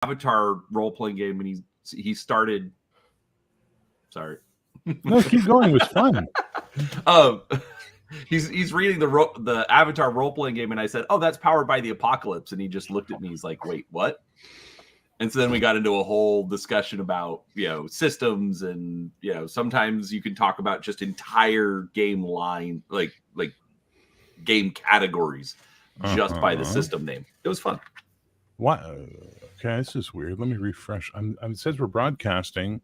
Avatar role-playing game, and he started. Sorry. No, keep going. It was fun. He's reading the Avatar role-playing game, and I said, "Oh, that's powered by the apocalypse," and he just looked at me. He's like, "Wait, what?" And so then we got into a whole discussion about systems, and sometimes you can talk about just entire game line, like game categories, just by the system name. It was fun. What? Okay, this is weird. Let me refresh. It says we're broadcasting.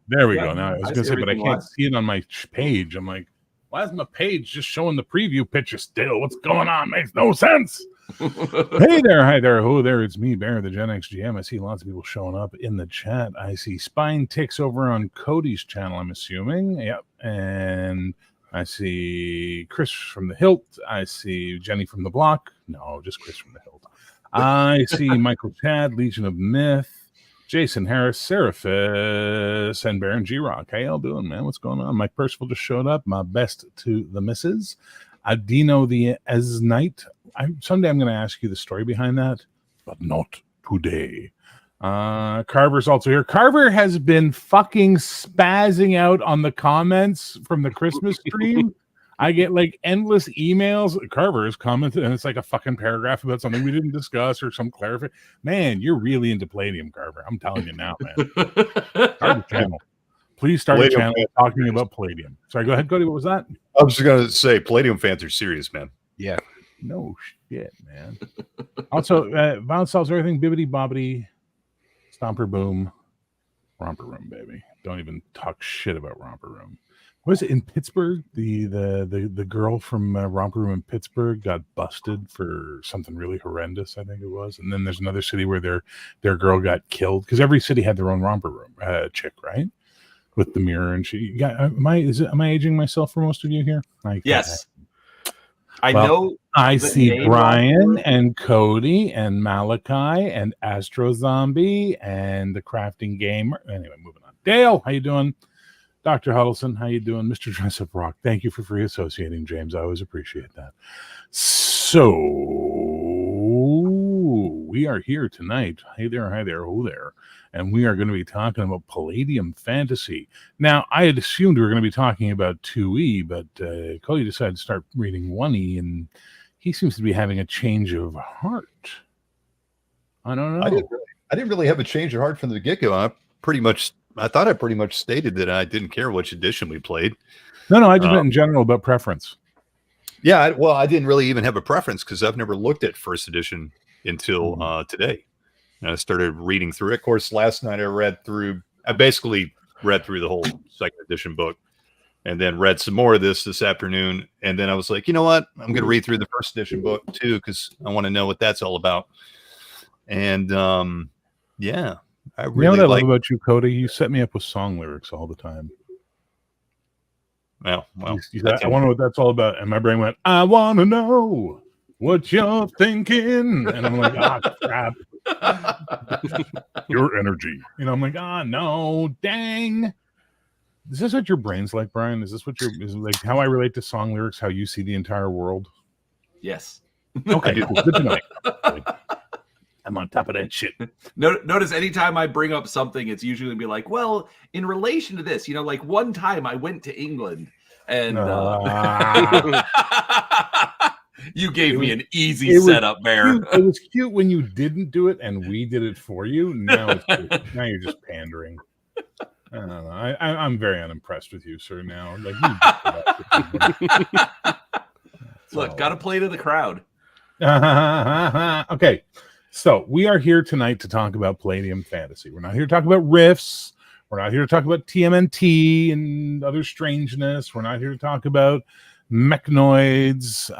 There we go. Now I was going to say, but I can't see it on my page. I'm like, why is my page just showing the preview picture still? What's going on? Makes no sense. Hey there, hi there, hello there. It's me, Bear, the Gen X GM. I see lots of people showing up in the chat. I see Spine Ticks over on Cody's channel, I'm assuming. Yep. And I see Chris from the Hilt. I see Jenny from the Block. No, just Chris from the Hilt. I see Michael Chad, Legion of Myth, Jason Harris, Seraphis, and Baron G-Rock. How y'all doing, man? What's going on? Mike Percival just showed up. My best to the missus. Adino the Esnite. Someday I'm going to ask you the story behind that, but not today. Carver's also here. Carver has been fucking spazzing out on the comments from the Christmas stream. I get like endless emails. Carver has commented, and it's like a fucking paragraph about something we didn't discuss or some clarification. Man, you're really into Palladium, Carver. I'm telling you now, man. Start a channel. Please start Palladium a channel talking about Palladium. Sorry, go ahead, Cody. What was that? I was just going to say Palladium fans are serious, man. Yeah. No shit, man. Also, Violence solves everything. Bibbity bobbity, stomper boom, romper room, baby. Don't even talk shit about romper room. Was it in Pittsburgh? The girl from Romper Room in Pittsburgh got busted for something really horrendous, I think it was. And then there's another city where their girl got killed because every city had their own Romper Room chick, right? With the mirror, and she got. Am I aging myself for most of you here? Yes. I know. I see Brian and Cody and Malachi and Astro Zombie and the Crafting Gamer. Anyway, moving on. Dale, how you doing? Dr. Huddleston, how you doing? Mr. Dress Up Rock, thank you for free associating, James. I always appreciate that. So we are here tonight. Hey there, hi there, oh there. And we are going to be talking about Palladium Fantasy. Now, I had assumed we were going to be talking about 2E, but Cody decided to start reading 1E, and he seems to be having a change of heart. I don't know. I didn't really have a change of heart from the get-go. I thought I pretty much stated that I didn't care which edition we played. No, I just meant in general about preference. Yeah, I didn't really even have a preference because I've never looked at first edition until today. And I started reading through it. Of course, last night I basically read through the whole second edition book and then read some more of this afternoon. And then I was like, you know what? I'm going to read through the first edition book too because I want to know what that's all about. And yeah. I really what I love about you, Cody? You set me up with song lyrics all the time. Well, I want to know what that's all about. And my brain went, I want to know what you're thinking. And I'm like, crap. Your energy. I'm like, no, dang. Is this what your brain's like, Brian? Is this what is like how I relate to song lyrics, how you see the entire world? Yes. Okay, cool. Good to know. I'm on top of that shit. Notice anytime I bring up something, it's usually going to be like, well, in relation to this, like one time I went to England and you gave me an easy setup, Bear. It was cute when you didn't do it and we did it for you. Now you're just pandering. I don't know. I'm very unimpressed with you, sir, now. Look, got to play to the crowd. Okay. So we are here tonight to talk about Palladium Fantasy. We're not here to talk about riffs. We're not here to talk about TMNT and other strangeness. We're not here to talk about mechanoids.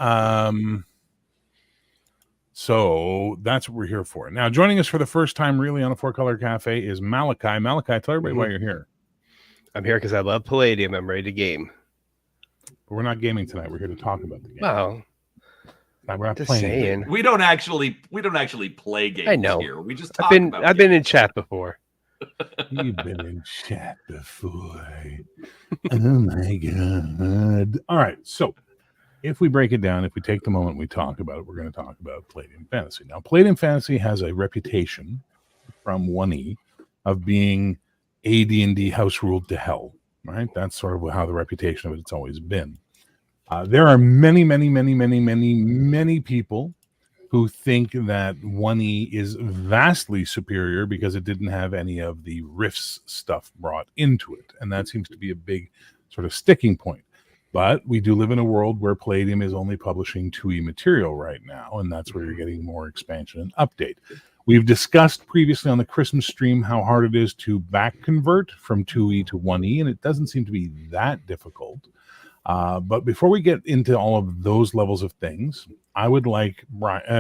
So that's what we're here for. Now, joining us for the first time really on a Four Color Cafe is Malachi. Malachi, tell everybody why you're here. I'm here because I love Palladium. I'm ready to game. But we're not gaming tonight. We're here to talk about the game. Well, we're not just playing. Saying. We don't actually play games. I know. Here. We just talk I've been in chat before. You've been in chat before. Oh my god! All right, so if we break it down, if we take the moment we talk about it, we're going to talk about Palladium Fantasy. Now, Palladium Fantasy has a reputation from 1E of being AD&D house ruled to hell, right? That's sort of how the reputation of it's always been. There are many people who think that 1E is vastly superior because it didn't have any of the Rifts stuff brought into it. And that seems to be a big sort of sticking point. But we do live in a world where Palladium is only publishing 2E material right now, and that's where you're getting more expansion and update. We've discussed previously on the Christmas stream how hard it is to back convert from 2E to 1E, and it doesn't seem to be that difficult. But before we get into all of those levels of things, I would like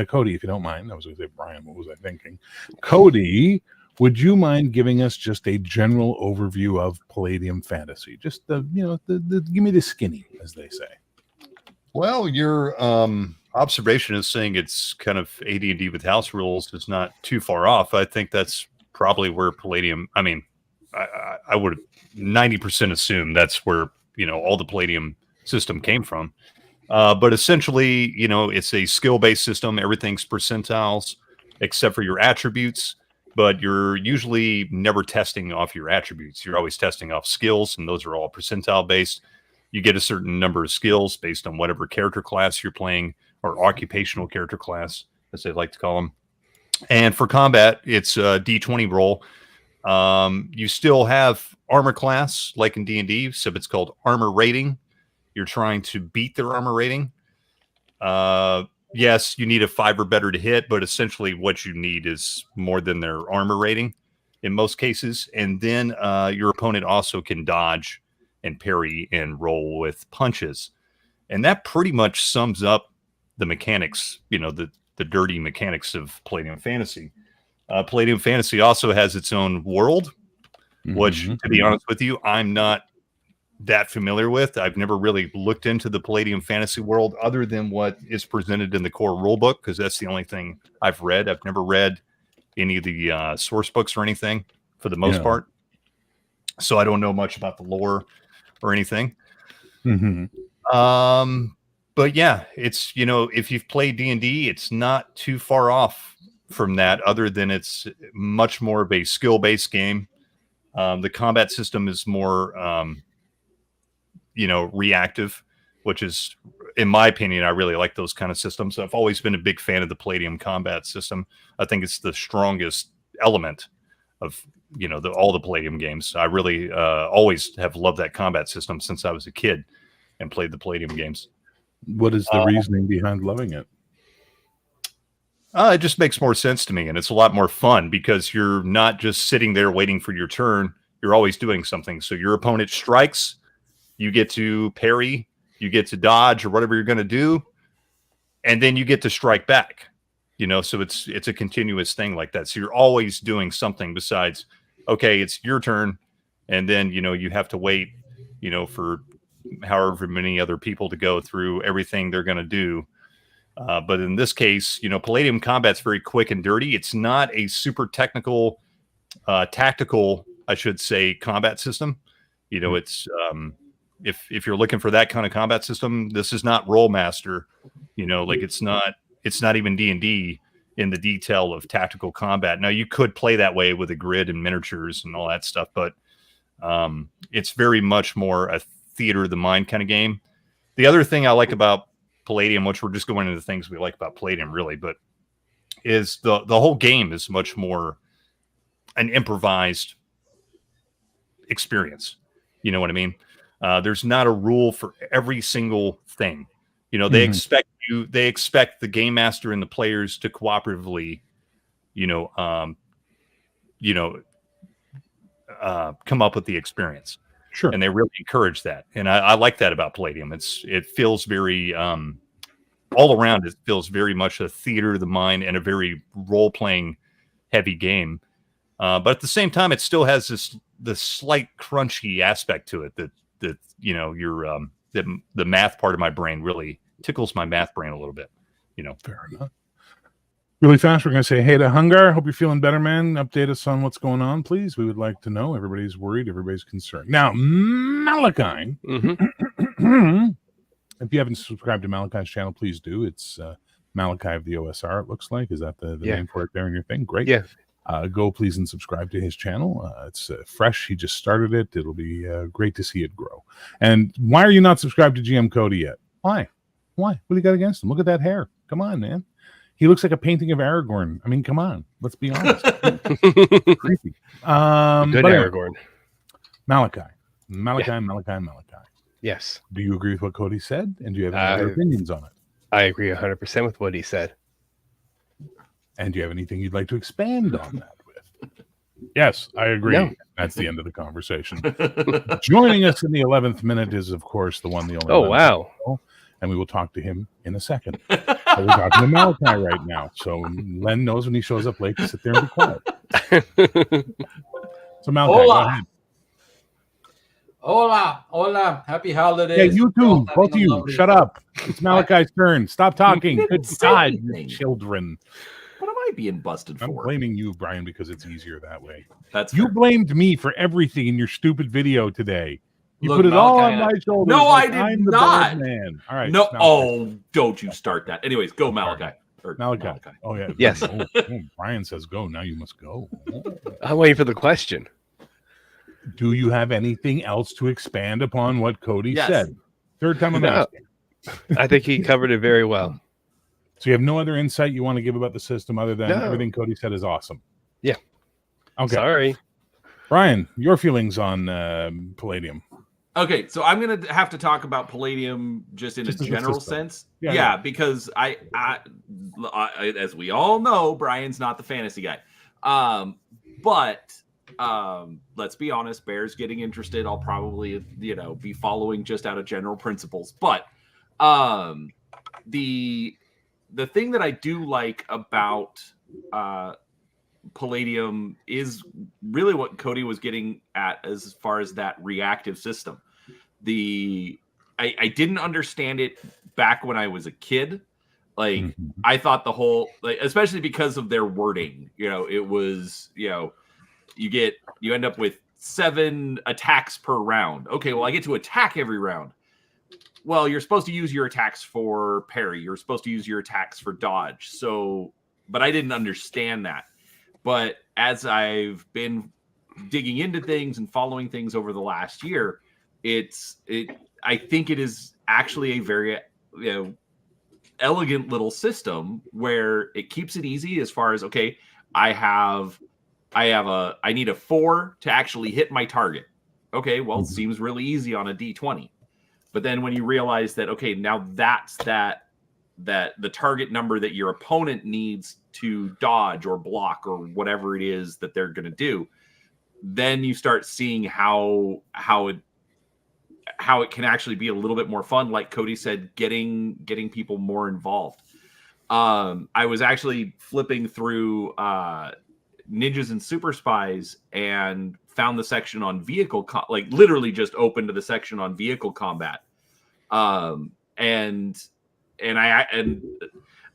Cody, if you don't mind. I was going to say Brian. What was I thinking? Cody, would you mind giving us just a general overview of Palladium Fantasy? Just give me the skinny, as they say. Well, your observation is saying it's kind of AD&D with house rules is not too far off. I think that's probably where Palladium. I mean, I would 90% assume that's where all the Palladium system came from. But essentially, it's a skill-based system. Everything's percentiles except for your attributes, but you're usually never testing off your attributes. You're always testing off skills, and those are all percentile-based. You get a certain number of skills based on whatever character class you're playing, or occupational character class, as they like to call them. And for combat, it's a D20 roll. You still have armor class, like in D&D, so it's called armor rating. You're trying to beat their armor rating. Yes, you need a 5 or better to hit, but essentially what you need is more than their armor rating in most cases. And then your opponent also can dodge and parry and roll with punches. And that pretty much sums up the mechanics, the dirty mechanics of Palladium Fantasy. Palladium Fantasy also has its own world, which, to be honest with you, I'm not that familiar with. I've never really looked into the Palladium Fantasy world other than what is presented in the core rulebook, because that's the only thing I've read. I've never read any of the source books or anything for the most part. So I don't know much about the lore or anything. But yeah, it's, if you've played D&D, it's not too far off from that, other than it's much more of a skill-based game. The combat system is more reactive, which is, in my opinion, I really like those kind of systems. I've always been a big fan of the Palladium combat system. I think it's the strongest element of all the Palladium games. I really always have loved that combat system since I was a kid and played the Palladium games. What is the reasoning behind loving it? It just makes more sense to me, and it's a lot more fun because you're not just sitting there waiting for your turn. You're always doing something. So your opponent strikes, you get to parry, you get to dodge or whatever you're going to do, and then you get to strike back. So it's a continuous thing like that. So you're always doing something besides, okay, it's your turn, and then you have to wait, for however many other people to go through everything they're going to do. But in this case, Palladium combat's very quick and dirty. It's not a super technical, tactical, I should say, combat system. It's if you're looking for that kind of combat system, this is not Rollmaster. It's not even D&D in the detail of tactical combat. Now, you could play that way with a grid and miniatures and all that stuff, but it's very much more a theater of the mind kind of game. The other thing I like about Palladium, which we're just going into the things we like about Palladium really, but is the whole game is much more an improvised experience. You know what I mean? There's not a rule for every single thing. They expect the game master and the players to cooperatively, come up with the experience. Sure. And they really encourage that. And I like that about Palladium. It feels very, all around, it feels very much a theater of the mind and a very role-playing heavy game. But at the same time, it still has this slight crunchy aspect to it that the math part of my brain really tickles my math brain a little bit. Fair enough. Really fast, we're going to say hey to Hungar. Hope you're feeling better, man. Update us on what's going on, please. We would like to know. Everybody's worried. Everybody's concerned. Now, Malachi. If you haven't subscribed to Malachi's channel, please do. It's Malachi of the OSR, it looks like. Is that the name for it there in your thing? Great. Yeah. go please and subscribe to his channel. It's fresh. He just started it. It'll be great to see it grow. And why are you not subscribed to GM Cody yet? Why? What do you got against him? Look at that hair. Come on, man. He looks like a painting of Aragorn. I mean, come on. Let's be honest. Creepy. Good Aragorn. Malachi. Yes. Do you agree with what Cody said? And do you have any other opinions on it? I agree 100% with what he said. And do you have anything you'd like to expand on that with? Yes, I agree. No. That's the end of the conversation. Joining us in the 11th minute is, of course, the one, the only. Oh, wow. And we will talk to him in a second. We're talking to Malachi right now. So Len knows when he shows up late to sit there and be quiet. So Malachi, go ahead. Hola. Happy holidays. Yeah, you too. Both of you. Shut up. It's Malachi's turn. Stop talking. Good God, you children. What am I being busted for? I'm blaming you, Brian, because it's easier that way. That's you fair. Blamed me for everything in your stupid video today. You put it all on my shoulders. No, like I did not. Man. All right. No. Oh, don't you start that. Anyways, go Malachi. Malachi. Oh, yeah. Yes. Brian says go. Now you must go. I'm waiting for the question. Do you have anything else to expand upon what Cody said? Third time I'm asking. I think he covered it very well. So you have no other insight you want to give about the system other than everything Cody said is awesome? Yeah. Okay. Sorry. Brian, your feelings on Palladium? Okay, so I'm going to have to talk about Palladium just in a general sense. Yeah, because I, as we all know, Brian's not the fantasy guy. But let's be honest, Bear's getting interested. I'll probably, be following just out of general principles. But the thing that I do like about Palladium is really what Cody was getting at as far as that reactive system. I didn't understand it back when I was a kid. Like I thought the whole, especially because of their wording, it was, you end up with 7 attacks per round. Okay, well, I get to attack every round. Well, you're supposed to use your attacks for parry. You're supposed to use your attacks for dodge. So, but I didn't understand that. But as I've been digging into things and following things over the last year, I think it is actually a very elegant little system where it keeps it easy as far as, okay, I need a 4 to actually hit my target. Okay, well, it seems really easy on a D20. But then when you realize that, okay, now that's that the target number that your opponent needs to dodge or block or whatever it is that they're going to do, then you start seeing how it can actually be a little bit more fun. Like Cody said, getting people more involved. I was actually flipping through Ninjas and Super Spies and found the section on vehicle, literally just opened to the section on vehicle combat. And I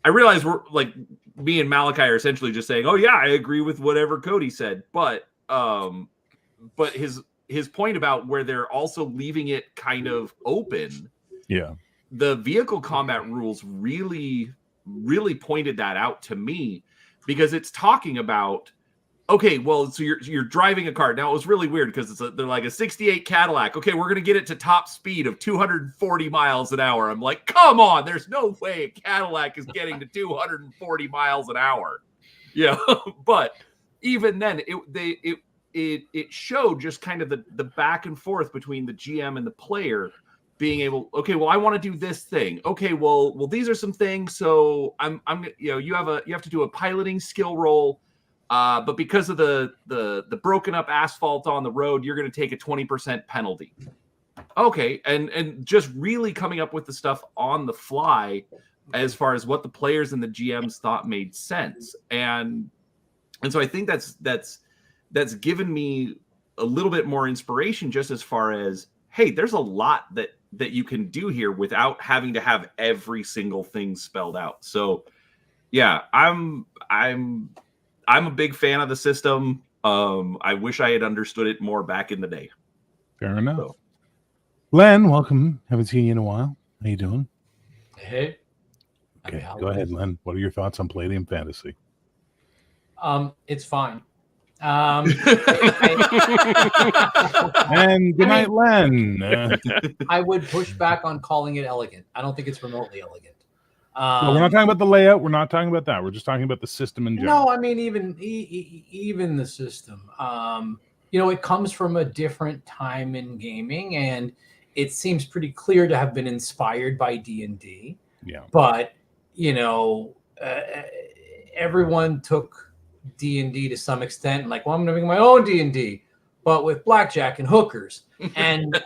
realized we're like, me and Malachi are essentially just saying, oh yeah, I agree with whatever Cody said. But his point about where they're also leaving it kind of open. Yeah. The vehicle combat rules really, really pointed that out to me, because it's talking about, okay, well, so you're driving a car. Now, it was really weird because they're like a 68 Cadillac. Okay, we're going to get it to top speed of 240 miles an hour. I'm like, come on, there's no way a Cadillac is getting to 240 miles an hour. Yeah, but even then, it showed just kind of the back and forth between the GM and the player being able, okay, well, I want to do this thing. Okay, well, these are some things. So I'm you have to do a piloting skill roll. But because of the broken up asphalt on the road, you're going to take a 20% penalty. Okay. And just really coming up with the stuff on the fly as far as what the players and the GMs thought made sense. And so I think that's given me a little bit more inspiration, just as far as, hey, there's a lot that you can do here without having to have every single thing spelled out. So yeah, I'm a big fan of the system. I wish I had understood it more back in the day. Fair enough. So. Len, welcome. Haven't seen you in a while. How you doing? Hey. Okay, go ahead, Len. What are your thoughts on Palladium Fantasy? It's fine. And good night, Len. I would push back on calling it elegant. I don't think it's remotely elegant. No, we're not talking about the layout. We're not talking about that. We're just talking about the system in general. No, I mean even the system. It comes from a different time in gaming, and it seems pretty clear to have been inspired by D&D. Yeah. But everyone took D&D to some extent, like, well, I'm going to make my own D&D, but with blackjack and hookers, and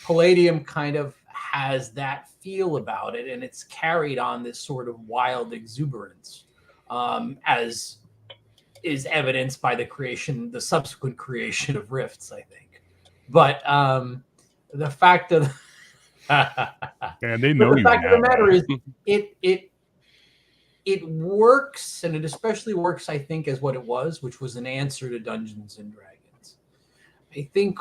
Palladium kind of has that feel about it, and it's carried on this sort of wild exuberance, as is evidenced by the subsequent creation of Rifts, I think. But the fact of yeah, they know the you. fact of the matter is, it works, and it especially works, I think, as what it was, which was an answer to Dungeons and Dragons. I think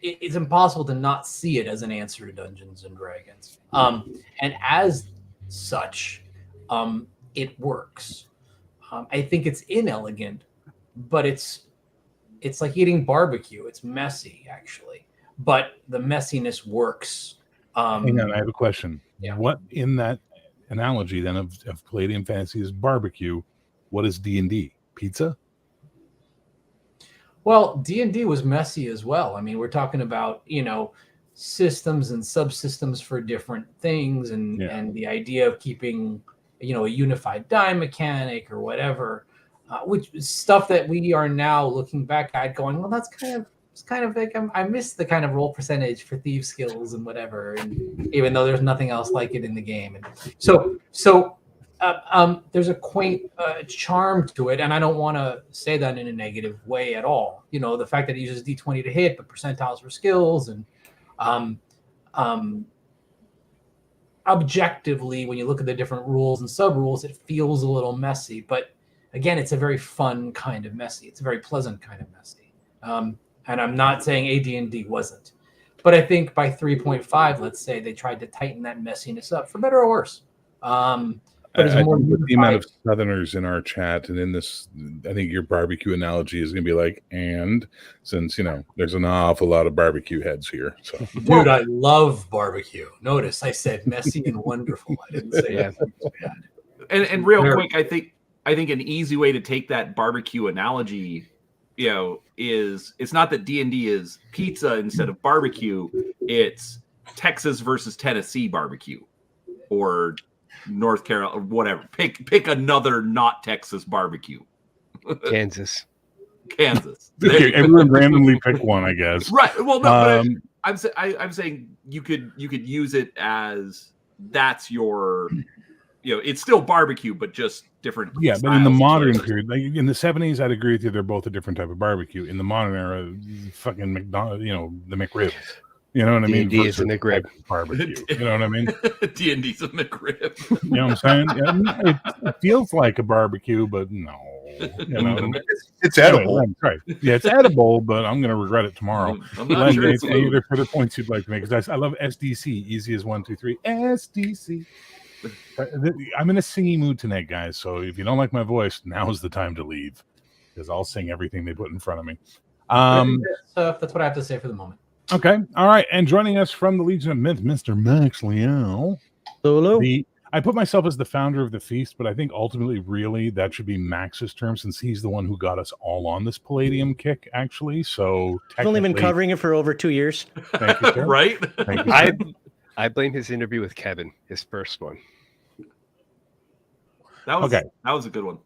it's impossible to not see it as an answer to Dungeons and Dragons. And as such, it works. I think it's inelegant, but it's like eating barbecue. It's messy, actually, but the messiness works. Hang on, I have a question. Yeah. What in that analogy then of Palladium Fantasy is barbecue? What is D&D? Pizza? Well, D&D was messy as well. I mean, we're talking about, systems and subsystems for different things, and the idea of keeping, a unified die mechanic or whatever, which is stuff that we are now looking back at going, well, it's kind of like I miss the kind of roll percentage for thieves skills and whatever, and even though there's nothing else like it in the game. And so there's a quaint charm to it, and I don't want to say that in a negative way at all. The fact that it uses D20 to hit, but percentiles for skills, and objectively, when you look at the different rules and sub rules, it feels a little messy. But again, it's a very fun kind of messy. It's a very pleasant kind of messy. And I'm not saying AD&D wasn't, but I think by 3.5, let's say, they tried to tighten that messiness up, for better or worse. But it's more with the amount of Southerners in our chat and in this, I think your barbecue analogy is going to be like, and since, there's an awful lot of barbecue heads here. So, dude, I love barbecue. Notice I said messy and wonderful. I didn't say anything bad. And real quick, I think an easy way to take that barbecue analogy, is it's not that D&D is pizza instead of barbecue. It's Texas versus Tennessee barbecue, or North Carolina, or whatever. Pick another not Texas barbecue. Kansas. Everyone randomly pick one, I guess. Right. Well, no, but I'm saying you could use it as that's your, it's still barbecue, but just different. Yeah, but in the modern period, like in the 70s, I'd agree with you. They're both a different type of barbecue. In the modern era, fucking McDonald's, the McRib. You know what I mean? D&D is a McRib barbecue. You know what I mean? D&D's a McRib. You know what I'm saying? It feels like a barbecue, but no. It's edible. Anyway, right. Yeah, it's edible, but I'm going to regret it tomorrow. I'm not sure it's any other further points you'd like to make? Because I love SDC. Easy as 1, 2, 3. SDC. I'm in a singing mood tonight, guys. So if you don't like my voice, now's the time to leave, because I'll sing everything they put in front of me. That's what I have to say for the moment. Okay. All right. And joining us from the Legion of Myth, Mr. Max Liao. Hello. I put myself as the founder of the feast, but I think ultimately, really, that should be Max's term, since he's the one who got us all on this Palladium kick, actually. So I've only been covering it for over 2 years. Thank you, sir. Right? Thank you, sir. I blame his interview with Kevin, his first one. That was a good one.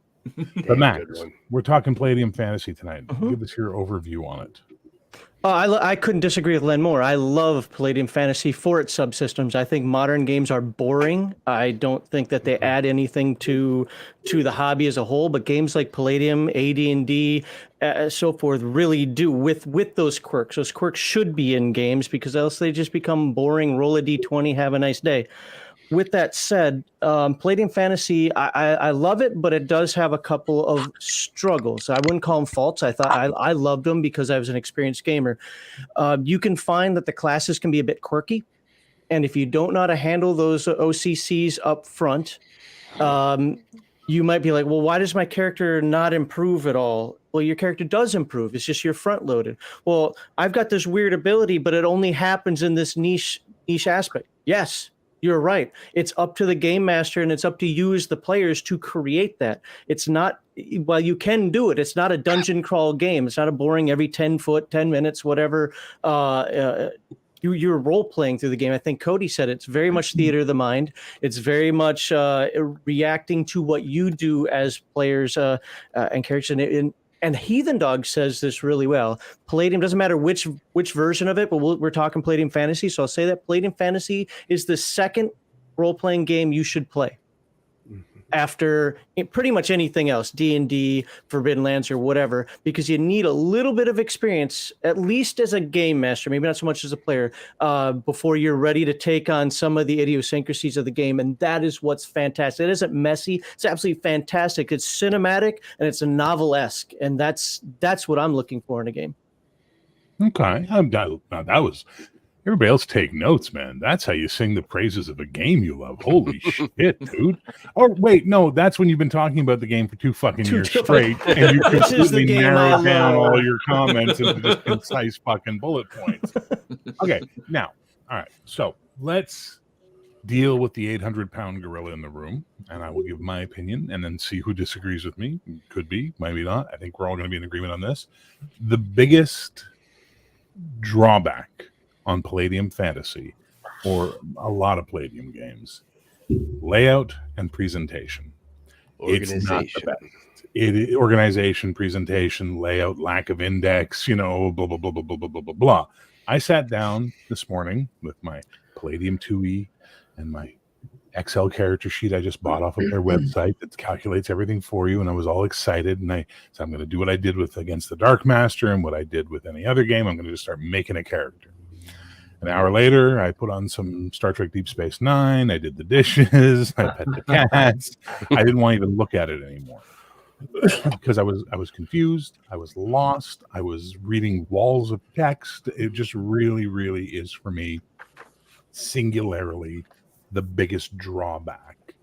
But Max, we're talking Palladium Fantasy tonight. Give us your overview on it. I couldn't disagree with Len more. I love Palladium Fantasy for its subsystems. I think modern games are boring. I don't think that they add anything to the hobby as a whole. But games like Palladium, AD&D, so forth, really do with those quirks. Those quirks should be in games, because else they just become boring. Roll a d20, have a nice day. With that said, Palladium Fantasy, I love it, but it does have a couple of struggles. I wouldn't call them faults. I loved them because I was an experienced gamer. You can find that the classes can be a bit quirky, and if you don't know how to handle those OCCs up front, you might be like, well, why does my character not improve at all? Well, your character does improve. It's just you're front loaded. Well, I've got this weird ability, but it only happens in this niche aspect. Yes, you're right. It's up to the game master and it's up to you as the players to create that. It's not, well, you can do it. It's not a dungeon crawl game. It's not a boring every 10 minutes, whatever. You're role playing through the game. I think Cody said it's very much theater of the mind. It's very much reacting to what you do as players and characters. And Heathen Dog says this really well. Palladium, doesn't matter which version of it, but we're talking Palladium Fantasy. So I'll say that Palladium Fantasy is the second role playing game you should play after pretty much anything else, D&D, Forbidden Lands, or whatever, because you need a little bit of experience, at least as a game master, maybe not so much as a player, before you're ready to take on some of the idiosyncrasies of the game. And that is what's fantastic. It isn't messy. It's absolutely fantastic. It's cinematic and it's a novel-esque. And that's what I'm looking for in a game. Okay. That was... Everybody else take notes, man. That's how you sing the praises of a game you love. Holy shit, dude. Oh, wait, no, that's when you've been talking about the game for 2 fucking years straight, and you completely narrowed down all your comments into just concise fucking bullet points. Okay, now, all right, so let's deal with the 800-pound gorilla in the room, and I will give my opinion and then see who disagrees with me. Could be, maybe not. I think we're all going to be in agreement on this. The biggest drawback on Palladium Fantasy, or a lot of Palladium games, layout and presentation. Organization. It's not the best. Organization, presentation, layout, lack of index, blah, blah, blah, blah, blah, blah, blah, blah, blah. I sat down this morning with my Palladium 2e and my Excel character sheet I just bought off of their website that calculates everything for you, and I was all excited, and so I'm going to do what I did with Against the Dark Master and what I did with any other game. I'm going to just start making a character. An hour later, I put on some Star Trek Deep Space Nine. I did the dishes. I pet the cats. I didn't want to even look at it anymore because I was confused. I was lost. I was reading walls of text. It just really, really is for me singularly the biggest drawback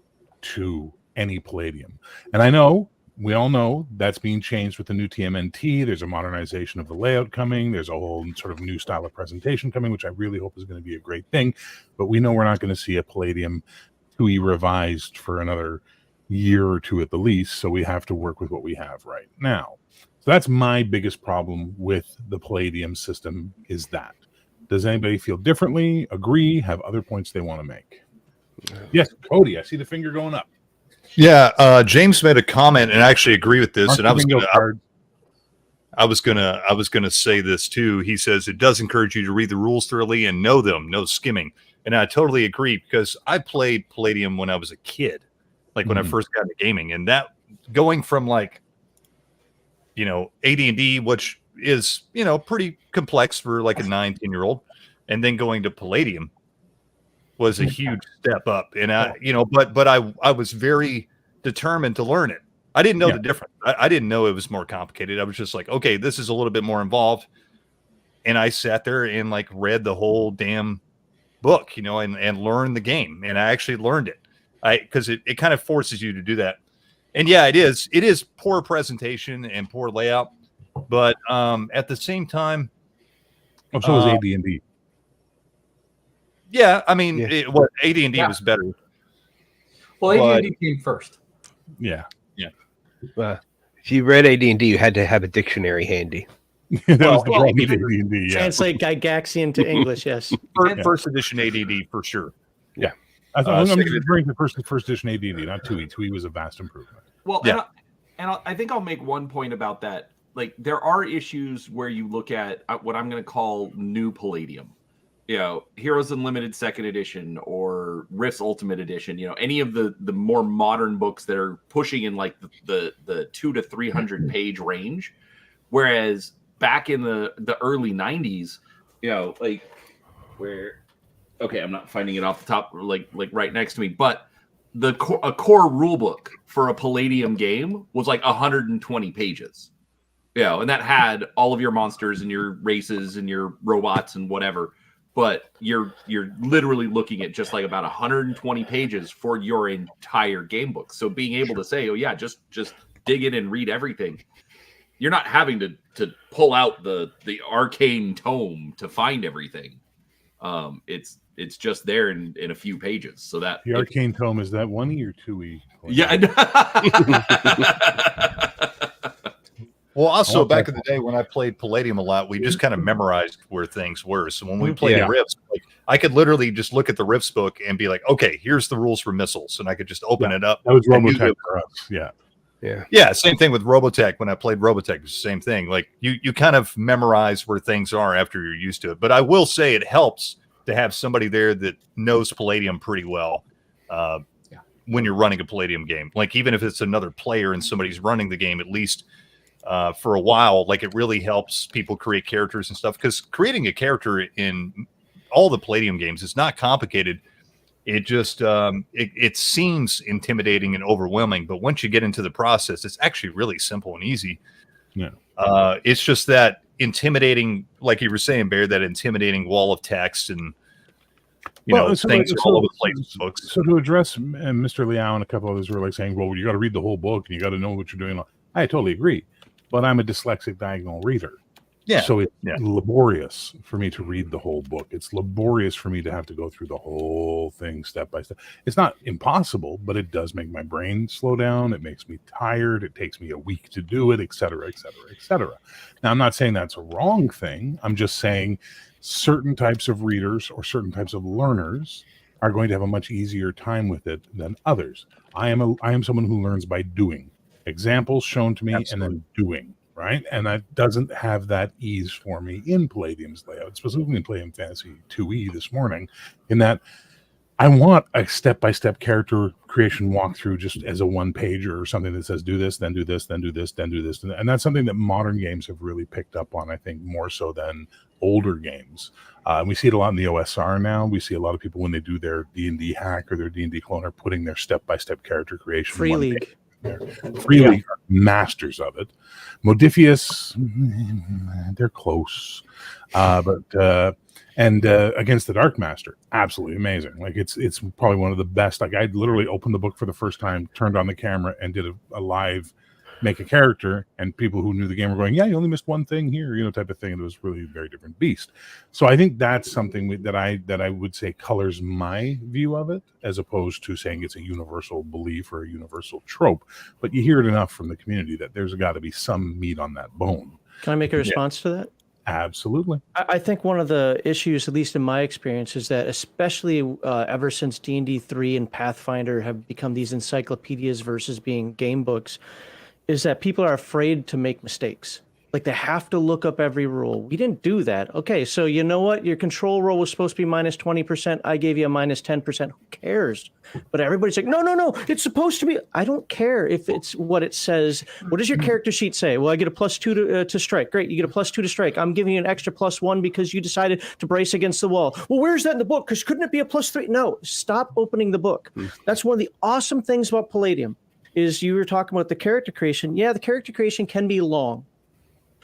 to any Palladium. And I know, we all know that's being changed with the new TMNT. There's a modernization of the layout coming. There's a whole sort of new style of presentation coming, which I really hope is going to be a great thing. But we know we're not going to see a Palladium 2e revised for another year or two at the least. So we have to work with what we have right now. So that's my biggest problem with the Palladium system, is that. Does anybody feel differently, agree, have other points they want to make? Yes, Cody, I see the finger going up. Yeah, James made a comment, and I actually agree with this. Mark, and I was gonna say this too. He says it does encourage you to read the rules thoroughly and know them, no skimming. And I totally agree, because I played Palladium when I was a kid, like when I first got into gaming, and that going from AD&D, which is pretty complex for like a 9-10-year-old, and then going to Palladium was a huge step up. And I was very determined to learn it. I didn't know the difference. I didn't know it was more complicated. I was just like, okay, this is a little bit more involved. And I sat there and read the whole damn book, and learned the game. And I actually learned it. Because it kind of forces you to do that. And yeah, it is poor presentation and poor layout. But at the same time, so is AD&D. Yeah, I mean, AD&D was better. Well, AD&D came first. Yeah. If you read AD&D, you had to have a dictionary handy. That was the problem with AD&D. Yeah. Translate Gygaxian to English. Yes. First edition AD&D for sure. Yeah. I'm referring to first edition AD&D, not 2e. 2e was a vast improvement. Well, I think I'll make one point about that. There are issues where you look at what I'm going to call new Palladium. Heroes Unlimited 2nd edition or Rift's Ultimate edition, any of the more modern books that are pushing in the 200 to 300 page range. Whereas back in the early 90s, I'm not finding it off the top, right next to me, but a core rule book for a Palladium game was 120 pages. And that had all of your monsters and your races and your robots and whatever. but you're literally looking at just like about 120 pages for your entire game book. So being able to say, oh yeah, just dig in and read everything. You're not having to pull out the arcane tome to find everything. It's just there in a few pages. So that the arcane tome, is that 1E or 2E? Yeah. Well, also back in the day when I played Palladium a lot, we just kind of memorized where things were. So when we played Rifts, like I could literally just look at the Rifts book and be like, okay, here's the rules for missiles, and I could just open it up. That was Robotech for us. Yeah. Same thing with Robotech. When I played Robotech, it was the same thing. Like you kind of memorize where things are after you're used to it. But I will say it helps to have somebody there that knows Palladium pretty well. When you're running a Palladium game, like even if it's another player and somebody's running the game, at least for a while, like it really helps people create characters and stuff, because creating a character in all the Palladium games is not complicated. It just it seems intimidating and overwhelming, but once you get into the process, it's actually really simple and easy. It's just that intimidating, like you were saying, Bear, that intimidating wall of text and things all over the place. Folks. So to address Mr. Liao and a couple others were like saying, well, you got to read the whole book and you got to know what you're doing. I totally agree. But I'm a dyslexic diagonal reader. Yeah. So it's laborious for me to read the whole book. It's laborious for me to have to go through the whole thing step by step. It's not impossible, but it does make my brain slow down. It makes me tired. It takes me a week to do it, et cetera, et cetera, et cetera. Now, I'm not saying that's a wrong thing. I'm just saying certain types of readers or certain types of learners are going to have a much easier time with it than others. I am someone who learns by doing. Examples shown to me and then doing, right? And that doesn't have that ease for me in Palladium's layout, specifically in Palladium Fantasy 2E this morning, in that I want a step-by-step character creation walkthrough just as a one-pager or something that says do this, then do this, then do this, then do this. And that's something that modern games have really picked up on, I think, more so than older games. And we see it a lot in the OSR now. We see a lot of people when they do their D&D hack or their D&D clone are putting their step-by-step character creation. Free League. Free League are masters of it. Modifius, they're close. But against the Dark Master, absolutely amazing. Like it's probably one of the best. Like I literally opened the book for the first time, turned on the camera, and did a live make a character, and people who knew the game were going, yeah, you only missed one thing here, type of thing. And it was really a very different beast. So I think that's something that I would say colors my view of it, as opposed to saying it's a universal belief or a universal trope. But you hear it enough from the community that there's got to be some meat on that bone. Can I make a response to that? Absolutely. I think one of the issues, at least in my experience, is that especially ever since D&D 3 and Pathfinder have become these encyclopedias versus being game books, is that people are afraid to make mistakes. Like they have to look up every rule. We didn't do that. Okay, so you know what? Your control roll was supposed to be minus 20%. I gave you a minus 10%. Who cares? But everybody's like, no. It's supposed to be. I don't care if it's what it says. What does your character sheet say? Well, I get a +2 to strike. Great, you get a +2 to strike. I'm giving you an extra +1 because you decided to brace against the wall. Well, where's that in the book? Because couldn't it be a +3? No, stop opening the book. That's one of the awesome things about Palladium. Is you were talking about the character creation. Yeah, the character creation can be long.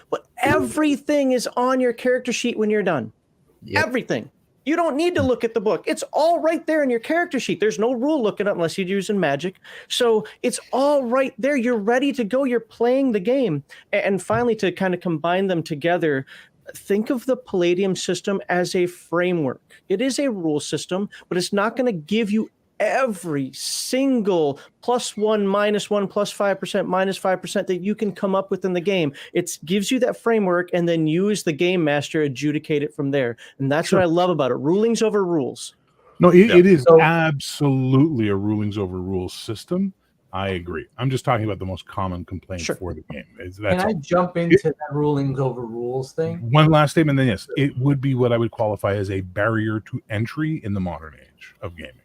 But everything is on your character sheet when you're done. Yep. Everything. You don't need to look at the book. It's all right there in your character sheet. There's no rule looking up unless you're using magic. So it's all right there. You're ready to go. You're playing the game. And finally, to kind of combine them together, think of the Palladium system as a framework. It is a rule system, but it's not going to give you every single +1, -1, +5%, -5% that you can come up with in the game. It gives you that framework, and then you as the game master adjudicate it from there. And that's what I love about it. Rulings over rules. No, it is absolutely a rulings over rules system. I agree. I'm just talking about the most common complaint for the game. Can I jump into that rulings over rules thing? One last statement, then yes. It would be what I would qualify as a barrier to entry in the modern age of gaming.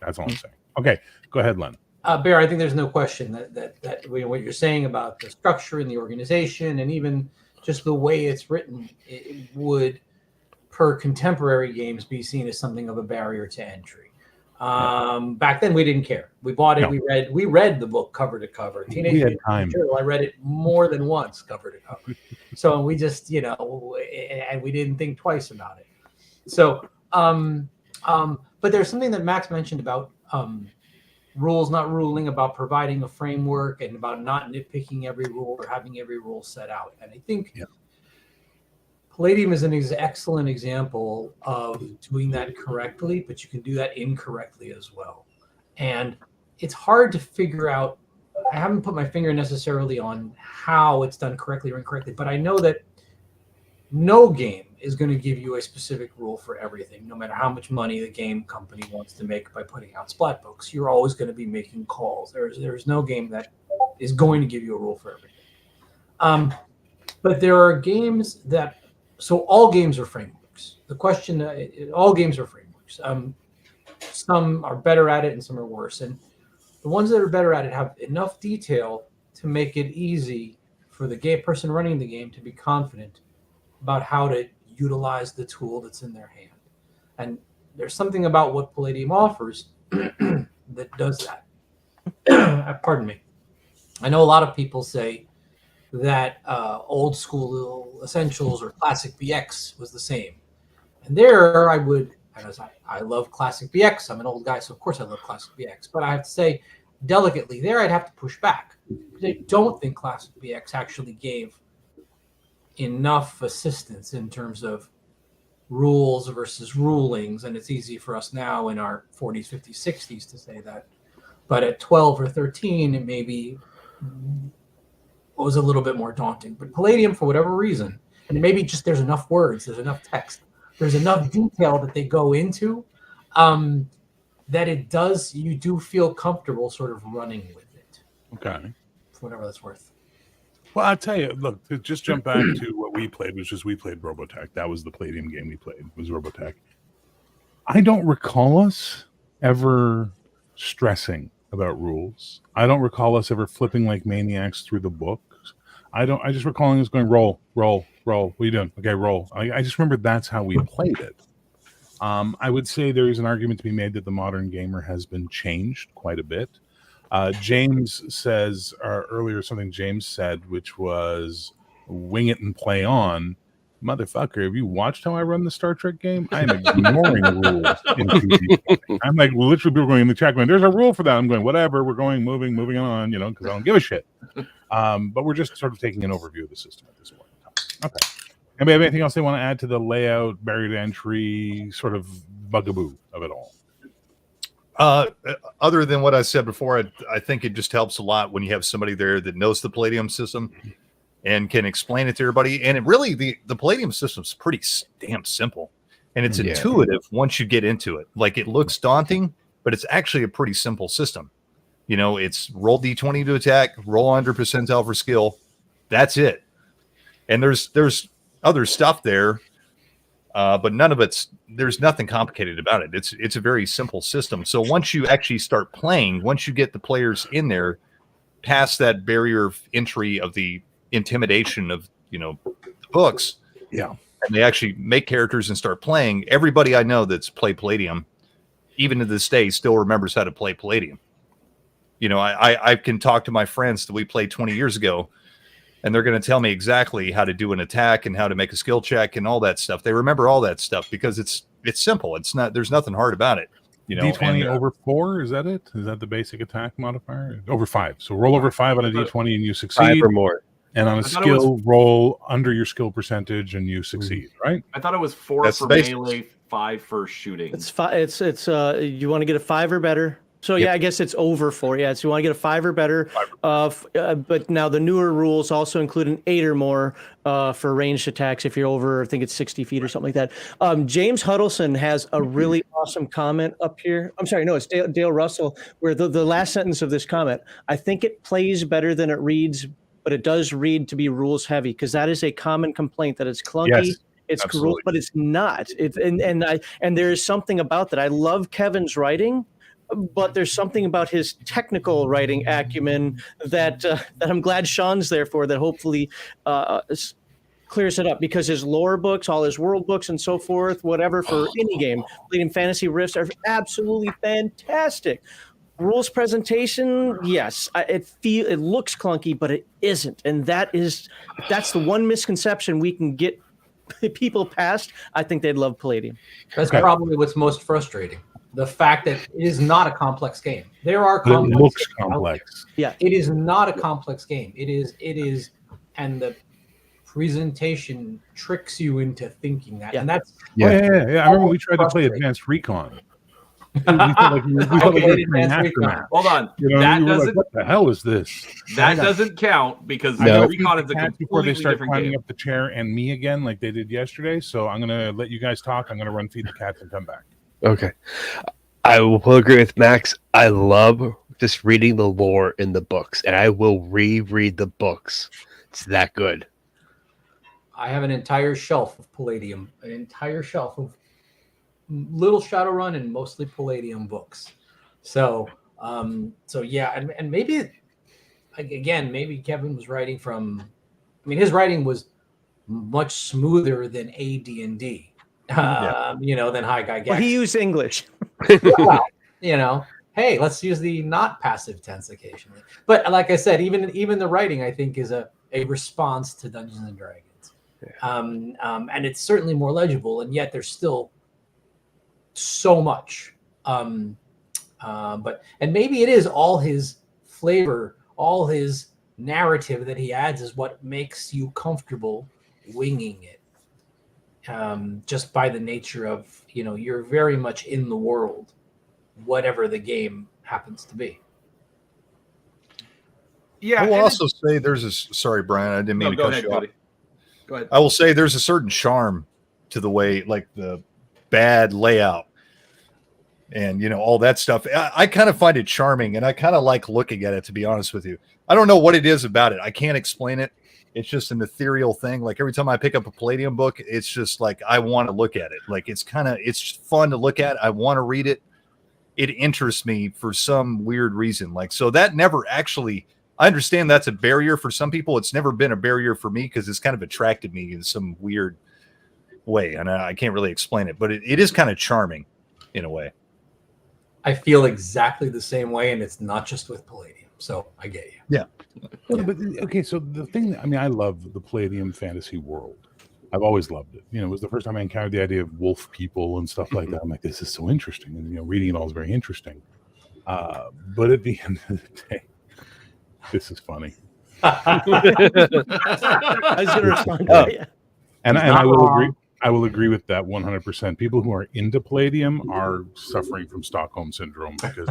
That's all I'm saying. Okay, go ahead, Len. Bear, I think there's no question that what you're saying about the structure and the organization and even just the way it's written, it would, per contemporary games, be seen as something of a barrier to entry. Back then, we didn't care. We bought it. No. We read the book cover to cover. Teenage Mutant Ninja Turtle, I read it more than once cover to cover. So we just, and we didn't think twice about it. So, but there's something that Max mentioned about rules not ruling, about providing a framework, and about not nitpicking every rule or having every rule set out. And I think Palladium is an excellent example of doing that correctly, but you can do that incorrectly as well. And it's hard to figure out. I haven't put my finger necessarily on how it's done correctly or incorrectly, but I know that no game is going to give you a specific rule for everything, no matter how much money the game company wants to make by putting out splat books. You're always going to be making calls. There's no game that is going to give you a rule for everything. But there are games that, so all games are frameworks. The question, all games are frameworks. Some are better at it and some are worse. And the ones that are better at it have enough detail to make it easy for the person running the game to be confident about how to utilize the tool that's in their hand. And there's something about what Palladium offers that does that. Pardon me. I know a lot of people say that old school Essentials or Classic BX was the same. And there I love Classic BX. I'm an old guy, so of course I love Classic BX. But I have to say, delicately, there I'd have to push back. I don't think Classic BX actually gave enough assistance in terms of rules versus rulings, and it's easy for us now in our 40s, 50s, 60s to say that. But at 12 or 13, it maybe was a little bit more daunting. But Palladium, for whatever reason, and maybe just there's enough words, there's enough text, there's enough detail that they go into, that you do feel comfortable sort of running with it. Okay. For whatever that's worth. Well, I'll tell you, look, to just jump back to what we played, which is we played Robotech. That was the Palladium game we played, was Robotech. I don't recall us ever stressing about rules. I don't recall us ever flipping like maniacs through the books. I just recall us going, roll. What are you doing? Okay, roll. I just remember that's how we played it. I would say there is an argument to be made that the modern gamer has been changed quite a bit. James says earlier something James said, which was wing it and play on. Motherfucker, have you watched how I run the Star Trek game? I'm ignoring rules. I'm like literally people going in the chat going, there's a rule for that. I'm going, whatever, we're going, moving on, because I don't give a shit. But we're just sort of taking an overview of the system at this point. Okay. Anybody have anything else they want to add to the layout, barrier to entry, sort of bugaboo of it all? Other than what I said before, I think it just helps a lot when you have somebody there that knows the Palladium system and can explain it to everybody. And it really, the Palladium system is pretty damn simple, and it's intuitive once you get into it. Like, it looks daunting, but it's actually a pretty simple system. It's roll D20 to attack, roll 100 percentile for skill. That's it. And there's other stuff there. But there's nothing complicated about it. It's a very simple system. So once you actually start playing, once you get the players in there, past that barrier of entry of the intimidation of, the books, and they actually make characters and start playing, everybody I know that's played Palladium, even to this day, still remembers how to play Palladium. I can talk to my friends that we played 20 years ago, and they're going to tell me exactly how to do an attack and how to make a skill check and all that stuff. They remember all that stuff because it's simple. There's nothing hard about it. D20 over 4, is that it? Is that the basic attack modifier? Over 5. So roll over 5 on a D20 and you succeed. 5 or more. And on a skill, roll under your skill percentage and you succeed, right? I thought it was 4 for melee, 5 for shooting. It's 5. It's you want to get a 5 or better. So I guess it's over 4. Yeah, so you want to get a 5 or better. But now the newer rules also include an 8 or more for ranged attacks if you're over, I think it's 60 feet or something like that. James Huddleston has a really awesome comment up here. I'm sorry, no, it's Dale Russell, where the last sentence of this comment, I think it plays better than it reads, but it does read to be rules heavy, because that is a common complaint, that it's clunky. Yes. It's rules, but it's not. And there is something about that. I love Kevin's writing, but there's something about his technical writing acumen that I'm glad Sean's there for, that hopefully clears it up, because his lore books, all his world books and so forth, whatever, for any game, Palladium Fantasy Rifts are absolutely fantastic. Rules presentation, yes, it looks clunky, but it isn't, and that's the one misconception we can get people past, I think they'd love Palladium. That's probably what's most frustrating. The fact that it is not a complex game. There are complex. It looks complex. Yeah, it is not a complex game. It is, and the presentation tricks you into thinking that, and that's yeah. I remember we tried to play Advanced Recon. We felt like we were playing Aftermath. Hold on, that doesn't. What the hell is this? That doesn't count because Recon is a before they completely start different climbing game. up the chair and me again, like they did yesterday. So I'm gonna let you guys talk. I'm gonna run feed the cats and come back. Okay. I will agree with Max. I love just reading the lore in the books, and I will reread the books. It's that good. I have an entire shelf of Palladium, an entire shelf of little Shadowrun and mostly Palladium books. So yeah, and maybe again, maybe Kevin was writing from. I mean, his writing was much smoother than AD&D. Than High Guy Gex. Well, he used English. Well, hey, let's use the not passive tense occasionally. But like I said, even the writing, I think, is a response to Dungeons and Dragons. And it's certainly more legible, and yet there's still so much. And maybe it is all his flavor, all his narrative that he adds is what makes you comfortable winging it. Just by the nature of, you're very much in the world, whatever the game happens to be. Yeah. I will also say sorry, Brian, I didn't mean to cut you off. Go ahead. I will say there's a certain charm to the way, like the bad layout and, all that stuff. I kind of find it charming and I kind of like looking at it, to be honest with you. I don't know what it is about it. I can't explain it. It's just an ethereal thing. Like every time I pick up a Palladium book, it's just like I want to look at it. Like it's fun to look at. I want to read it. It interests me for some weird reason. Like, so that never actually, I understand that's a barrier for some people. It's never been a barrier for me because it's kind of attracted me in some weird way. And I can't really explain it, but it is kind of charming in a way. I feel exactly the same way. And it's not just with Palladium. So I get you. Yeah. Well, but okay, so the thing, I love the Palladium fantasy world. I've always loved it. It was the first time I encountered the idea of wolf people and stuff like that. I'm like, this is so interesting. And, reading it all is very interesting. But at the end of the day, this is funny. I was going to respond to that, yeah. And I will agree. I will agree with that 100%. People who are into Palladium are suffering from Stockholm syndrome because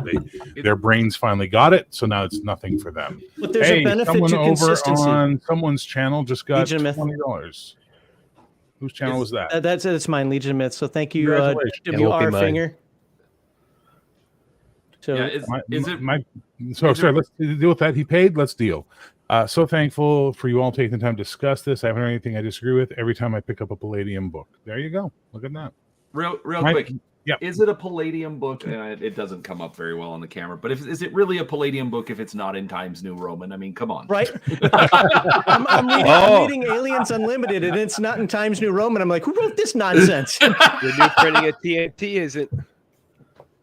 their brains finally got it, so now it's nothing for them. But there's a benefit to consistency. On someone's channel just got $20. Whose channel was that? That's mine, Legion of Myth. So thank you, WR Finger. So sorry, let's deal with that. He paid. Let's deal. So thankful for you all taking the time to discuss this. I haven't heard anything I disagree with every time I pick up a Palladium book. There you go. Look at that. Real quick. Yeah. Is it a Palladium book? It doesn't come up very well on the camera, but is it really a Palladium book if it's not in Times New Roman? I mean, come on. Right. I'm reading Aliens Unlimited, and it's not in Times New Roman. I'm like, who wrote this nonsense? The new printing of TNT isn't.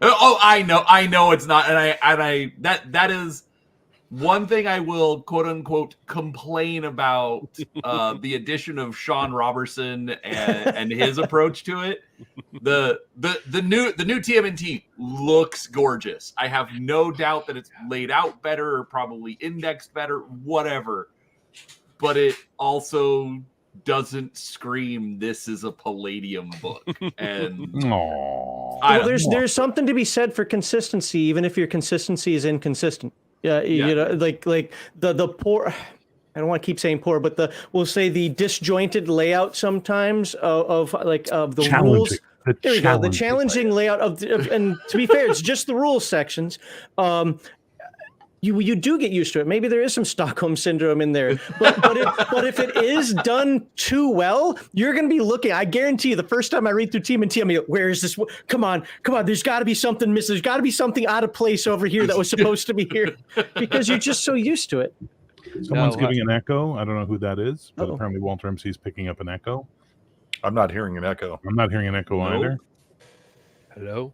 Oh, I know it's not, and I that is one thing I will quote unquote complain about the addition of Sean Robertson and his approach to it. The new TMNT looks gorgeous. I have no doubt that it's laid out better or probably indexed better, whatever. But it also doesn't scream this is a Palladium book. And there's something to be said for consistency, even if your consistency is inconsistent. Like the poor, I don't want to keep saying poor, but we'll say the disjointed layout sometimes of the rules. There we go. The challenging layout of and to be fair, it's just the rules sections. You do get used to it. Maybe there is some Stockholm syndrome in there, but if it is done too well, you're going to be looking. I guarantee you, the first time I read through TMNT, I'm like, where is this? Come on! There's got to be something missing. There's got to be something out of place over here that was supposed to be here, because you're just so used to it. Someone's giving an echo. I don't know who that is, but apparently Walter MC is picking up an echo. I'm not hearing an echo. I'm not hearing an echo either. Hello.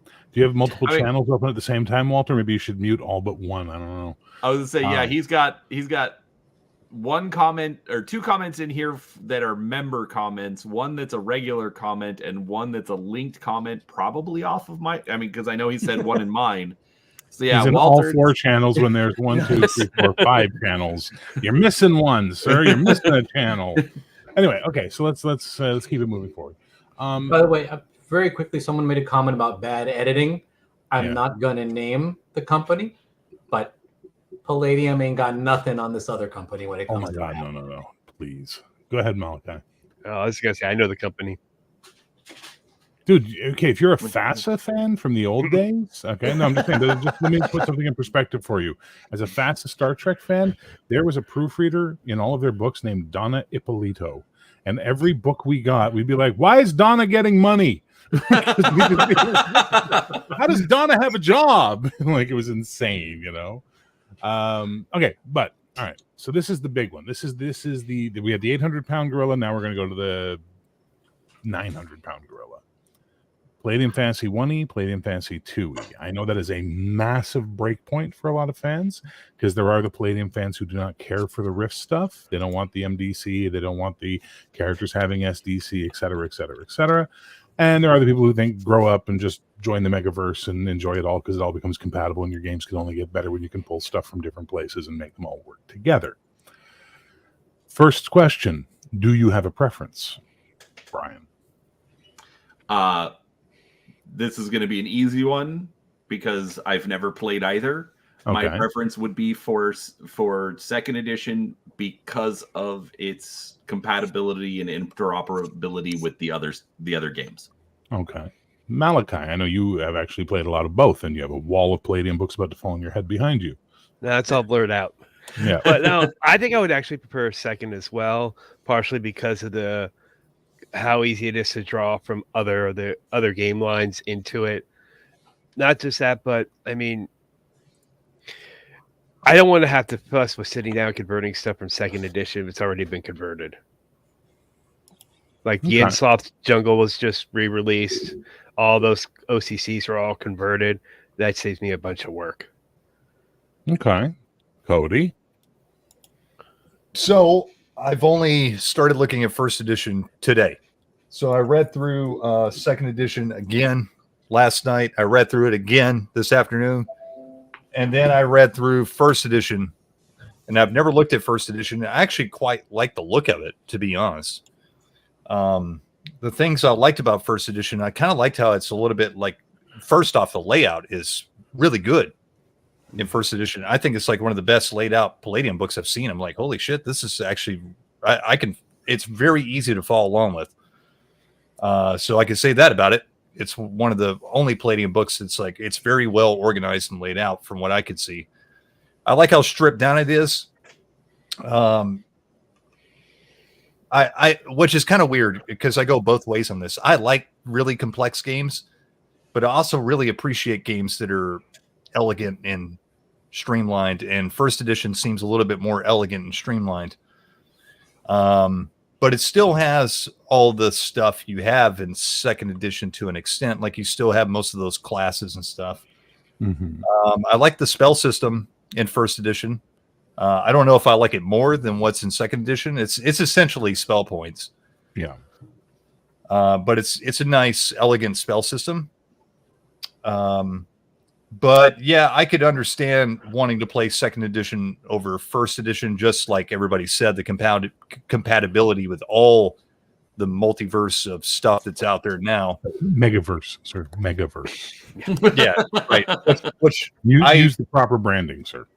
Do you have multiple channels open at the same time, Walter? Maybe you should mute all but one. I don't know. I was gonna say, yeah, he's got one comment or two comments in here that are member comments. One that's a regular comment, and one that's a linked comment, probably off of my. I mean, because I know he said one in mine. So yeah, he's in Walter, all 4 channels when there's 1, 2, 3, 4, 5 channels. You're missing one, sir. You're missing a channel. Anyway, okay, so let's keep it moving forward. By the way, very quickly, someone made a comment about bad editing. I'm not gonna name the company, but Palladium ain't got nothing on this other company when it comes to God, no, please go ahead, Malachi. Oh, I was gonna say I know the company. Dude, okay, if you're a FASA fan from the old days, okay, no, I'm just saying, just let me put something in perspective for you. As a FASA Star Trek fan, there was a proofreader in all of their books named Donna Ippolito. And every book we got, we'd be like, why is Donna getting money? How does Donna have a job? Like, it was insane, you know? Okay, but, all right, so this is the big one. This is we had the 800-pound gorilla, now we're going to go to the 900-pound gorilla. Palladium Fantasy 1E, Palladium Fantasy 2E. I know that is a massive break point for a lot of fans because there are the Palladium fans who do not care for the Rift stuff. They don't want the MDC. They don't want the characters having SDC, et cetera, et cetera, et cetera. And there are the people who think grow up and just join the Megaverse and enjoy it all because it all becomes compatible and your games can only get better when you can pull stuff from different places and make them all work together. First question, do you have a preference, Brian? This is going to be an easy one because I've never played either. Okay. My preference would be for second edition because of its compatibility and interoperability with the other games. Okay. Malachi, I know you have actually played a lot of both, and you have a wall of Palladium books about to fall on your head behind you. That's all blurred out. Yeah. But no, I think I would actually prefer a second as well, partially because of how easy it is to draw from other game lines into it. Not just that, but I mean, I don't want to have to fuss with sitting down converting stuff from second edition if it's already been converted. Like the Innsloth Jungle was just re-released. All those OCCs are all converted. That saves me a bunch of work. Okay. Cody? So I've only started looking at first edition today. So I read through second edition again last night. I read through it again this afternoon. And then I read through first edition. And I've never looked at first edition. I actually quite like the look of it, to be honest. The things I liked about first edition, I kind of liked how it's a little bit like, first off, the layout is really good in first edition. I think it's like one of the best laid out Palladium books I've seen. I'm like, holy shit, this is actually, it's very easy to follow along with. So I can say that about it. It's one of the only Palladium books that's like, it's very well organized and laid out from what I could see. I like how stripped down it is. Which is kind of weird because I go both ways on this. I like really complex games, but I also really appreciate games that are elegant and streamlined, and first edition seems a little bit more elegant and streamlined. But it still has all the stuff you have in second edition to an extent. Like you still have most of those classes and stuff. Mm-hmm. I like the spell system in first edition. I don't know if I like it more than what's in second edition. It's essentially spell points. Yeah. But it's a nice, elegant spell system. But yeah, I could understand wanting to play second edition over first edition, just like everybody said, the compatibility with all the multiverse of stuff that's out there now. Megaverse, sir. Megaverse. Yeah, right. Which use the proper branding, sir.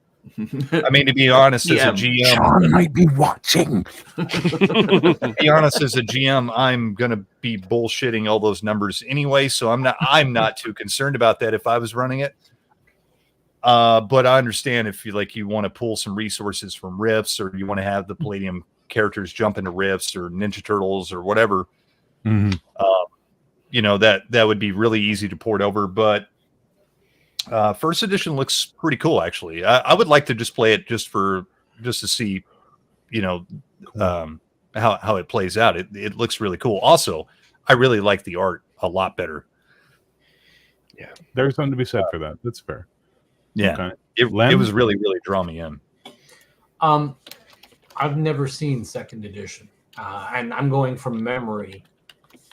I mean, to be honest, as a GM, Sean might be watching. To be honest, as a GM, I'm gonna be bullshitting all those numbers anyway, so I'm not too concerned about that if I was running it. But I understand if you want to pull some resources from Rifts, or you want to have the Palladium characters jump into Rifts or Ninja Turtles or whatever. Mm-hmm. That would be really easy to port over, but. First edition looks pretty cool, actually. I would like to just play it just to see, how it plays out. It looks really cool. Also, I really like the art a lot better. Yeah, there's something to be said for that. That's fair. Yeah, okay. It was really, really draw me in. I've never seen second edition, and I'm going from memory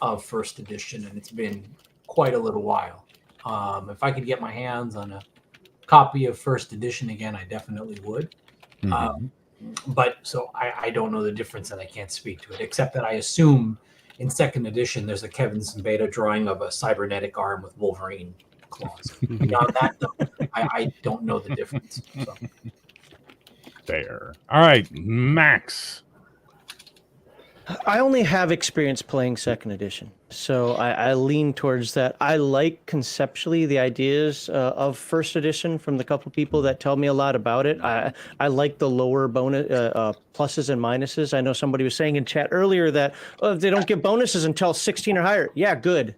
of first edition, and it's been quite a little while. If I could get my hands on a copy of first edition again, I definitely would. But so I don't know the difference, and I can't speak to it, except that I assume in second edition there's a Kevin Simbeta drawing of a cybernetic arm with Wolverine claws. Beyond that, though, I don't know the difference. So. Fair. All right, Max. I only have experience playing second edition, so I lean towards that. I like conceptually the ideas of first edition from the couple people that tell me a lot about it. I like the lower bonus pluses and minuses. I know somebody was saying in chat earlier that they don't get bonuses until 16 or higher. Yeah, good.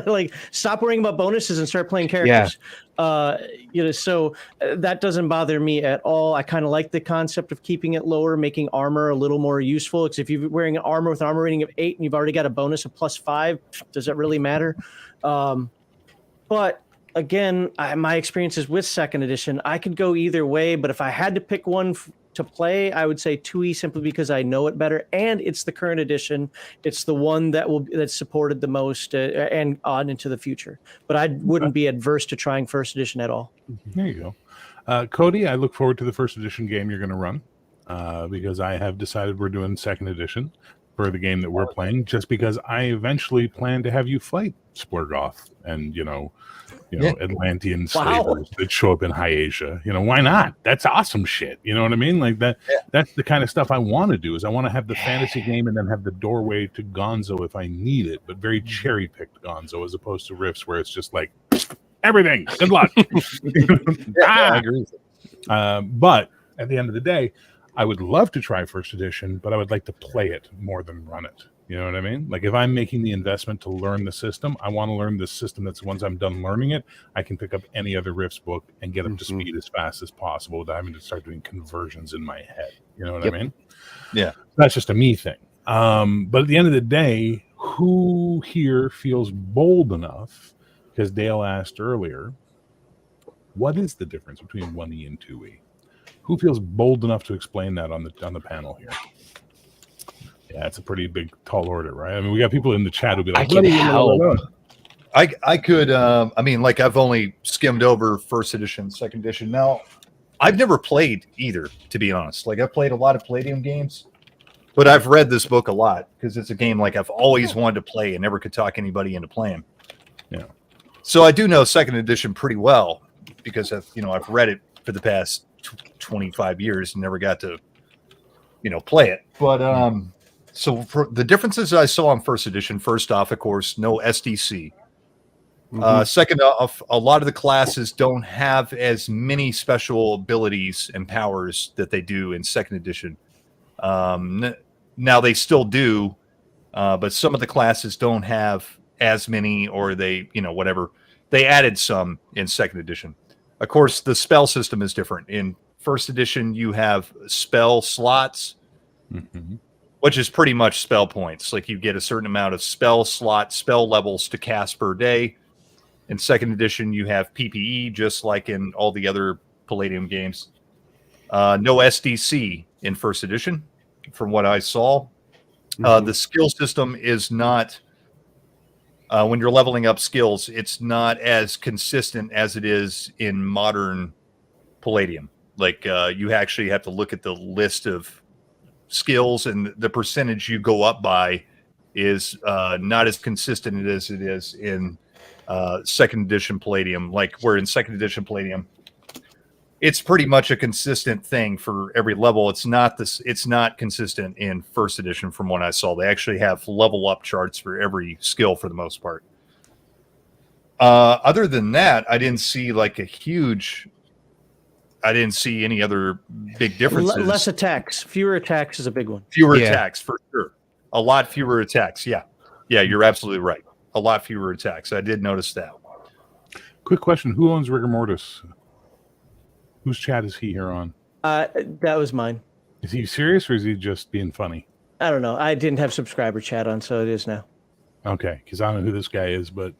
Like stop worrying about bonuses and start playing characters. So that doesn't bother me at all. I kind of like the concept of keeping it lower, making armor a little more useful. Because if you're wearing an armor with an armor rating of 8 and you've already got a bonus of +5, does that really matter? But again, my experiences with second edition, I could go either way. But if I had to pick one to play, I would say 2E simply because I know it better, and it's the current edition. It's the one that's supported the most and on into the future. But I wouldn't be adverse to trying first edition at all. There you go. Cody, I look forward to the first edition game you're going to run because I have decided we're doing second edition for the game that we're playing, just because I eventually plan to have you fight Splurgoth and, Atlantean slavers that show up in High Asia. Why not? That's awesome shit. You know what I mean? Like that. Yeah. That's the kind of stuff I want to do. Is I want to have the fantasy game and then have the doorway to Gonzo if I need it, but very cherry picked Gonzo as opposed to Rifts where it's just like everything. Good luck. I agree. But at the end of the day, I would love to try first edition, but I would like to play it more than run it. You know what I mean? Like if I'm making the investment to learn the system, I want to learn the system that's once I'm done learning it, I can pick up any other Rifts book and get up to speed as fast as possible without having to start doing conversions in my head. You know what I mean? Yeah. That's just a me thing. But at the end of the day, who here feels bold enough, because Dale asked earlier, what is the difference between 1E and 2E? Who feels bold enough to explain that on the panel here? Yeah, it's a pretty big, tall order, right? I mean, we got people in the chat who'll be like, I can help. I could, I've only skimmed over first edition, second edition. Now, I've never played either, to be honest. Like, I've played a lot of Palladium games, but I've read this book a lot because it's a game like I've always wanted to play and never could talk anybody into playing. Yeah. So I do know second edition pretty well because I've read it for the past 25 years and never got to, play it. But, so for the differences I saw in first edition, first off, of course, no SDC. Second off, a lot of the classes don't have as many special abilities and powers that they do in second edition. Now they still do, but some of the classes don't have as many, or they, whatever. They added some in second edition. Of course, the spell system is different. In first edition, you have spell slots. Which is pretty much spell points. Like you get a certain amount of spell levels to cast per day. In second edition, you have PPE, just like in all the other Palladium games. No SDC in first edition, from what I saw. The skill system is not, when you're leveling up skills, it's not as consistent as it is in modern Palladium. Like you actually have to look at the list of skills, and the percentage you go up by is not as consistent as it is in second edition Palladium. Like where in second edition Palladium, it's pretty much a consistent thing for every level. It's not consistent in first edition from what I saw. They actually have level up charts for every skill for the most part. Other than that, I didn't see any other big differences. Less attacks. Fewer attacks is a big one. Fewer attacks, for sure. A lot fewer attacks, yeah. Yeah, you're absolutely right. A lot fewer attacks. I did notice that. Quick question. Who owns Rigor Mortis? Whose chat is he here on? That was mine. Is he serious or is he just being funny? I don't know. I didn't have subscriber chat on, so it is now. Okay, because I don't know who this guy is, but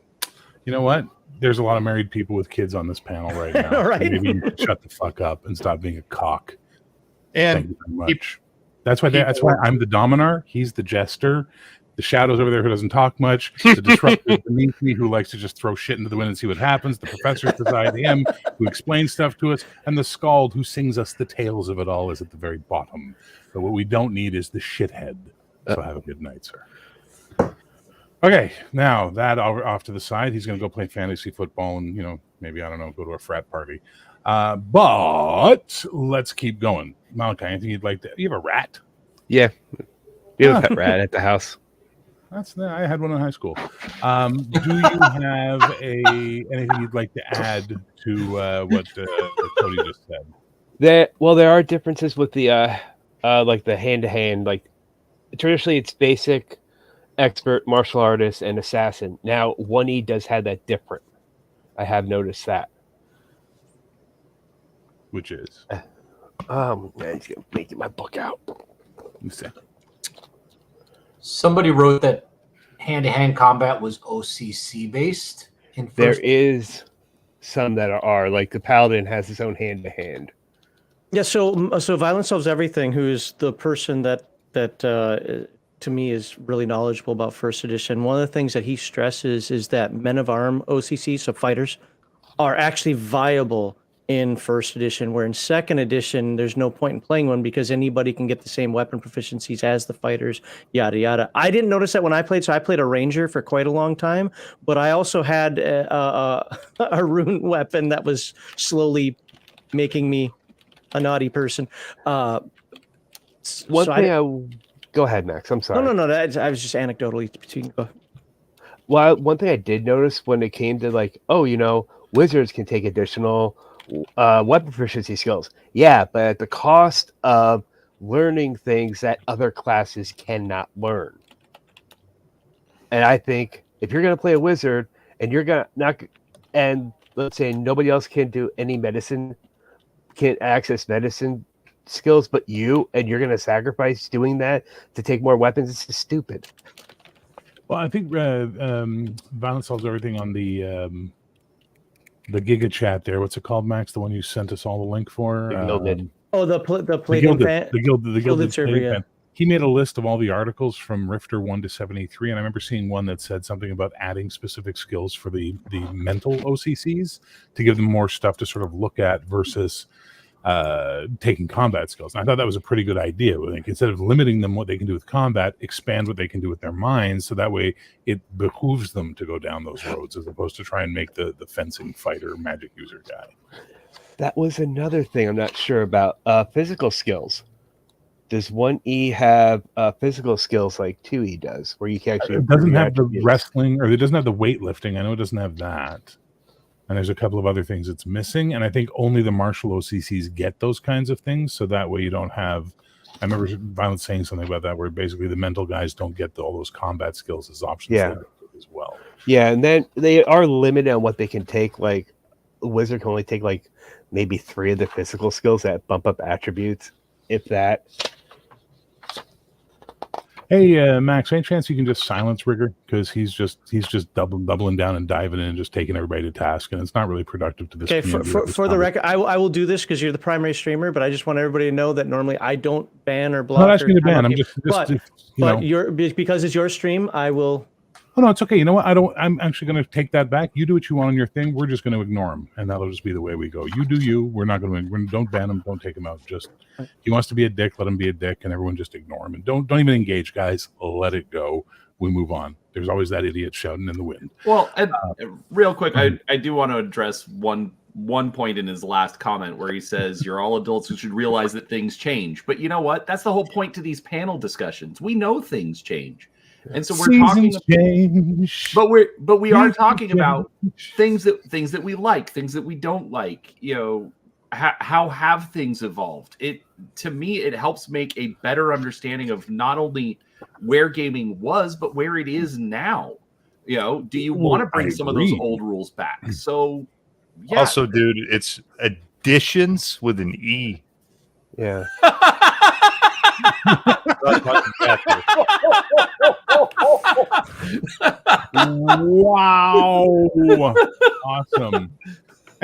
you know what? There's a lot of married people with kids on this panel right now. Right. Maybe you can shut the fuck up and stop being a cock. And That's why I'm the Dominar. He's the jester. The Shadow's over there who doesn't talk much. The Disruptor beneath me who likes to just throw shit into the wind and see what happens. The Professor's beside him who explains stuff to us. And the Scald who sings us the tales of it all is at the very bottom. But what we don't need is the shithead. So have a good night, sir. Okay, now that off to the side. He's going to go play fantasy football and, maybe, I don't know, go to a frat party. But let's keep going. Malachi, anything you'd like to... You have a rat? Yeah. We have a pet rat at the house. I had one in high school. Do you have anything you'd like to add to what Cody just said? There are differences with the like the hand-to-hand. Like traditionally, it's basic, expert, martial artist, and assassin. Now 1E does have that different. I have noticed that. Which is? Man, he's gonna make my book out. Somebody wrote that hand-to-hand combat was OCC based. There is some that are like the Paladin has his own hand-to-hand. Yeah, so Violence Solves Everything, who is the person that to me is really knowledgeable about first edition. One of the things that he stresses is that men of arm OCC, so fighters, are actually viable in first edition, where in second edition there's no point in playing one because anybody can get the same weapon proficiencies as the fighters, yada yada. I didn't notice that when I played, so I played a ranger for quite a long time, but I also had a rune weapon that was slowly making me a naughty person. Go ahead, Max. I'm sorry. No. I was just anecdotally. Well, one thing I did notice when it came to wizards can take additional weapon proficiency skills. Yeah, but at the cost of learning things that other classes cannot learn. And I think if you're going to play a wizard and you're going to and let's say nobody else can do any medicine, can't access medicine skills but you, and you're going to sacrifice doing that to take more weapons, it's just stupid. Well, I think Violence Solves Everything on the Giga chat there. What's it called, Max? The one you sent us all the link for? The Gilded server, yeah. He made a list of all the articles from Rifter 1 to 73, and I remember seeing one that said something about adding specific skills for the mental OCCs to give them more stuff to sort of look at versus taking combat skills. And I thought that was a pretty good idea. Like, instead of limiting them what they can do with combat, expand what they can do with their minds, so that way it behooves them to go down those roads as opposed to try and make the fencing fighter magic user guy. That was another thing I'm not sure about. Physical skills. Does 1E have physical skills like 2E does, where you can actually... It doesn't have the wrestling, or it doesn't have the weightlifting. I know it doesn't have that. And there's a couple of other things it's missing. And I think only the martial OCCs get those kinds of things. So that way you don't have... I remember Violence saying something about that, where basically the mental guys don't get all those combat skills as options as well. Yeah, and then they are limited on what they can take. Like, a wizard can only take, like, maybe 3 of the physical skills that bump up attributes, if that. Hey, Max, any chance you can just silence Rigger? Because he's just doubling down and diving in and just taking everybody to task, and it's not really productive to this community. For the record, I will do this because you're the primary streamer, but I just want everybody to know that normally I don't ban or block. I'm not asking you to ban. I'm just because it's your stream, I will. Oh no, it's okay. You know what? I'm actually going to take that back. You do what you want on your thing. We're just going to ignore him, and that'll just be the way we go. You do you. We're not going to. Don't ban him. Don't take him out. Just he wants to be a dick. Let him be a dick, and everyone just ignore him and don't even engage, guys. Let it go. We move on. There's always that idiot shouting in the wind. Well, real quick, I do want to address one point in his last comment where he says you're all adults who should realize that things change. But you know what? That's the whole point to these panel discussions. We know things change. And so we're talking, but we are talking about things that we like, things that we don't like. You know, how have things evolved? To me, it helps make a better understanding of not only where gaming was, but where it is now. You know, do you want to bring some of those old rules back? So, yeah. Also, dude, it's additions with an E. Yeah. Wow. Awesome.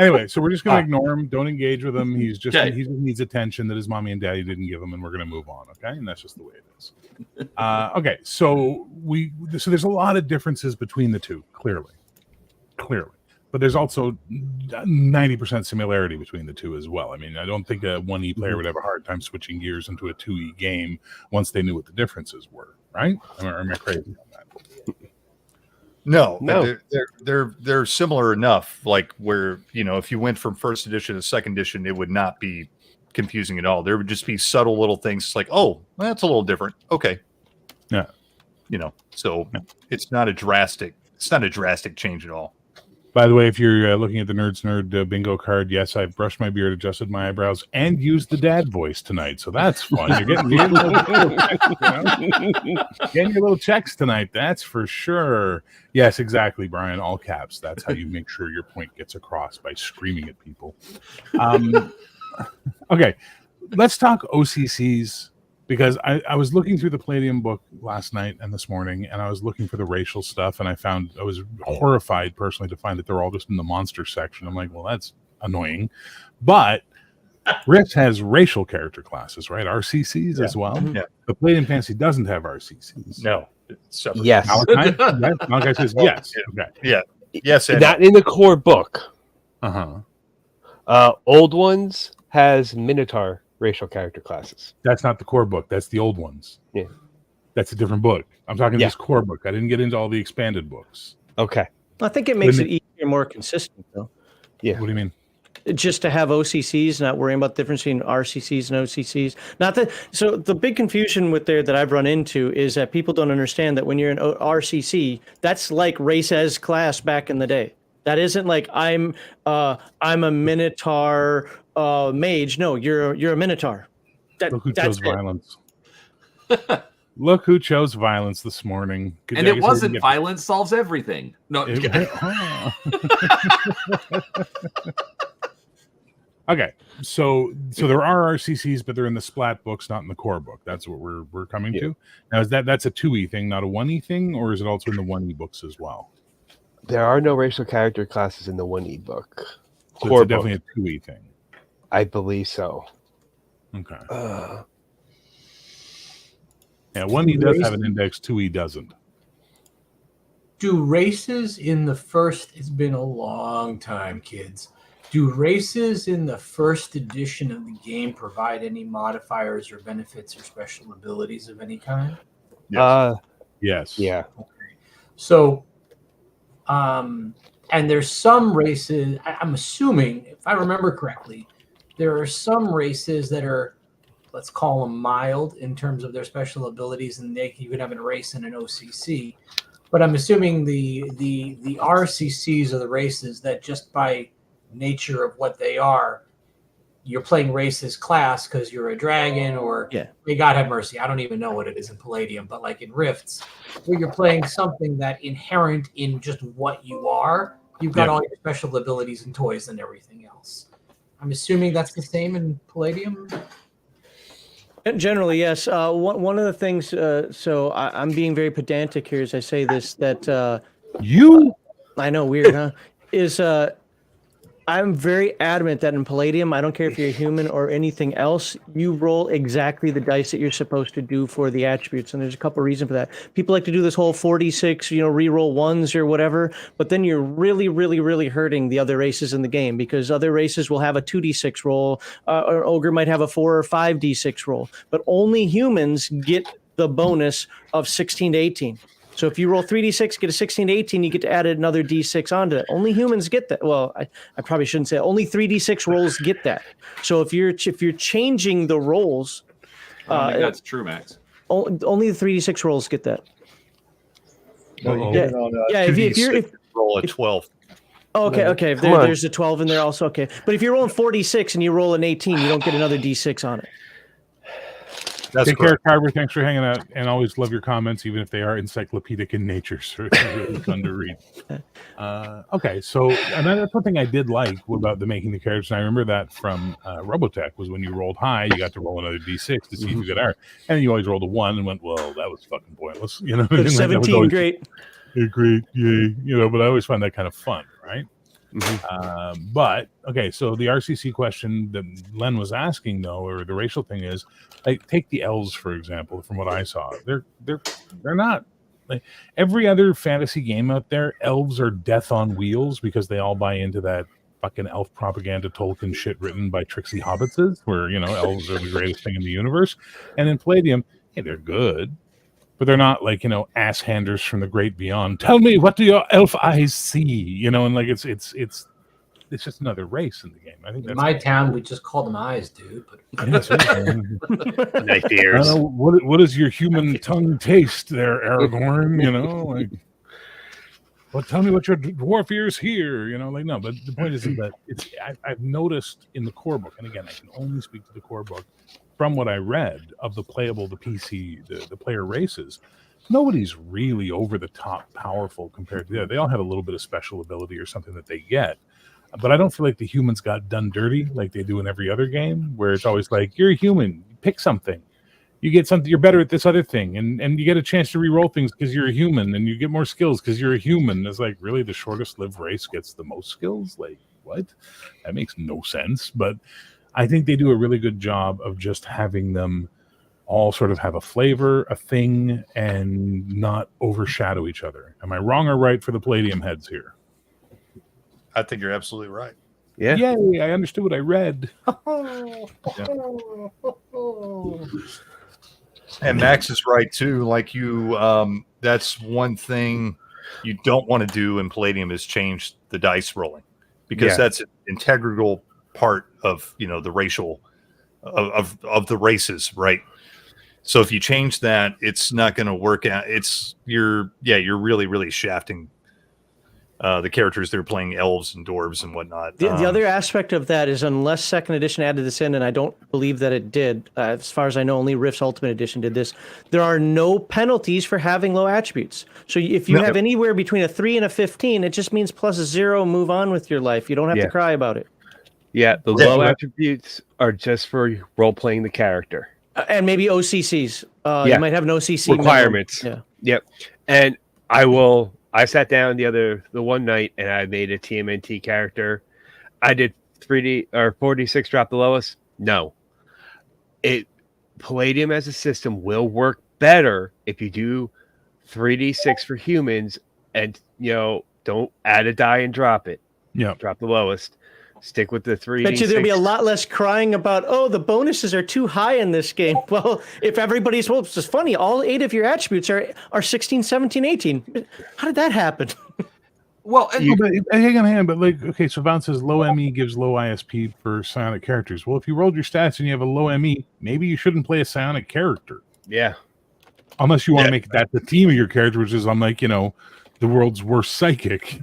Anyway, so we're just going to ignore him. Don't engage with him. He just Okay. he needs attention that his mommy and daddy didn't give him, and we're going to move on. Okay, and that's just the way it is. Okay, so there's a lot of differences between the two, clearly, but there's also 90% similarity between the two as well. I mean, I don't think a 1E player would have a hard time switching gears into a 2E game once they knew what the differences were, right? Am I crazy on that? No. They're similar enough. Like where if you went from first edition to second edition, it would not be confusing at all. There would just be subtle little things like, oh, well, that's a little different. Okay, yeah, so it's not a drastic change at all. By the way, if you're looking at the Nerds Nerd bingo card, yes, I've brushed my beard, adjusted my eyebrows, and used the dad voice tonight. So that's fun. You're getting your little checks tonight. That's for sure. Yes, exactly, Brian. All caps. That's how you make sure your point gets across, by screaming at people. Okay, let's talk OCCs. Because I was looking through the Palladium book last night and this morning, and I was looking for the racial stuff, and I was horrified personally to find that they're all just in the monster section. I'm like, well, that's annoying. But Rifts has racial character classes, right? RCCs as well. Yeah. The Palladium Fantasy doesn't have RCCs. No. It's separate. Yes. Malachi? Yes? Malachi says yes. Okay. Yeah. Yes. And Not in the core book. Uh-huh. Old Ones has Minotaur racial character classes. That's not the core book. That's the old ones. Yeah. That's a different book. I'm talking this core book. I didn't get into all the expanded books. Okay. I think it makes it easier, more consistent, though. Yeah. What do you mean? Just to have OCCs, not worrying about the difference between RCCs and OCCs. Not that. So the big confusion with there that I've run into is that people don't understand that when you're an RCC, that's like race as class back in the day. That isn't like I'm a Minotaur mage. No, you're a Minotaur. Look who chose violence. Look who chose violence this morning. And it wasn't violence solves everything. No. Okay, so there are RCCs, but they're in the splat books, not in the core book. That's what we're coming to. Now, that's a 2E thing, not a 1E thing, or is it also in the 1E books as well? There are no racial character classes in the 1E book. So Core it's definitely book. a 2E thing. I believe so. Okay. Yeah, 1E does have an index, 2E doesn't. Do races in the first, it's been a long time, kids. Do races in the first edition of the game provide any modifiers or benefits or special abilities of any kind? Yes. Yeah. Okay. So, and there's some races, I'm assuming, if I remember correctly, there are some races that are, let's call them mild in terms of their special abilities, and you could have a race in an OCC. But I'm assuming the RCCs are the races that just by nature of what they are, you're playing races class because you're a dragon, or may God have mercy, I don't even know what it is in Palladium, but like in Rifts, where you're playing something that inherent in just what you are, you've got all your special abilities and toys and everything else. I'm assuming that's the same in Palladium. Generally, yes. One of the things, so I'm being very pedantic here as I say this, that I know, weird, huh? Is I'm very adamant that in Palladium, I don't care if you're a human or anything else, you roll exactly the dice that you're supposed to do for the attributes. And there's a couple of reasons for that. People like to do this whole 4d6, re-roll ones or whatever, but then you're really, really, really hurting the other races in the game, because other races will have a 2d6 roll, or Ogre might have a 4 or 5d6 roll, but only humans get the bonus of 16 to 18. So if you roll 3d6, get a 16 to 18, you get to add another d6 onto that. Only humans get that. Well, I probably shouldn't say it. Only 3d6 rolls get that. So if you're changing the rolls, I think that's true, Max. Only the 3d6 rolls get that. If roll a 12. Okay. If there's a 12 in there also, okay. But if you're rolling 46 and you roll an 18, you don't get another d6 on it. That's Take care, Carver. Thanks for hanging out, and always love your comments, even if they are encyclopedic in nature. So it's really fun to read. Okay, so that's one thing I did like about the making the characters, and I remember that from Robotech, was when you rolled high, you got to roll another d6 to see if you got higher, and then you always rolled a 1 and went, well, that was fucking pointless, 17, great. Great, yay, but I always find that kind of fun, right? But okay, so the RCC question that Len was asking, though, or the racial thing is, like, take the elves for example. From what I saw, they're not like every other fantasy game out there. Elves are death on wheels because they all buy into that fucking elf propaganda Tolkien shit written by tricksy hobbitses, where elves are the greatest thing in the universe. And in Palladium, hey, they're good, but they're not like ass handers from the great beyond. Tell me, what do your elf eyes see? And like it's just another race in the game. I think in my town we just call them eyes, dude. But nice ears. What does your human tongue taste there, Aragorn? Like, well, tell me what your dwarf ears hear. Like, no. But the point is that I've noticed in the core book, and again, I can only speak to the core book. From what I read of the PC, the player races, nobody's really over the top powerful compared to the other. They all have a little bit of special ability or something that they get. But I don't feel like the humans got done dirty like they do in every other game, where it's always like, you're a human, pick something. You get something, you're better at this other thing, and you get a chance to re-roll things because you're a human, and you get more skills because you're a human. It's like, really, the shortest lived race gets the most skills? Like, what? That makes no sense. But I think they do a really good job of just having them all sort of have a flavor, a thing, and not overshadow each other. Am I wrong or right for the Palladium heads here? I think you're absolutely right. Yeah. Yay, I understood what I read. And Max is right too. Like that's one thing you don't want to do in Palladium is change the dice rolling, because that's an integral part of the racial of the races, right? So if you change that, it's not going to work out. You're really, really shafting the characters that are playing elves and dwarves and whatnot. The other aspect of that is, unless second edition added this in, and I don't believe that it did, as far as I know, only Rift's Ultimate Edition did this, there are no penalties for having low attributes. So if you have anywhere between a 3 and a 15, it just means +0, move on with your life. You don't have to cry about it. Yeah, the low attributes are just for role-playing the character. And maybe OCCs. You might have an OCC requirements. Minimum. Yep. And I sat down the one night and I made a TMNT character. I did 3D or 4D6 drop the lowest. No. Palladium as a system will work better if you do 3D6 for humans and don't add a die and drop it. Yeah. Drop the lowest. Stick with the 3D6. Bet you there'll be a lot less crying about, the bonuses are too high in this game. Well, if everybody's, it's just funny. All 8 of your attributes are 16, 17, 18. How did that happen? Well, hang on. But like, okay, so Vaughn says low ME gives low ISP for psionic characters. Well, if you rolled your stats and you have a low ME, maybe you shouldn't play a psionic character. Yeah. Unless you want to make that the theme of your character, which is, I'm like, the world's worst psychic.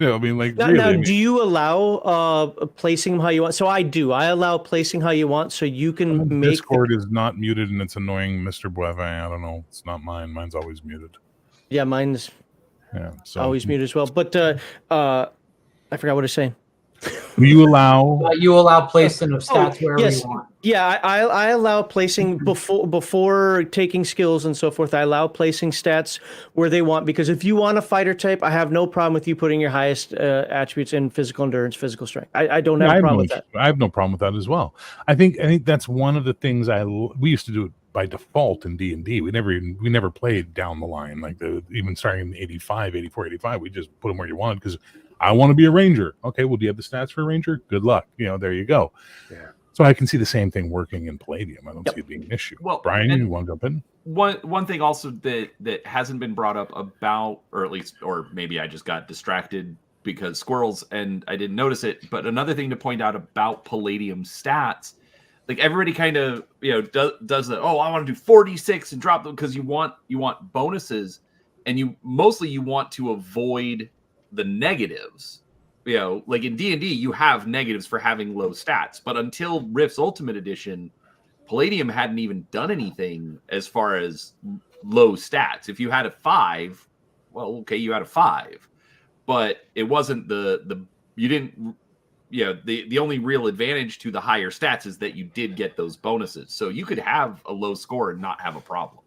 I mean, like, now, do you allow placing them how you want? So I do. I allow placing how you want, so you can make. Discord is not muted, and it's annoying, Mr. Boivin. I don't know. It's not mine. Mine's always muted. Yeah, mine's always muted as well. But I forgot what to say. Do you allow? You allow placing of stats wherever you want. Yeah, I allow placing before taking skills and so forth. I allow placing stats where they want, because if you want a fighter type, I have no problem with you putting your highest attributes in physical endurance, physical strength. I don't have a problem with that. I have no problem with that as well. I think that's one of the things we used to do it by default in D&D. We never played down the line, like even starting in 85, 84, 85. We just put them where you wanted because I want to be a ranger. Okay, well, do you have the stats for a ranger? Good luck. There you go. Yeah. So I can see the same thing working in Palladium. I don't see it being an issue. Well, Brian, you want to jump in? One thing also that hasn't been brought up about, or maybe I just got distracted because squirrels and I didn't notice it. But another thing to point out about Palladium stats, like everybody kind of does the I want to do 46 and drop them because you want bonuses, and you want to avoid the negatives. Like in D&D, you have negatives for having low stats, but until Rift's Ultimate Edition, Palladium hadn't even done anything as far as low stats. If you had a 5, well, okay, you had a 5, but it wasn't the only real advantage to the higher stats is that you did get those bonuses. So you could have a low score and not have a problem.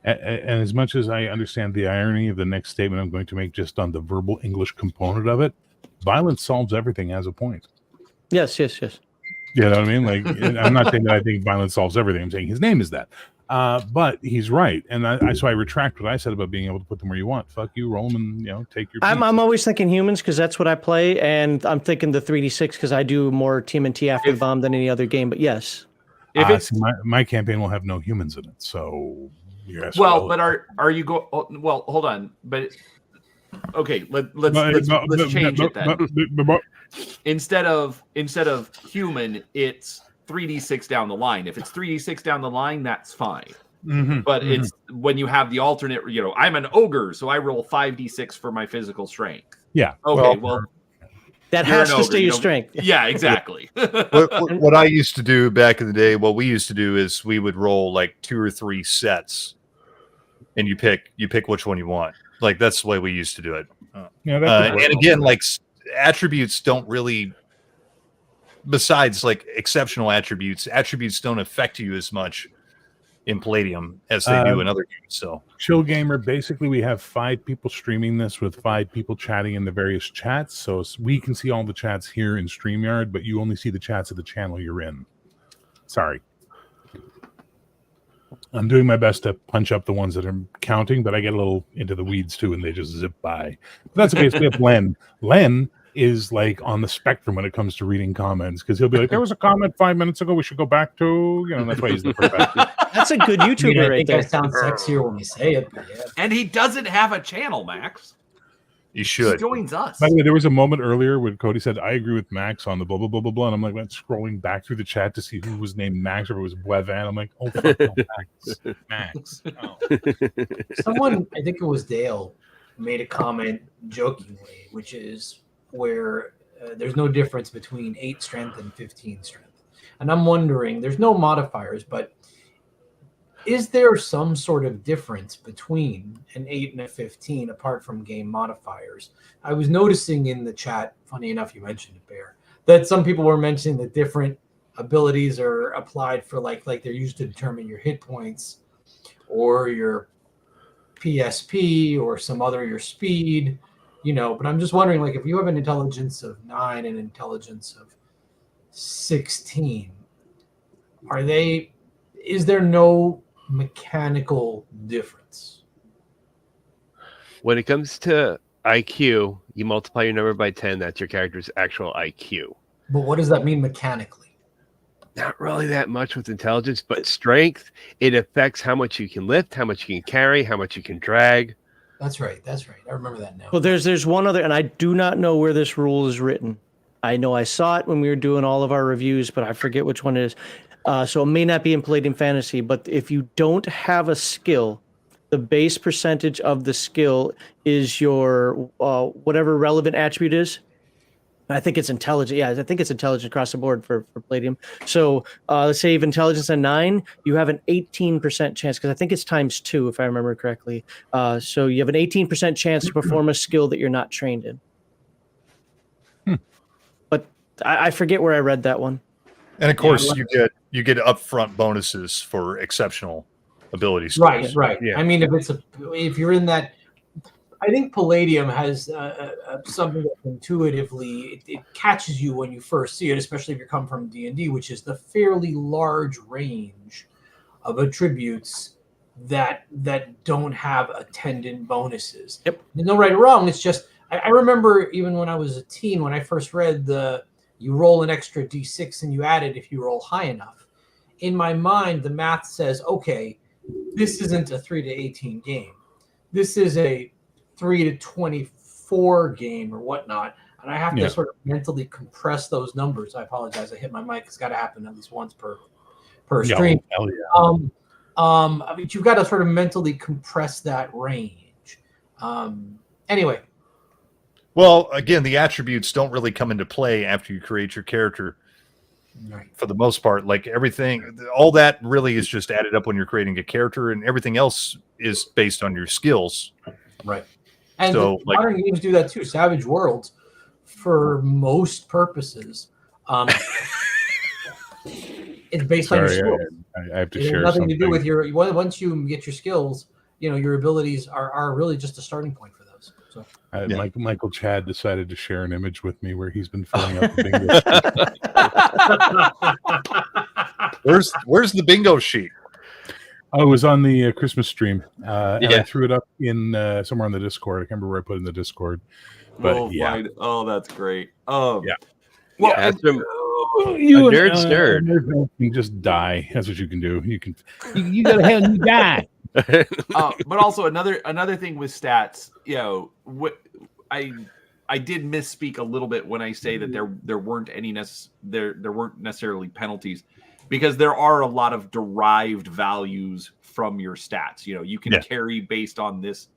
And as much as I understand the irony of the next statement I'm going to make just on the verbal English component of it, Violence solves everything as a point. Yes. You know what I mean? Like, I'm not saying that I think violence solves everything. I'm saying his name is that. But he's right, and so I retract what I said about being able to put them where you want. Fuck you, roll them, and take your. I'm always thinking humans because that's what I play, and I'm thinking the 3d6 because I do more TMNT after the bomb than any other game. But yes, If it's my campaign will have no humans in it, so yes. Well, but are you go? Well, hold on, but okay, let's change it then. Instead of human, it's 3d6 down the line. If it's 3d6 down the line, that's fine. But it's when you have the alternate, I'm an ogre, so I roll 5d6 for my physical strength. Yeah. Okay, well that has to stay your strength. Yeah, exactly. What I used to do back in the day, what we used to do is we would roll like 2 or 3 sets, and you pick which one you want. Like that's the way we used to do it. And again, like attributes don't really. Besides, like exceptional attributes don't affect you as much in Palladium as they do in other games. So, Chill Gamer, basically, we have 5 people streaming this with 5 people chatting in the various chats. So we can see all the chats here in StreamYard, but you only see the chats of the channel you're in. Sorry. I'm doing my best to punch up the ones that are counting, but I get a little into the weeds too, and they just zip by. But that's okay. So we have Len. Len is like on the spectrum when it comes to reading comments because he'll be like, "There was a comment 5 minutes ago. We should go back to." That's why he's the perfect. That's a good YouTuber right there. I sound sexier when you say it. But yeah. And he doesn't have a channel, Max. You should. He joins us. By the way, there was a moment earlier when Cody said, "I agree with Max on the blah blah blah blah blah," and I'm like, went scrolling back through the chat to see who was named Max or if it was Blevan. I'm like, "Oh, fuck, no, Max." Oh. Someone, I think it was Dale, made a comment jokingly, which is where there's no difference between 8 strength and 15 strength, and I'm wondering, there's no modifiers, but is there some sort of difference between an 8 and a 15 apart from game modifiers? I was noticing in the chat, funny enough, you mentioned it, Bear, that some people were mentioning that different abilities are applied for like they're used to determine your hit points or your PSP or some other, your speed, but I'm just wondering, like, if you have an intelligence of 9 and intelligence of 16, is there no mechanical difference? When it comes to IQ, you multiply your number by 10. That's your character's actual IQ. But what does that mean mechanically? Not really that much with intelligence, but strength, it affects how much you can lift, how much you can carry, how much you can drag. That's right. I remember that now. Well, there's one other, and I do not know where this rule is written. I know I saw it when we were doing all of our reviews, but I forget which one it is. So it may not be in Palladium Fantasy, but if you don't have a skill, the base percentage of the skill is your whatever relevant attribute is. I think it's intelligent. Yeah, I think it's intelligent across the board for Palladium. So let's say you have intelligence at 9, you have an 18% chance, because I think it's times 2 if I remember correctly. So you have an 18% chance to perform a skill that you're not trained in. But I forget where I read that one. And of course, you get upfront bonuses for exceptional abilities. Right. Yeah. I mean, if you're in that, I think Palladium has something that intuitively it catches you when you first see it, especially if you come from D&D, which is the fairly large range of attributes that don't have attendant bonuses. Yep. There's no right or wrong. It's just I remember even when I was a teen, when I first read you roll an extra d6 and you add it if you roll high enough. In my mind, the math says, okay, this isn't a 3 to 18 game. This is a 3 to 24 game or whatnot. And I have to sort of mentally compress those numbers. I apologize. I hit my mic. It's got to happen at least once per stream. But you've got to sort of mentally compress that range. Anyway. Well, again, the attributes don't really come into play after you create your character. Right. For the most part, like everything, all that really is just added up when you're creating a character, and everything else is based on your skills. Right. And so, modern games do that too. Savage Worlds, for most purposes, it's based on your skills. I have to it share has nothing something. to do with your. Once you get your skills, your abilities are really just a starting point for those. So Michael Chad decided to share an image with me where he's been filling out the bingo sheet. Where's the bingo sheet? Oh, it was on the Christmas stream, and I threw it up in somewhere on the Discord. I can't remember where I put it in the Discord, but Oh, that's great. Well, you nerd's nerd. You just die. That's what you can do. You go to hell and you die. But also another thing with stats, I did misspeak a little bit when I say that there weren't there weren't necessarily penalties, because there are a lot of derived values from your stats. You can carry based on this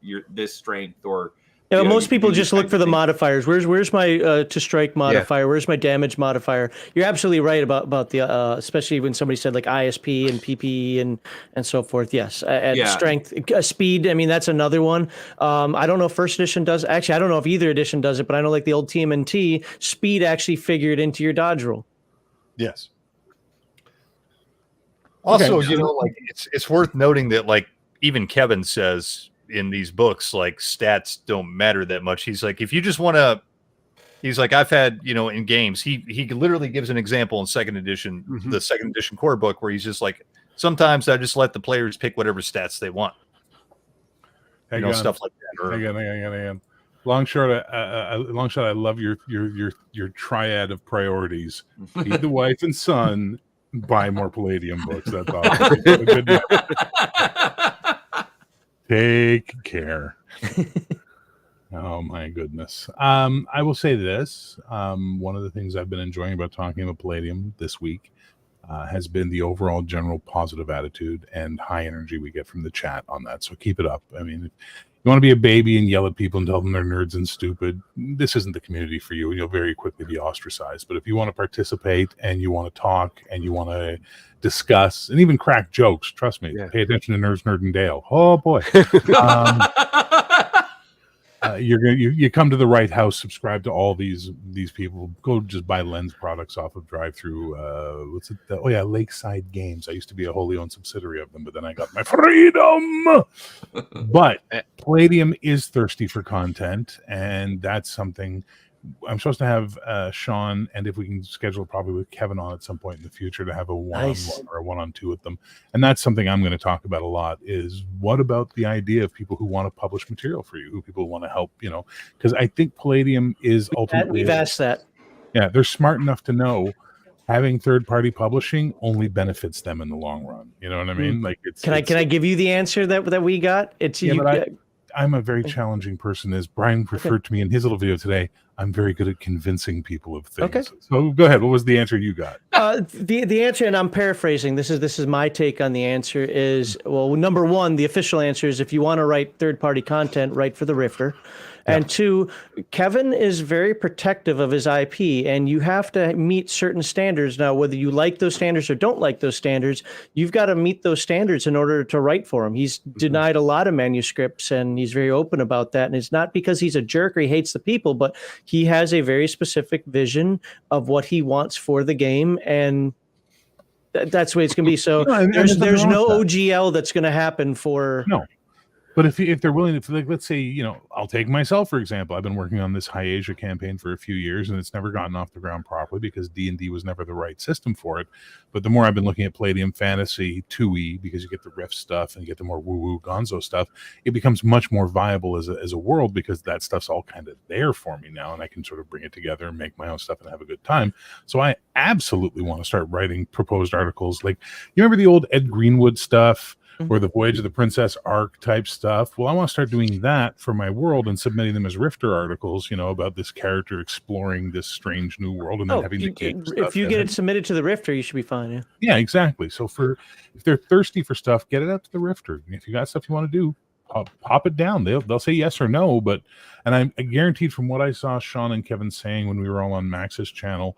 strength, or most people just look for the modifiers. Where's my to strike modifier? Yeah. Where's my damage modifier? You're absolutely right about the especially when somebody said like ISP and PPE and so forth. Yes, strength, speed. I mean, that's another one. I don't know if first edition does. Actually, I don't know if either edition does it, but I know like the old TMNT, speed actually figured into your dodge roll. Yes. Also, like it's worth noting that like even Kevin says in these books, like stats don't matter that much. He's like, if you just want to, he's like, I've had, in games, he literally gives an example in second edition, the second edition core book, where he's just like, sometimes I just let the players pick whatever stats they want. Stuff like that. Again. Long shot, I love your triad of priorities. Feed the wife and son, buy more Palladium books. That's awesome. Take care. Oh my goodness. I will say this. One of the things I've been enjoying about talking about Palladium this week has been the overall general positive attitude and high energy we get from the chat on that. So keep it up. I mean, if you want to be a baby and yell at people and tell them they're nerds and stupid, this isn't the community for you, and you'll very quickly be ostracized. But if you want to participate and you want to talk and you want to discuss and even crack jokes, trust me, pay attention to Nerds, Nerd, and Dale. Oh boy. You come to the right house, subscribe to all these people. Go just buy Lens products off of drive-through. What's it? Lakeside Games. I used to be a wholly owned subsidiary of them, but then I got my freedom. But Palladium is thirsty for content, and that's something I'm supposed to have Sean, and if we can schedule probably with Kevin on at some point in the future to have a one-on-one or a one-on-two with them. And that's something I'm going to talk about a lot, is what about the idea of people who want to publish material for you, who people want to help, because I think Palladium is ultimately... We've asked that. Yeah, they're smart enough to know having third-party publishing only benefits them in the long run. You know what I mean? Like, can I give you the answer that we got? I'm a very challenging person, as Brian referred to me in his little video today. I'm very good at convincing people of things. Okay. So go ahead. What was the answer you got? The answer, and I'm paraphrasing, this is my take on the answer, is, well, number one, the official answer is if you want to write third-party content, write for the Rifter. And two, Kevin is very protective of his IP, and you have to meet certain standards. Now, whether you like those standards or don't like those standards, you've got to meet those standards in order to write for him. He's denied a lot of manuscripts, and he's very open about that. And it's not because he's a jerk or he hates the people, but he has a very specific vision of what he wants for the game, and that's the way it's going to be. So there's no OGL that's going to happen for... No. But if they're willing to, like, let's say, I'll take myself, for example. I've been working on this High Asia campaign for a few years, and it's never gotten off the ground properly because D&D was never the right system for it. But the more I've been looking at Palladium Fantasy 2E, because you get the riff stuff and you get the more woo-woo gonzo stuff, it becomes much more viable as a world, because that stuff's all kind of there for me now, and I can sort of bring it together and make my own stuff and have a good time. So I absolutely want to start writing proposed articles. Like, you remember the old Ed Greenwood stuff? Or the Voyage of the Princess arc type stuff. Well, I want to start doing that for my world and submitting them as Rifter articles, about this character exploring this strange new world, and then having the game. If you get it submitted to the Rifter, you should be fine. Yeah, exactly. So if they're thirsty for stuff, get it out to the Rifter. If you got stuff you want to do, pop it down. They'll say yes or no, and I'm guaranteed from what I saw Sean and Kevin saying when we were all on Max's channel,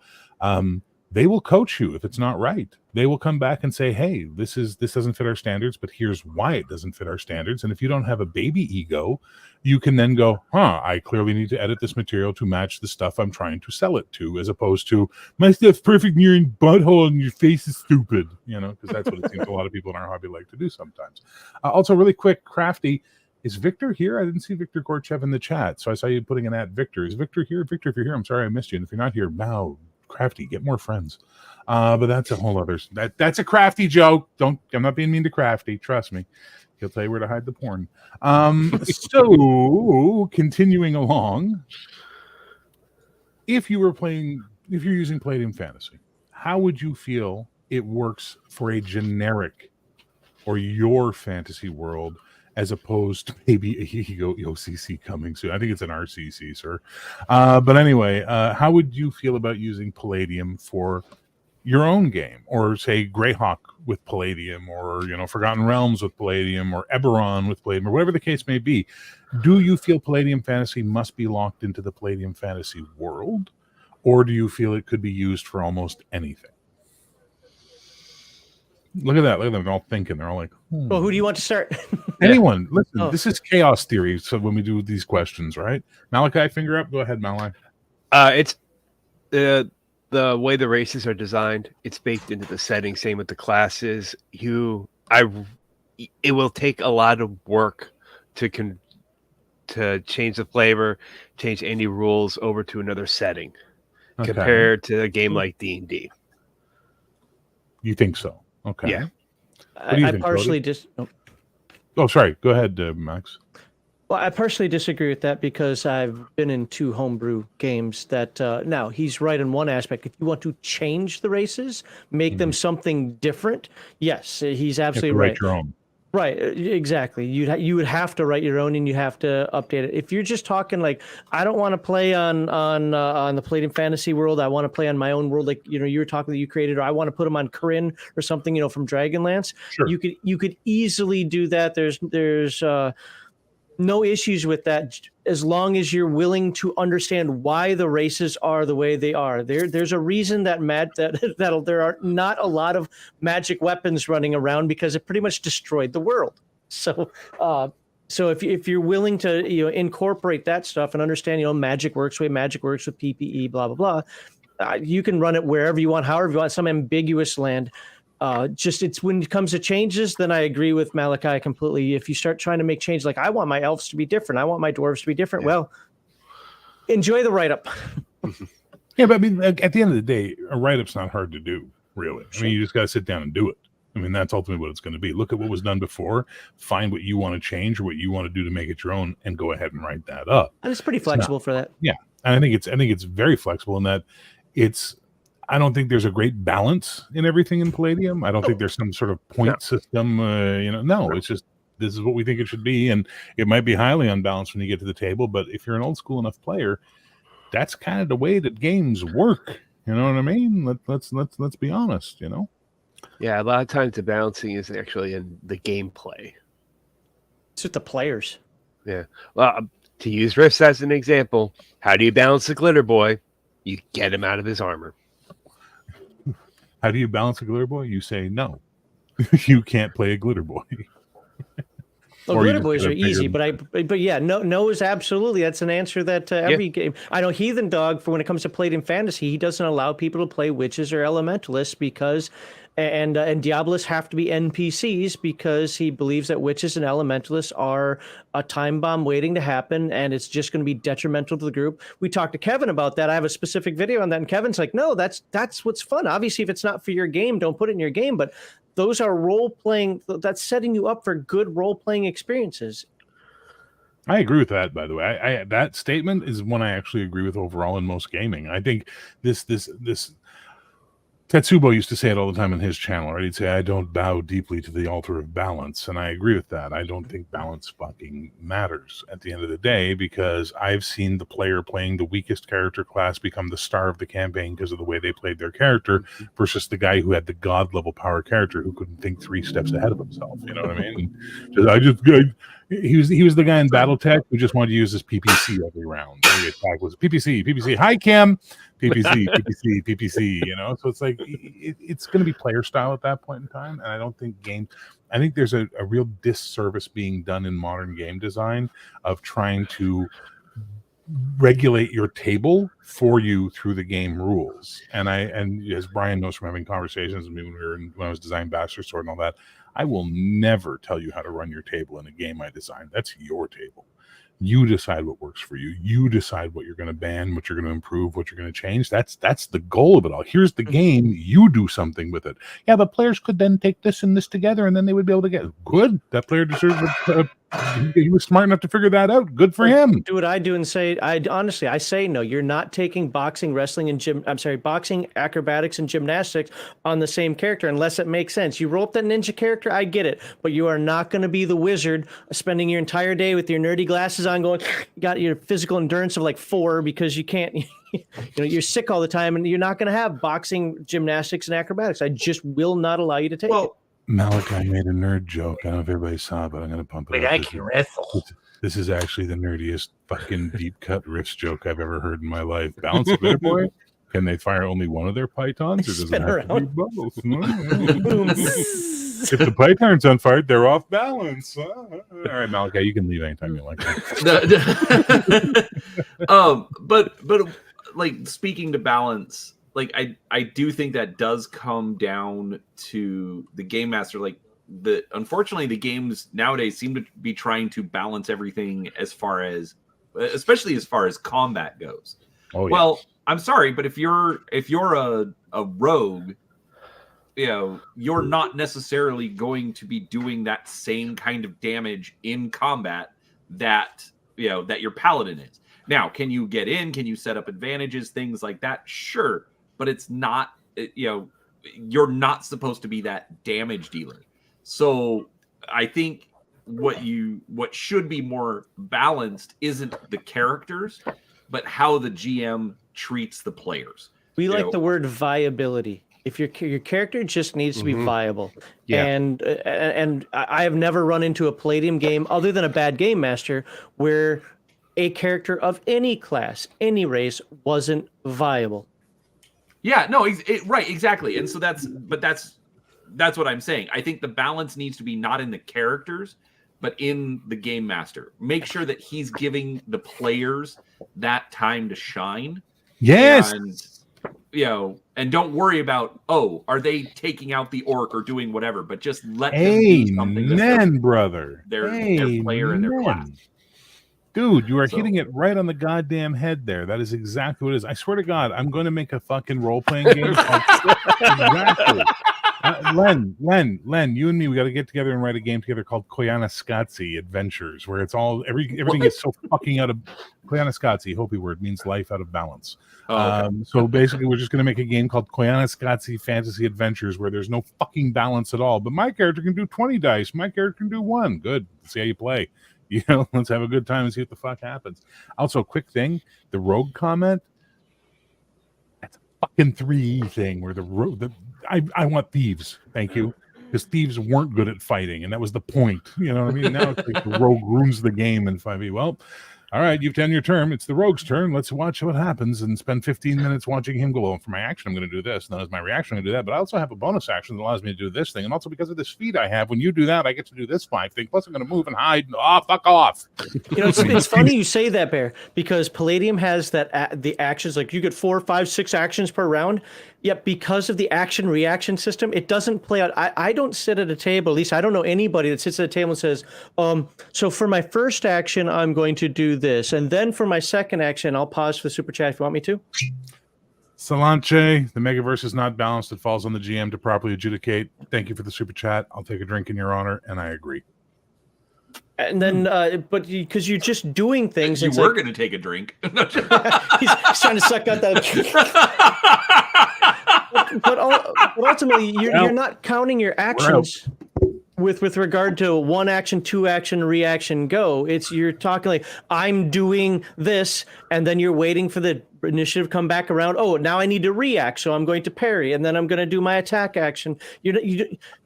they will coach you if it's not right. They will come back and say, hey, this doesn't fit our standards, but here's why it doesn't fit our standards. And if you don't have a baby ego, you can then go, I clearly need to edit this material to match the stuff I'm trying to sell it to, as opposed to, my stuff's perfect and your butthole and your face is stupid, because that's what it seems a lot of people in our hobby like to do sometimes. Also, really quick, Crafty, Is Victor here? I didn't see Victor Gorchev in the chat, so I saw you putting an at Victor. Is Victor here? Victor, if you're here, I'm sorry I missed you. And if you're not here, now, Crafty, get more friends. But that's a whole other. That's a Crafty joke. I'm not being mean to Crafty. Trust me. He'll tell you where to hide the porn. So continuing along, if you're using Palladium Fantasy, how would you feel it works for a generic or your fantasy world, as opposed to maybe a OCC coming soon? I think it's an RCC, sir. But anyway, how would you feel about using Palladium for your own game, or say Greyhawk with Palladium, or Forgotten Realms with Palladium, or Eberron with Palladium, or whatever the case may be? Do you feel Palladium Fantasy must be locked into the Palladium Fantasy world, or do you feel it could be used for almost anything? Look at that. Look at them. They're all thinking. They're all like, Well, who do you want to start? Anyone. Listen, This is chaos theory. So when we do these questions, right? Malachi, finger up. Go ahead, Malachi. It's the way the races are designed. It's baked into the setting. Same with the classes. It will take a lot of work to change the flavor, change any rules over to another setting, compared to a game like D&D. You think so? Okay. Yeah. I partially Oh, sorry. Go ahead, Max. Well, I partially disagree with that because I've been in 2 homebrew games that now he's right in one aspect. If you want to change the races, make them something different, yes, he's absolutely right. Write your own. Right, exactly. You would have to write your own, and you have to update it. If you're just talking like, I don't want to play on the Palladium Fantasy world, I want to play on my own world, like you were talking that you created, or I want to put them on Corinne or something, from Dragonlance. Sure. You could easily do that. There's no issues with that, as long as you're willing to understand why the races are the way they are. There's a reason that there are not a lot of magic weapons running around, because it pretty much destroyed the world. So if you're willing to incorporate that stuff and understand magic works the way magic works with PPE, blah blah blah, you can run it wherever you want, however you want, some ambiguous land. It's when it comes to changes, then I agree with Malachi completely. If you start trying to make change, like I want my elves to be different, I want my dwarves to be different. Yeah. Well, enjoy the write-up. Yeah, but I mean, at the end of the day, a write-up's not hard to do, really. Sure. I mean, you just got to sit down and do it. I mean, that's ultimately what it's going to be. Look at what was done before, find what you want to change or what you want to do to make it your own, and go ahead and write that up. And it's pretty flexible for that. Yeah, and I think it's very flexible in that I don't think there's a great balance in everything in Palladium. I don't think there's some sort of point system. No, it's just, this is what we think it should be, and it might be highly unbalanced when you get to the table. But if you're an old school enough player, that's kind of the way that games work. You know what I mean? Let's be honest. Yeah, a lot of times the balancing is actually in the gameplay. It's with the players. Yeah. Well, to use Rifts as an example, how do you balance the glitter boy? You get him out of his armor. How do you balance a glitter boy? You say no. You can't play a glitter boy. Well, glitter boys are easy, but yeah, no is absolutely, that's an answer that every game. I know Heathen Dog, for when it comes to Palladium Fantasy, he doesn't allow people to play witches or elementalists because, and Diabolists have to be NPCs, because he believes that witches and elementalists are a time bomb waiting to happen, and it's just going to be detrimental to the group. We talked to Kevin about that. I have a specific video on that, and Kevin's like, no, that's what's fun. Obviously, if it's not for your game, don't put it in your game, but those are role-playing, that's setting you up for good role-playing experiences. I agree with that, by the way. That statement is one I actually agree with overall in most gaming. I think this Tetsubo used to say it all the time on his channel, right? He'd say, I don't bow deeply to the altar of balance. And I agree with that. I don't think balance fucking matters at the end of the day, because I've seen the player playing the weakest character class become the star of the campaign because of the way they played their character, versus the guy who had the god level power character who couldn't think 3 steps ahead of himself. You know what I mean? He was the guy in BattleTech who just wanted to use his PPC every round. Every attack was PPC. Hi, Kim. PPC. So it's like it's going to be player style at that point in time, and I don't think I think there's a real disservice being done in modern game design of trying to regulate your table for you through the game rules. And as Brian knows from having conversations with me when I was designing Bastard Sword and all that, I will never tell you how to run your table in a game I designed. That's your table. You decide what works for you. You decide what you're going to ban, what you're going to improve, what you're going to change. That's the goal of it all. Here's the game. You do something with it. Yeah, but players could then take this and this together, and then they would be able to get good. That player deserves he was smart enough to figure that out. Good for him. Do what I do and say, I say no. You're not taking boxing, wrestling, and boxing, acrobatics, and gymnastics on the same character unless it makes sense. You roll up that ninja character, I get it, but you are not going to be the wizard spending your entire day with your nerdy glasses on, going, you got your physical endurance of like 4 because you can't. You're sick all the time, and you're not going to have boxing, gymnastics, and acrobatics. I just will not allow you to take it. Malachi made a nerd joke. I don't know if everybody saw it, but I'm going to pump it up. I can wrestle. This is actually the nerdiest fucking deep cut riffs joke I've ever heard in my life. Balance a bit, boy. Can they fire only one of their pythons, or does it have to be both? If the python's on fire, they're off balance. All right, Malachi, you can leave anytime you like. But like, speaking to balance, like I do think that does come down to the game master. Like, unfortunately the games nowadays seem to be trying to balance everything especially as far as combat goes. Oh, yeah. Well, I'm sorry, but if you're a rogue, you're not necessarily going to be doing that same kind of damage in combat that your paladin is. Now, can you get in? Can you set up advantages, things like that? Sure. But it's not, you're not supposed to be that damage dealer. So I think what should be more balanced isn't the characters, but how the GM treats the players. We like the word viability. If your character just needs to be viable. Yeah. And I have never run into a Palladium game other than a bad game master where a character of any class, any race wasn't viable. Yeah, no, right, exactly. And so that's what I'm saying. I think the balance needs to be not in the characters, but in the game master. Make sure that he's giving the players that time to shine. Yes. And don't worry about, are they taking out the orc or doing whatever, but just let them do something. Amen, brother. Their player and their class. Dude, you are hitting it right on the goddamn head there. That is exactly what it is. I swear to God, I'm going to make a fucking role-playing game. Exactly. Len, you and me, we got to get together and write a game together called Koyaanisqatsi Adventures, where it's all everything is so fucking out of Koyaanisqatsi. Hopi word means life out of balance. So basically, we're just going to make a game called Koyaanisqatsi Fantasy Adventures, where there's no fucking balance at all. But my character can do 20 dice. My character can do 1. Good. Let's see how you play. Let's have a good time and see what the fuck happens. Also, quick thing, the rogue comment, that's a fucking 3E thing where I want thieves, thank you, because thieves weren't good at fighting, and that was the point. You know what I mean? Now it's like the rogue ruins the game in 5e. Well, all right, you've done your turn. It's the rogue's turn. Let's watch what happens and spend 15 minutes watching him go, well, for my action, I'm going to do this. And then as my reaction, I'm going to do that. But I also have a bonus action that allows me to do this thing. And also because of this feat I have, when you do that, I get to do this 5 thing. Plus, I'm going to move and hide. Fuck off. It's funny you say that, Bear, because Palladium has the actions, like you get 4, 5, 6 actions per round. Yet because of the action-reaction system, it doesn't play out. I don't sit at a table, at least I don't know anybody that sits at a table and says, so for my first action, I'm going to do this. And then for my second action, I'll pause for the super chat if you want me to. Salanche, the Megaverse is not balanced. It falls on the GM to properly adjudicate. Thank you for the super chat. I'll take a drink in your honor, and I agree. And then, but because you're just doing things. You were going to take a drink. He's trying to suck out that. But ultimately, you're not counting your actions with regard to 1 action, 2 action, reaction, go. You're talking like, I'm doing this, and then you're waiting for the initiative come back around. Oh, now I need to react, so I'm going to parry, and then I'm going to do my attack action.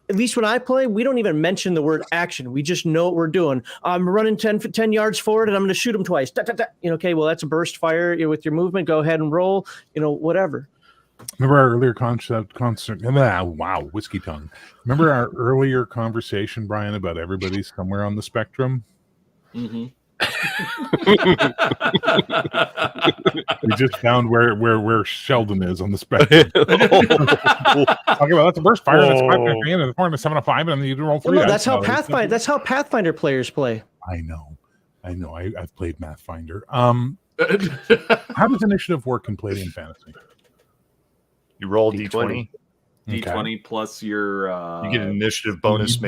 At least when I play, we don't even mention the word action. We just know what we're doing. I'm running 10 yards forward, and I'm going to shoot him twice. Okay, well, that's a burst fire with your movement. Go ahead and roll, whatever. Remember our earlier wow, whiskey tongue. Remember our earlier conversation, Brian, about everybody's somewhere on the spectrum? Mm-hmm. We just found where Sheldon is on the spectrum. Talking about that's the burst fire, that's 5 at the end, and the 4 and a 7 and 5, and then you do roll 3. Well, no, that's how Pathfinder players play. I know. I've played Pathfinder. How does initiative work in Palladium Fantasy? You roll D20. D20 plus your you get an initiative bonus,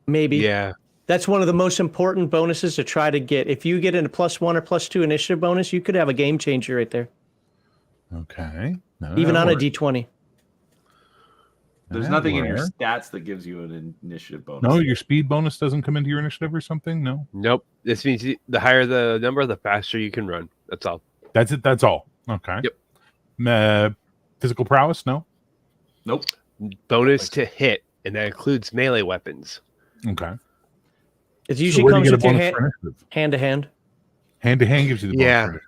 Maybe. Yeah. That's one of the most important bonuses to try to get. If you get a +1 or +2 initiative bonus, you could have a game changer right there. Okay. No, even on a D20. There's nothing in your stats that gives you an initiative bonus. No, your speed bonus doesn't come into your initiative or something? No? Nope. This means the higher the number, the faster you can run. That's all. That's it. That's all. Okay. Yep. Physical prowess? No? Nope. Bonus to hit, and that includes melee weapons. Okay. It usually comes with your hand to hand. Hand to hand gives you the bonus.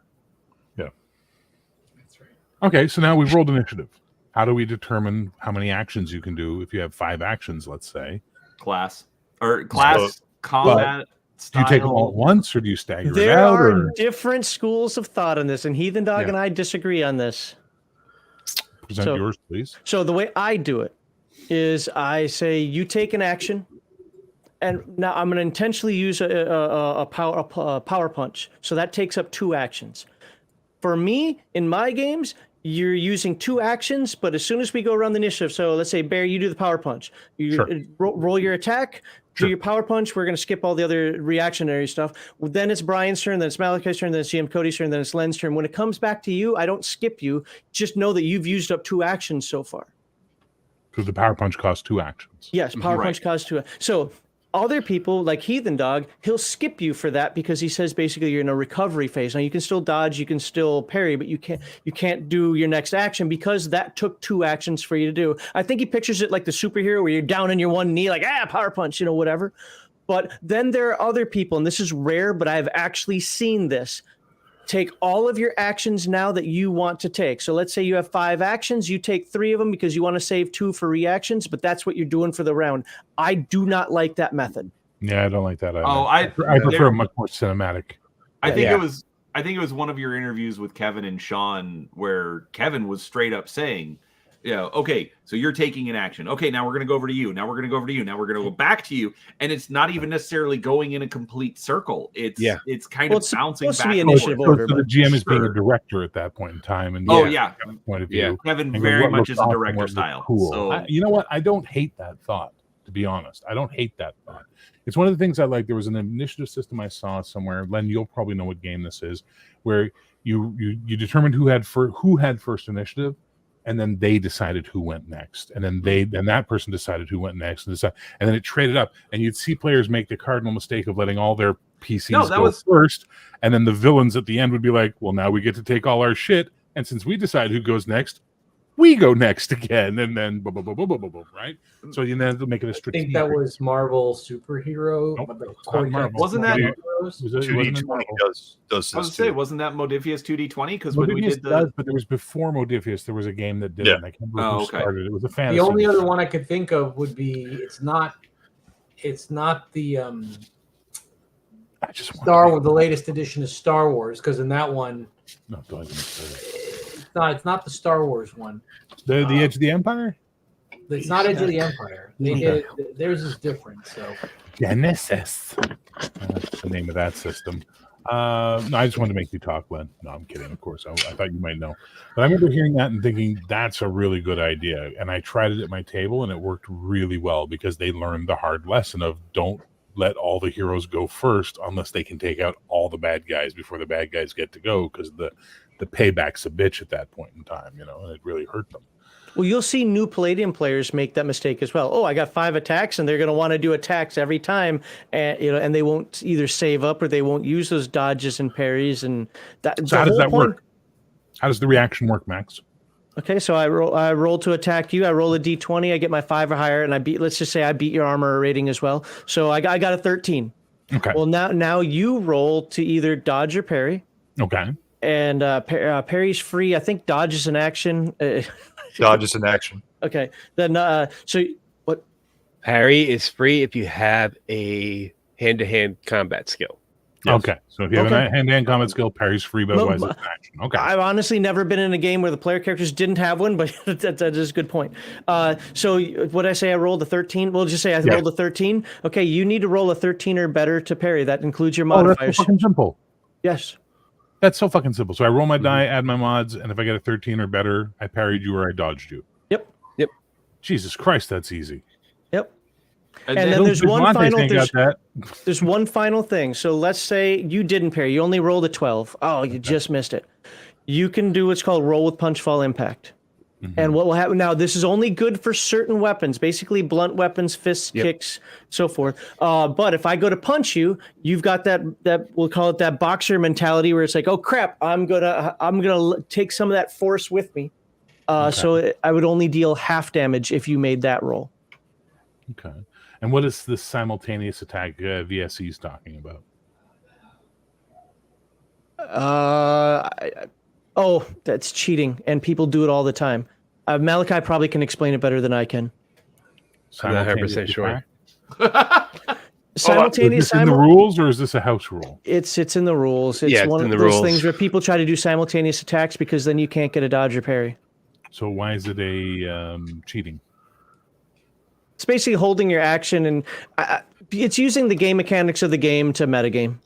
Yeah. Yeah. That's right. Okay, so now we've rolled initiative. How do we determine how many actions you can do if you have 5 actions, let's say? Class, combat. Do you take them all at once, or do you stagger there it out? There are different schools of thought on this, and Heathen Dog and I disagree on this. Present yours, please. So the way I do it is I say you take an action, and now I'm going to intentionally use a power punch. So that takes up 2 actions. For me, in my games, you're using 2 actions, but as soon as we go around the initiative, so let's say, Bear, you do the power punch. You roll your attack, do your power punch. We're going to skip all the other reactionary stuff. Then it's Brian's turn, then it's Malachi's turn, then it's GM Cody's turn, then it's Len's turn. When it comes back to you, I don't skip you. Just know that you've used up 2 actions so far. Because the power punch costs 2 actions. Yes, power punch costs 2. So other people, like Heathen Dog, he'll skip you for that because he says basically you're in a recovery phase. Now you can still dodge, you can still parry, but you can't do your next action because that took 2 actions for you to do. I think he pictures it like the superhero where you're down on your one knee, like power punch, whatever. But then there are other people, and this is rare, but I've actually seen this. Take all of your actions now that you want to take. So let's say you have 5 actions. You take 3 of them because you want to save 2 for reactions, but that's what you're doing for the round. I do not like that method. Yeah, I don't like that either. Oh, I prefer much more cinematic. I think it was one of your interviews with Kevin and Sean where Kevin was straight up saying, okay, so you're taking an action. Okay, now we're going to go over to you. Now we're going to go over to you. Now we're going to go back to you. And it's not even necessarily going in a complete circle. It's kind of bouncing back. To be initiative order, so the GM is being a director at that point in time. And point of view. Kevin very much is a director style. Cool. So, you know what? I don't hate that thought, to be honest. I don't hate that thought. It's one of the things I like. There was an initiative system I saw somewhere. Len, you'll probably know what game this is, where you determined who had first initiative. And then they decided who went next, and then that person decided who went next, and then it traded up. And you'd see players make the cardinal mistake of letting all their PCs go first, and then the villains at the end would be like, "Well, now we get to take all our shit, and since we decide who goes next, we go next again." And then right? So you then make it a strategic. I think that was Marvel Superhero. Nope. Wasn't that? 2D20 does this I was to say, wasn't that Modifius 2D20? Because when we did but there was before Modifius, there was a game that did it. I can't remember who started. It was a fantasy. The only other one I could think of would be it's not the the latest edition of Star Wars, because in that one, it's not the Star Wars one. The Edge of the Empire. It's not Edge of the Empire. Theirs is different. So Genesis. That's the name of that system. No, I just wanted to make you talk, Len. No, I'm kidding, of course. I thought you might know. But I remember hearing that and thinking, that's a really good idea. And I tried it at my table, and it worked really well because they learned the hard lesson of don't let all the heroes go first unless they can take out all the bad guys before the bad guys get to go, because the payback's a bitch at that point in time, and it really hurt them. Well, you'll see new Palladium players make that mistake as well. Oh, I got 5 attacks, and they're going to want to do attacks every time, and they won't either save up or they won't use those dodges and parries. And that. So how does that work? How does the reaction work, Max? Okay, so I roll to attack you. I roll a d20. I get my 5 or higher, and I beat. Let's just say I beat your armor rating as well. So I got a 13. Okay. Well, now you roll to either dodge or parry. Okay. And parry's free. I think dodge is an action. Dodge is an action. Okay. Then so what? Parry is free if you have a hand-to-hand combat skill. Yes. Okay, so if you have a hand-to-hand combat skill, parry's free, but otherwise it's an action. Okay. I've honestly never been in a game where the player characters didn't have one, but that is a good point. So what I say, I rolled a 13. We'll just say I rolled a 13. Okay, you need to roll a 13 or better to parry. That includes your modifiers. That's so fucking simple. Yes. That's so fucking simple. So I roll my die, add my mods, and if I get a 13 or better, I parried you or I dodged you. Yep. Jesus Christ, that's easy. Yep. And then there's one final. That. There's one final thing. So let's say you didn't parry. You only rolled a 12. Oh, you just missed it. You can do what's called roll with punch fall impact. And what will happen now? This is only good for certain weapons, basically blunt weapons, fists, kicks, so forth. But if I go to punch you, you've got that we'll call it that boxer mentality where it's like, oh crap, I'm gonna take some of that force with me. So I would only deal half damage if you made that roll. Okay. And what is this simultaneous attack VSE is talking about? That's cheating, and people do it all the time. Malachi probably can explain it better than I can. I'm not 100% sure. Simultaneous. Is this in the rules, or is this a house rule? It's in the rules. It's one of those things where people try to do simultaneous attacks because then you can't get a dodge or parry. So why is it a cheating? It's basically holding your action, and it's using the game mechanics of the game to metagame.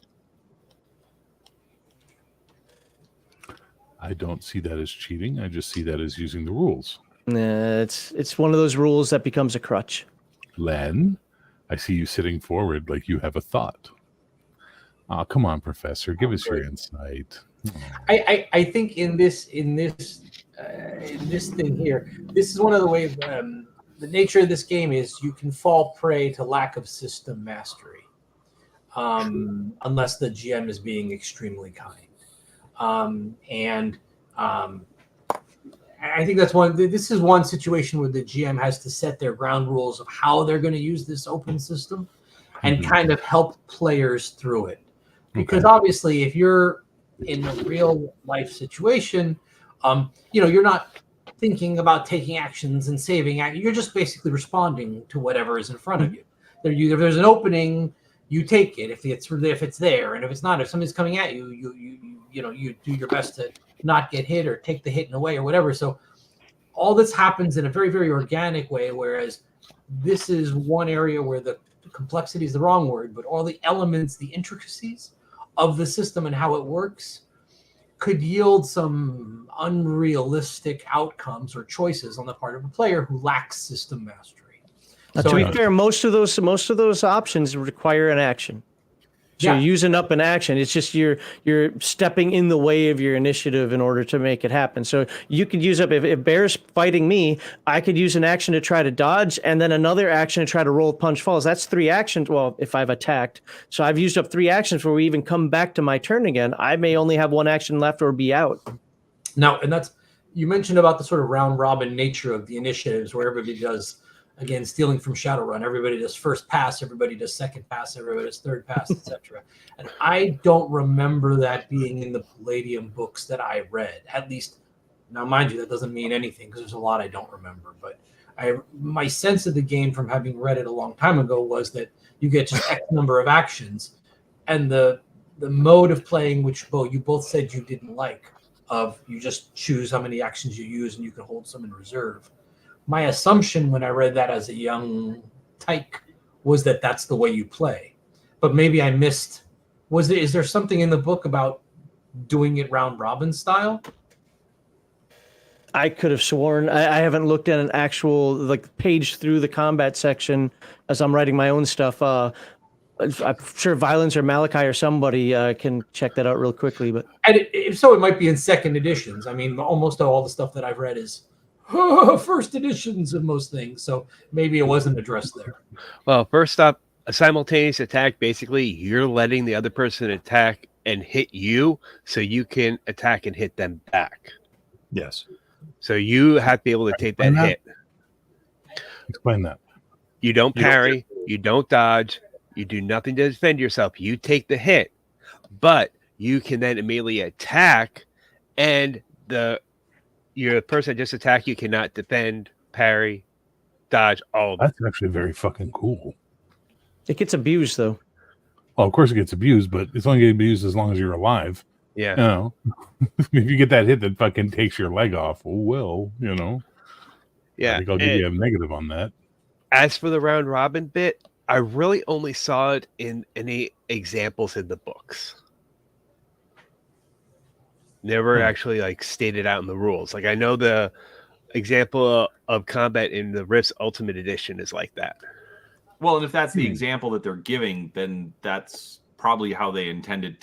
I don't see that as cheating. I just see that as using the rules. It's one of those rules that becomes a crutch. Len, I see you sitting forward like you have a thought. Oh, come on, Professor, give us your insight. I think in this thing here, this is one of the ways. The nature of this game is you can fall prey to lack of system mastery, unless the GM is being extremely kind. I think that's one. This is one situation where the GM has to set their ground rules of how they're going to use this open system, and kind of help players through it. Because obviously, if you're in a real life situation, you're not thinking about taking actions and saving. You're just basically responding to whatever is in front of you. If there's an opening, you take it if it's there, and if it's not, if somebody's coming at you, you do your best to not get hit or take the hit in a way or whatever. So all this happens in a very, very organic way, whereas this is one area where the complexity is the wrong word, but all the elements, the intricacies of the system and how it works could yield some unrealistic outcomes or choices on the part of a player who lacks system mastery. To be fair, most of those options require an action. So you're using up an action. It's just you're stepping in the way of your initiative in order to make it happen. So you could use up, if Bear's fighting me, I could use an action to try to dodge and then another action to try to roll punch falls. That's 3 actions. Well, if I've attacked. So I've used up 3 actions before we even come back to my turn again. I may only have 1 action left or be out. Now, and that's, you mentioned about the sort of round robin nature of the initiatives where everybody does, again, stealing from Shadowrun, everybody does first pass, everybody does second pass, everybody does third pass, etc. And I don't remember that being in the Palladium books that I read. At least, now mind you, that doesn't mean anything because there's a lot I don't remember. But my sense of the game from having read it a long time ago was that you get just X number of actions, and the mode of playing, which you both said you didn't like, of you just choose how many actions you use and you can hold some in reserve. My assumption when I read that as a young tyke was that that's the way you play. But maybe I missed. Is there something in the book about doing it round robin style? I could have sworn I haven't looked at an actual page through the combat section as I'm writing my own stuff. I'm sure Violence or Malachi or somebody can check that out real quickly. But if so, it might be in second editions. I mean, almost all the stuff that I've read is first editions of most things, so maybe it wasn't addressed there. Well, first up, a simultaneous attack, basically you're letting the other person attack and hit you so you can attack and hit them back. Yes. So you have to be able to take that hit. Explain that. You don't parry, you don't dodge, you do nothing to defend yourself. You take the hit, but you can then immediately attack, and your person that just attacked you cannot defend, parry, dodge, all of it. That's actually very fucking cool. It gets abused, though. Well, of course it gets abused, but it's only getting abused as long as you're alive. Yeah. You know, if you get that hit that fucking takes your leg off, oh well, you know. Yeah. I think I'll give you a negative on that. As for the round robin bit, I really only saw it in any examples in the books. Never actually like stated out in the rules. Like I know the example of combat in the Rift's Ultimate Edition is like that. Well, and if that's the example that they're giving, then that's probably how they intended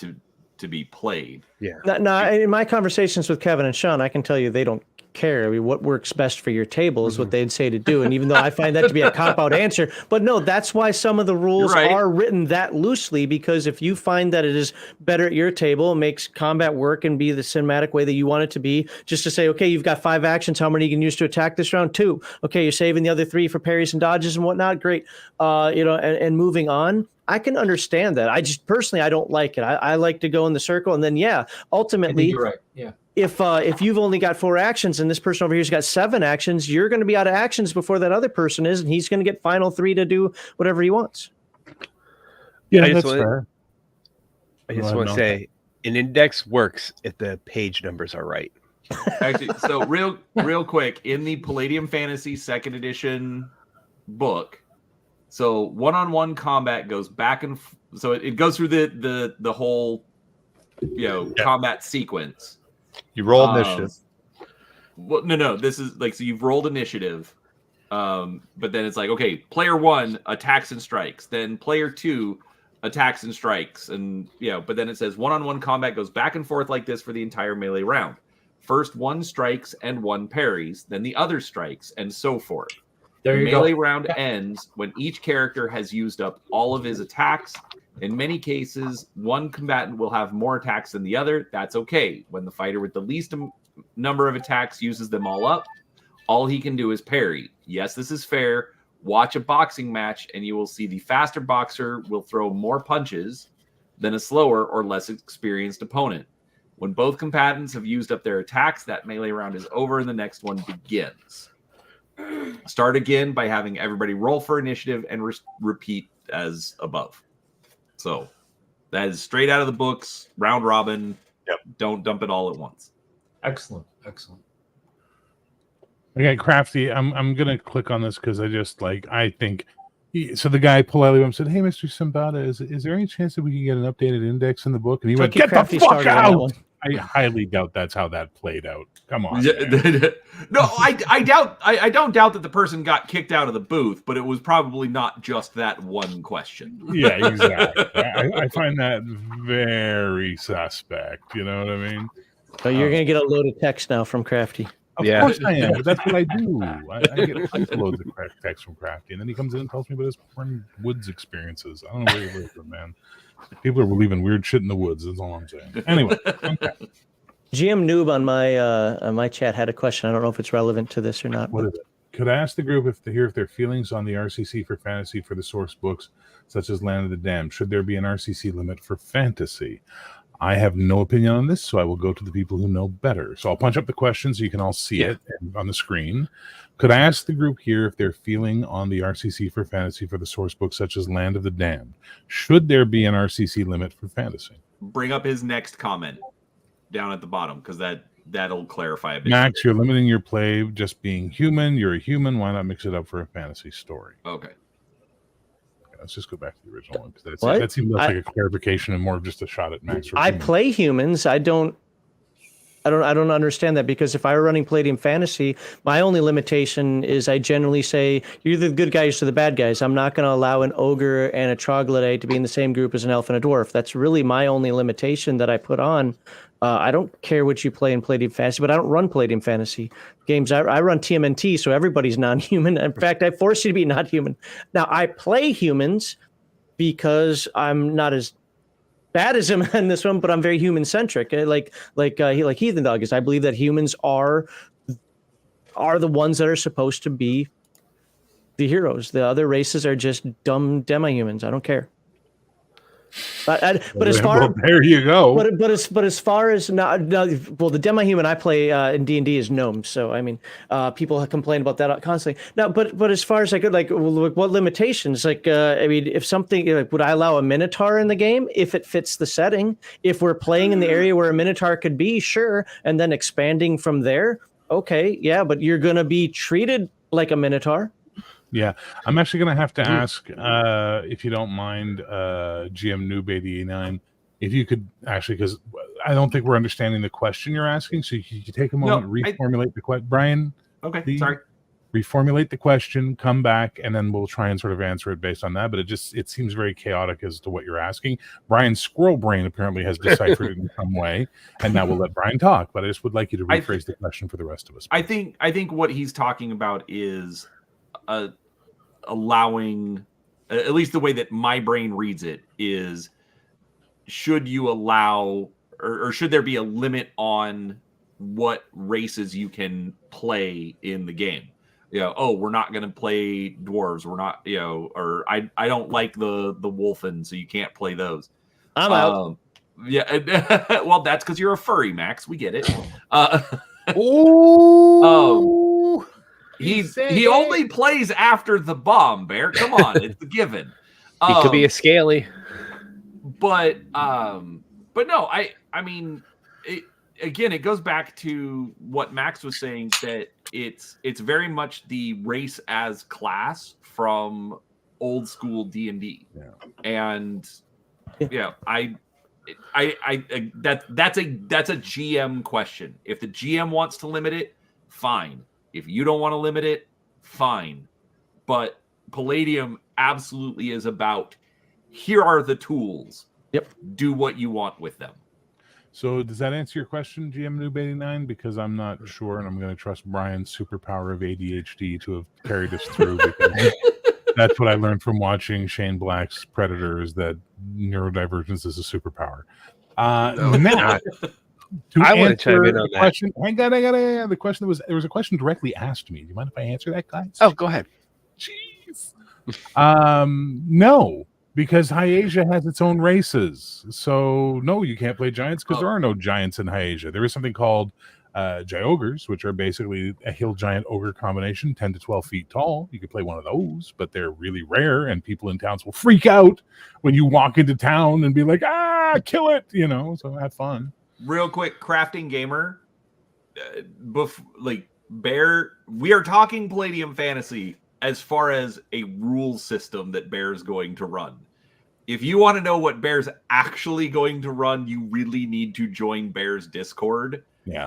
to be played. Yeah. Now, in my conversations with Kevin and Sean, I can tell you they don't care. I mean, what works best for your table is what they'd say to do. And even though I find that to be a cop-out answer, but no, that's why some of the rules are written that loosely, because if you find that it is better at your table, it makes combat work and be the cinematic way that you want it to be, just to say, okay, you've got 5 actions. How many you can use to attack this round? 2. Okay, you're saving the other 3 for parries and dodges and whatnot. Great. And moving on. I can understand that. I just personally, I don't like it. I like to go in the circle, and then ultimately, you're right. Yeah. If you've only got 4 actions and this person over here's got 7 actions, you're going to be out of actions before that other person is, and he's going to get final 3 to do whatever he wants. Yeah, that's fair. I just want to say, an index works if the page numbers are right. Actually, so real quick, in the Palladium Fantasy 2nd edition book, so one-on-one combat goes back and so it goes through the whole combat sequence. You roll initiative. Well, no. This is like, so you've rolled initiative, but then it's like, okay, player 1 attacks and strikes, then player 2 attacks and strikes, and but then it says one-on-one combat goes back and forth like this for the entire melee round. First one strikes and 1 parries, then the other strikes, and so forth. The melee round ends when each character has used up all of his attacks. In many cases, one combatant will have more attacks than the other. That's okay. When the fighter with the least number of attacks uses them all up, all he can do is parry. Yes, this is fair. Watch a boxing match and you will see the faster boxer will throw more punches than a slower or less experienced opponent. When both combatants have used up their attacks, that melee round is over and the next one begins. Start again by having everybody roll for initiative and repeat as above. So that is straight out of the books, round robin. Yep. Don't dump it all at once. Excellent. Okay, Crafty, I'm gonna click on this because I think so. The guy Palladium said, "Hey, Mr. Simbada, is there any chance that we can get an updated index in the book?" And he went, "Get the fuck out!" I highly doubt that's how that played out. Come on. No, I doubt. I don't doubt that the person got kicked out of the booth, but it was probably not just that one question. Yeah, exactly. I find that very suspect. You know what I mean? So you're going to get a load of text now from Crafty. Of course I am, but that's what I do. I get loads of text from Crafty, and then he comes in and tells me about his friend Woods experiences. I don't know where you live, man. People are believing weird shit in the woods. That's all I'm saying. Anyway, okay. GM Noob on my chat had a question. I don't know if it's relevant to this or not. What is it? Could I ask the group if their feelings on the RCC for fantasy for the source books, such as Land of the Damned? Should there be an RCC limit for fantasy? I have no opinion on this, so I will go to the people who know better. So I'll punch up the question so you can all see it on the screen. Could I ask the group here if they're feeling on the RCC for fantasy for the source books such as Land of the Damned? Should there be an RCC limit for fantasy? Bring up his next comment down at the bottom, because that'll clarify a bit. Max, you're limiting your play just being human. You're a human. Why not mix it up for a fantasy story? Okay. Let's just go back to the original one, because that seems less like a clarification and more of just a shot at Max. I play humans. I don't understand that, because if I were running Palladium Fantasy, my only limitation is I generally say you're either the good guys or the bad guys. I'm not going to allow an ogre and a troglodyte to be in the same group as an elf and a dwarf. That's really my only limitation that I put on. I don't care what you play in Palladium Fantasy, but I don't run Palladium Fantasy games. I run TMNT, so everybody's non-human. In fact, I force you to be not human. Now, I play humans because I'm not as bad as him in this one, but I'm very human-centric. Like Heathen Dog is. I believe that humans are the ones that are supposed to be the heroes. The other races are just dumb demi-humans. I don't care. But as far well, there you go. But as far as now, well, the demi-human I play in D&D is gnomes, so I mean, people complain about that constantly. Now, but as far as I could what limitations? I mean, if something would I allow a minotaur in the game if it fits the setting? If we're playing in the area where a minotaur could be, sure, and then expanding from there, okay, yeah, but you're gonna be treated like a minotaur. Yeah, I'm actually going to have to ask, if you don't mind, GM Noob 89, if you could actually, because I don't think we're understanding the question you're asking. So you take a moment, reformulate the question. Brian, okay, sorry. Reformulate the question, come back, and then we'll try and sort of answer it based on that. But it seems very chaotic as to what you're asking. Brian's squirrel brain apparently has deciphered it in some way, and now we'll let Brian talk. But I just would like you to rephrase the question for the rest of us. I think what he's talking about is allowing, at least the way that my brain reads it, is should you allow or should there be a limit on what races you can play in the game? We're not going to play dwarves. We're not, or I don't like the wolfen, so you can't play those. I'm out. Yeah, well, that's because you're a furry, Max. We get it. He only plays after the bomb, Bear. Come on, it's a given. He could be a scaly. But no, I mean, it goes back to what Max was saying, that it's very much the race as class from old school D&D. Yeah. And that's a GM question. If the GM wants to limit it, fine. If you don't want to limit it, fine. But Palladium absolutely is about, here are the tools. Yep. Do what you want with them. So does that answer your question, GM Noob 89? Because I'm not sure, and I'm going to trust Brian's superpower of ADHD to have carried us through. Because that's what I learned from watching Shane Black's Predator, is that neurodivergence is a superpower. Now, I want to chime in on that. Question, the question there was a question directly asked me. Do you mind if I answer that, guys? Oh, go ahead. Jeez. No, because Hyasia has its own races. So no, you can't play giants because there are no giants in Hyasia. There is something called Gyogres, which are basically a hill giant ogre combination, 10 to 12 feet tall. You could play one of those, but they're really rare, and people in towns will freak out when you walk into town and be like, kill it, so have fun. Real quick, crafting gamer, Bear, we are talking Palladium Fantasy as far as a rule system that Bear's going to run. If you want to know what Bear's actually going to run, you really need to join Bear's Discord. Yeah.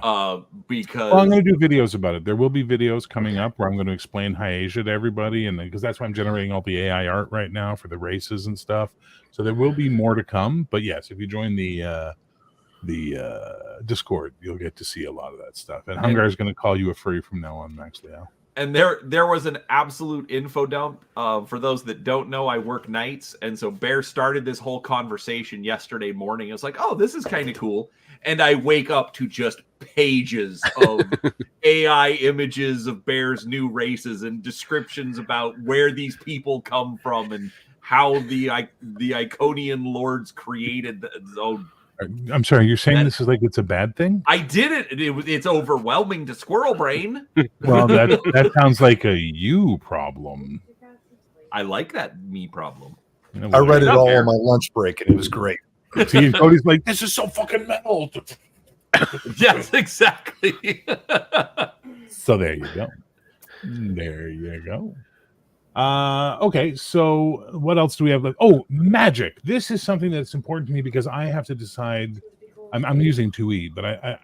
Because I'm going to do videos about it. There will be videos coming up where I'm going to explain Hyasia to everybody, and because that's why I'm generating all the AI art right now for the races and stuff. So there will be more to come. But yes, if you join the Discord, you'll get to see a lot of that stuff. And Hungar is going to call you a furry from now on, Max Leo. And there was an absolute info dump. For those that don't know, I work nights, and so Bear started this whole conversation yesterday morning. It was like, oh, this is kind of cool. And I wake up to just pages of AI images of Bear's new races and descriptions about where these people come from and how the Iconian lords created. I'm sorry, you're saying this is like it's a bad thing? I did it. It's overwhelming to squirrel brain. Well, that sounds like a you problem. I like that me problem. I read it all on my lunch break, and it was great. See, Cody's like, this is so fucking metal. Yes, exactly. So there you go. There you go. Okay, so what else do we have? Oh, magic. This is something that's important to me because I have to decide. I'm using 2E, but I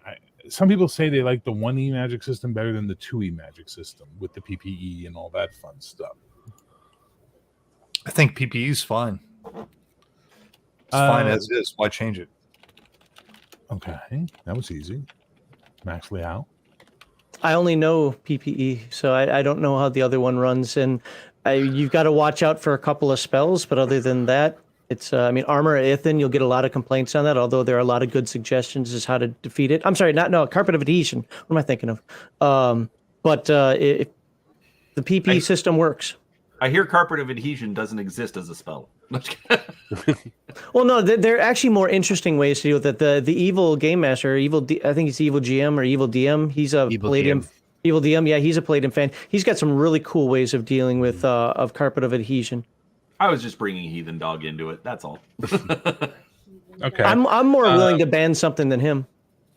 some people say they like the 1E magic system better than the 2E magic system with the PPE and all that fun stuff. I think PPE is fine. It's fine as is. Why change it? Okay, that was easy. Max Liao. I only know PPE, so I don't know how the other one runs, and you've got to watch out for a couple of spells. But other than that, it's Armor Ithin. You'll get a lot of complaints on that, although there are a lot of good suggestions as how to defeat it. I'm sorry, Carpet of Adhesion. What am I thinking of? But the PPE system works. I hear Carpet of Adhesion doesn't exist as a spell. Well, no, there are actually more interesting ways to deal with it. The evil game master, I think it's evil GM or evil DM. He's a Evil Palladium. DM. Evil DM, yeah, he's a Palladium fan. He's got some really cool ways of dealing with of carpet of adhesion. I was just bringing Heathen Dog into it. That's all. Okay. I'm more willing to ban something than him.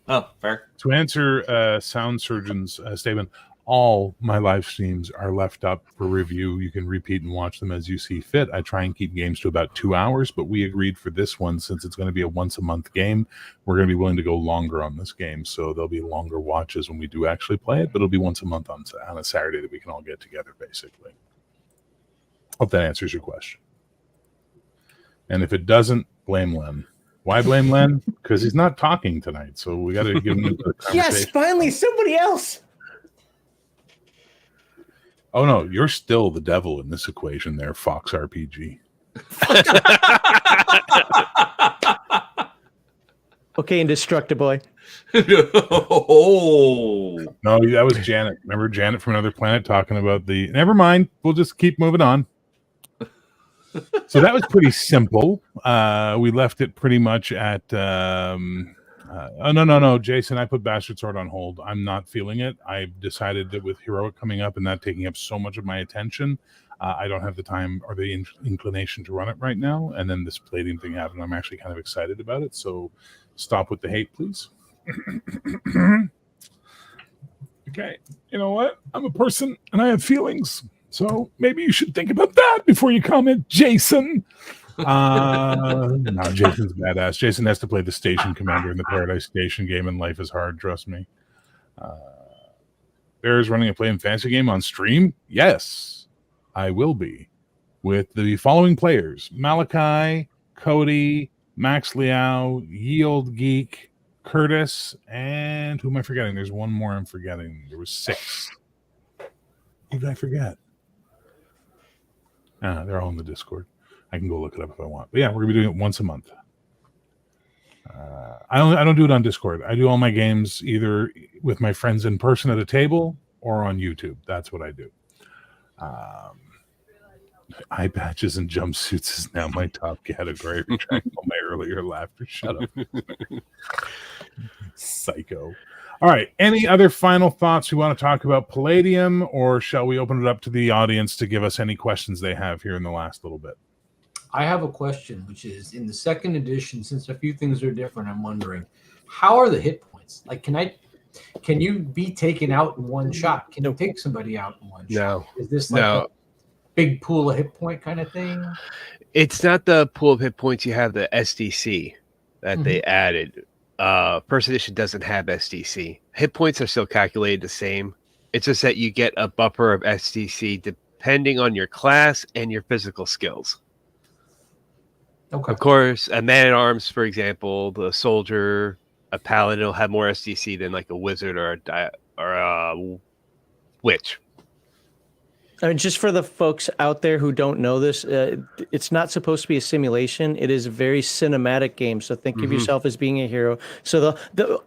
Oh, fair. To answer Sound Surgeon's statement, all my live streams are left up for review. You can repeat and watch them as you see fit. I try and keep games to about 2 hours, but we agreed for this one, since it's going to be a once-a-month game, we're going to be willing to go longer on this game. So there'll be longer watches when we do actually play it, but it'll be once a month on a Saturday that we can all get together, basically. Hope that answers your question. And if it doesn't, blame Len. Why blame Len? Because he's not talking tonight, so we got to give him the conversation. Yes, finally, somebody else. Oh no, you're still the devil in this equation there, Fox RPG. Okay, Indestructiboy. Oh. No, that was Janet. Remember Janet from Another Planet talking about the... Never mind, we'll just keep moving on. So that was pretty simple. We left it pretty much at... oh, no, Jason, I put Bastard Sword on hold. I'm not feeling it. I've decided that with Heroic coming up and that taking up so much of my attention, I don't have the time or the inclination to run it right now. And then this Palladium thing happened. I'm actually kind of excited about it. So stop with the hate, please. Okay. You know what? I'm a person and I have feelings. So maybe you should think about that before you comment, Jason. No, Jason's badass. Jason has to play the station commander in the Paradise Station game, and life is hard, trust me. Bear is running a Palladium Fantasy game on stream? Yes, I will be. With the following players: Malachi, Cody, Max Liao, Yield Geek, Curtis, and who am I forgetting? There's one more I'm forgetting. There was 6. Who did I forget? They're all in the Discord. I can go look it up if I want. But yeah, we're gonna be doing it once a month. I don't do it on Discord. I do all my games either with my friends in person at a table or on YouTube. That's what I do. Eye patches and jumpsuits is now my top category. Retract all my earlier laughter. Shut up. Psycho. All right. Any other final thoughts we want to talk about Palladium, or shall we open it up to the audience to give us any questions they have here in the last little bit? I have a question, which is in the second edition, since a few things are different, I'm wondering, how are the hit points? Like, can you be taken out in one shot? Can you take somebody out in one shot? Is this like a big pool of hit point kind of thing? It's not the pool of hit points. You have the SDC that they added. First edition doesn't have SDC. Hit points are still calculated the same. It's just that you get a buffer of SDC depending on your class and your physical skills. Okay. Of course, a man-at-arms, for example, the soldier, a paladin will have more SDC than like a wizard or a witch. I mean, just for the folks out there who don't know this, it's not supposed to be a simulation. It is a very cinematic game. So think of yourself as being a hero. So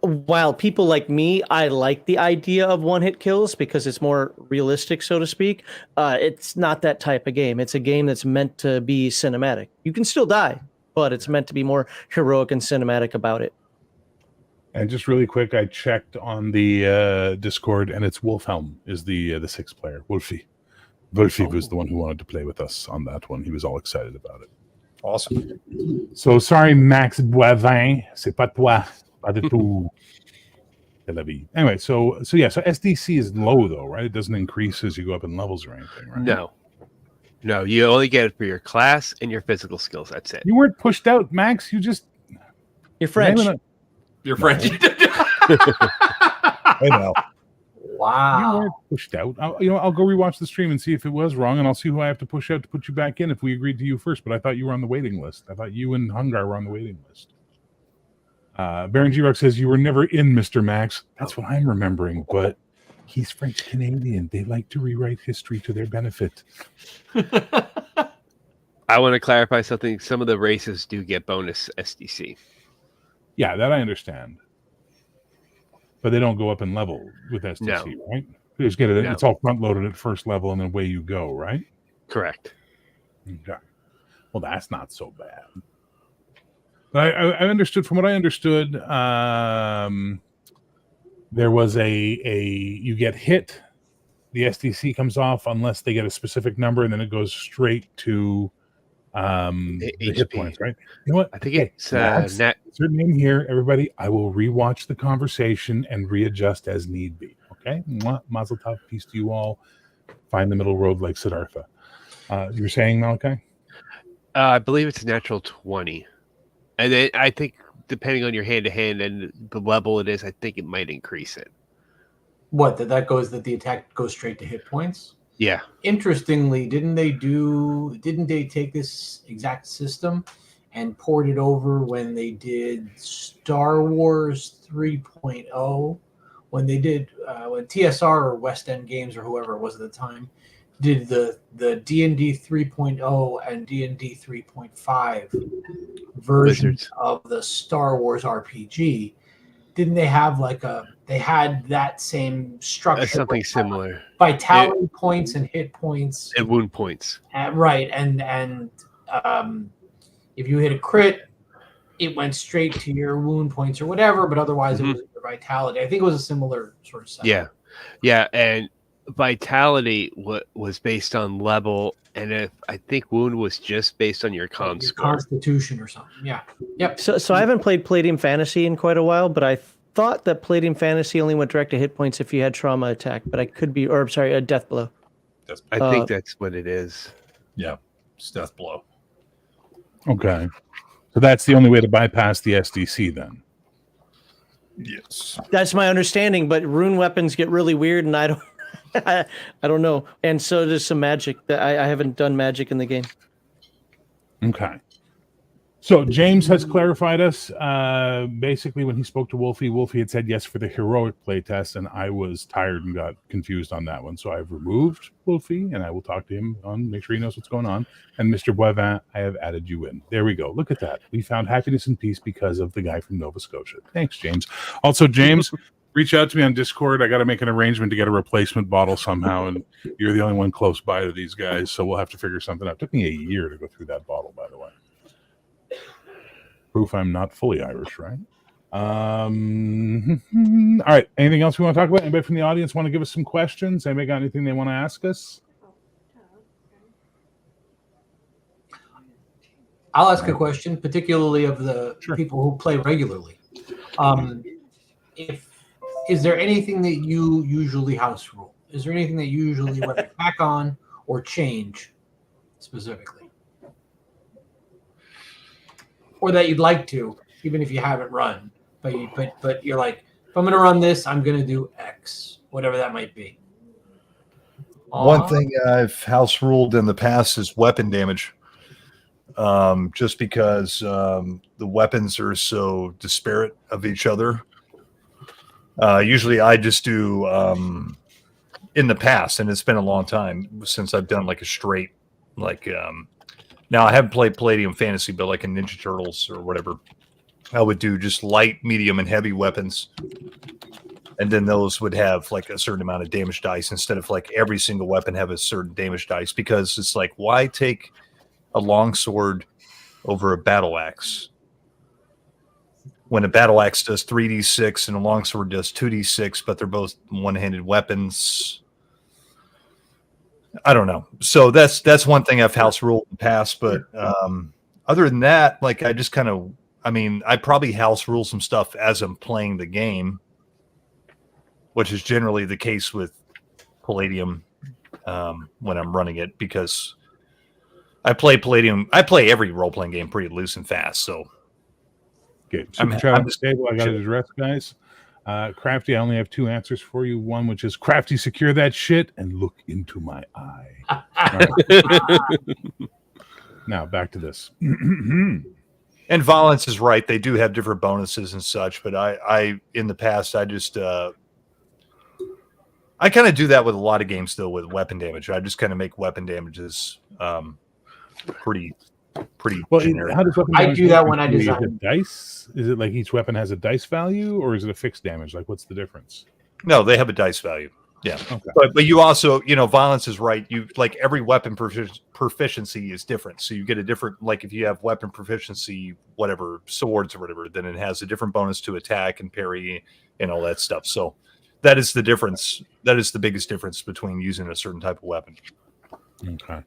while people like me, I like the idea of one-hit kills because it's more realistic, so to speak. It's not that type of game. It's a game that's meant to be cinematic. You can still die, but it's meant to be more heroic and cinematic about it. And just really quick, I checked on the Discord, and it's Wolfhelm is the 6th player. Wolfie was the one who wanted to play with us on that one. He was all excited about it. Awesome. So sorry, Max Boivin. C'est pas toi. Pas du tout. Anyway, so SDC is low though, right? It doesn't increase as you go up in levels or anything, right? No, you only get it for your class and your physical skills. That's it. You weren't pushed out, Max. You're French. You're French. I know. Wow. You weren't pushed out. I'll go rewatch the stream and see if it was wrong, and I'll see who I have to push out to put you back in if we agreed to you first. But I thought you were on the waiting list. I thought you and Hungar were on the waiting list. Baron G-Rock says you were never in Mr. Max. That's what I'm remembering, but he's French Canadian. They like to rewrite history to their benefit. I want to clarify something. Some of the races do get bonus SDC. Yeah, that I understand. But they don't go up in level with SDC, right? You just get it. It's all front loaded at first level, and then away you go, right? Correct. Okay. Well, that's not so bad. But I understood, from what I understood, there was a you get hit, the SDC comes off unless they get a specific number, and then it goes straight to the hit points, right? You know what? I think it's Max, Nat. it's your name here, everybody. I will rewatch the conversation and readjust as need be. Okay, Mazel tov, peace to you all. Find the middle road like Siddhartha. You were saying, Malachi? I believe it's a natural 20, and then I think depending on your hand to hand and the level it is, I think it might increase it. What, that the attack goes straight to hit points? Yeah. Interestingly, didn't they take this exact system and port it over when they did Star Wars 3.0? When they did when TSR or West End Games or whoever it was at the time did the D&D 3.0 and D&D 3.5 versions of the Star Wars RPG, didn't they have they had that same structure? Something similar. Vitality points and hit points. And wound points. Right. And if you hit a crit, it went straight to your wound points or whatever, but otherwise it was your vitality. I think it was a similar sort of setup. Yeah. Yeah. And vitality was based on level, and I think wound was just based on your constitution or something. Yeah. Yep. So I haven't played Palladium Fantasy in quite a while, but I thought that Palladium Fantasy only went direct to hit points if you had trauma attack, but I could be, or sorry, a death blow. I think that's what it is. Yeah, it's death blow. Okay. So that's the only way to bypass the SDC then? Yes. That's my understanding, but rune weapons get really weird, and I don't know. And so there's some magic. I haven't done magic in the game. Okay. So James has clarified us. Basically, when he spoke to Wolfie had said yes for the heroic playtest, and I was tired and got confused on that one. So I've removed Wolfie, and I will talk to him on make sure he knows what's going on. And Mr. Boivin, I have added you in. There we go. Look at that. We found happiness and peace because of the guy from Nova Scotia. Thanks, James. Also, James, reach out to me on Discord. I got to make an arrangement to get a replacement bottle somehow, and you're the only one close by to these guys, so we'll have to figure something out. It took me a year to go through that bottle, by the way. Proof I'm not fully Irish, right? All right. Anything else we want to talk about? Anybody from the audience want to give us some questions? Anybody got anything they want to ask us? I'll ask a question, particularly of the people who play regularly. Is there anything that you usually house rule? Is there anything that you usually whether back on or change specifically? Or that you'd like to, even if you haven't run, but you're like, if I'm going to run this, I'm going to do X, whatever that might be. One thing I've house ruled in the past is weapon damage, just because the weapons are so disparate of each other. Usually, I just do in the past, and it's been a long time since I've done like a straight Now, I haven't played Palladium Fantasy, but like in Ninja Turtles or whatever, I would do just light, medium, and heavy weapons. And then those would have like a certain amount of damage dice instead of like every single weapon have a certain damage dice, because it's like, why take a longsword over a battle axe when a battle axe does 3d6 and a longsword does 2d6, but they're both one-handed weapons? I don't know. So that's one thing I've house ruled in the past. But other than that, like I just kind of, I probably house rule some stuff as I'm playing the game, which is generally the case with Palladium when I'm running it, because I play Palladium. I play every role-playing game pretty loose and fast. So okay, super chat on the table. I got to address, guys. Crafty, I only have two answers for you. One, which is Crafty, secure that shit and look into my eye. Right. Now back to this. And Violence is right. They do have different bonuses and such, but I in the past, I just I kind of do that with a lot of games still with weapon damage. I just kind of make weapon damages pretty well, generic. How does weapon I do that when I design. Is it dice? Is it like each weapon has a dice value, or is it a fixed damage? Like, what's the difference? No, they have a dice value. Yeah, Okay. but you also, violence is right. You like every weapon proficiency is different. So you get a different, like if you have weapon proficiency, whatever, swords or whatever, then it has a different bonus to attack and parry and all that stuff. So that is the difference. That is the biggest difference between using a certain type of weapon. Okay.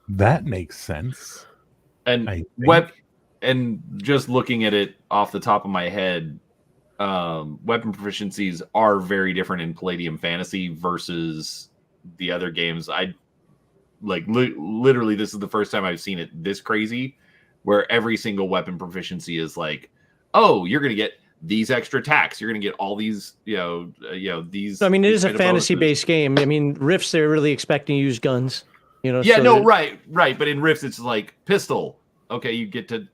That makes sense. And and just looking at it off the top of my head, weapon proficiencies are very different in Palladium Fantasy versus the other games. I like literally this is the first time I've seen it this crazy, where every single weapon proficiency is like, oh, you're gonna get these extra attacks, you're gonna get all these, these. I mean, it these is a kind of fantasy-based game. I mean, Rifts, they're really expecting to use guns. Yeah, so no, right. But in Rifts, it's like pistol. Okay, you get to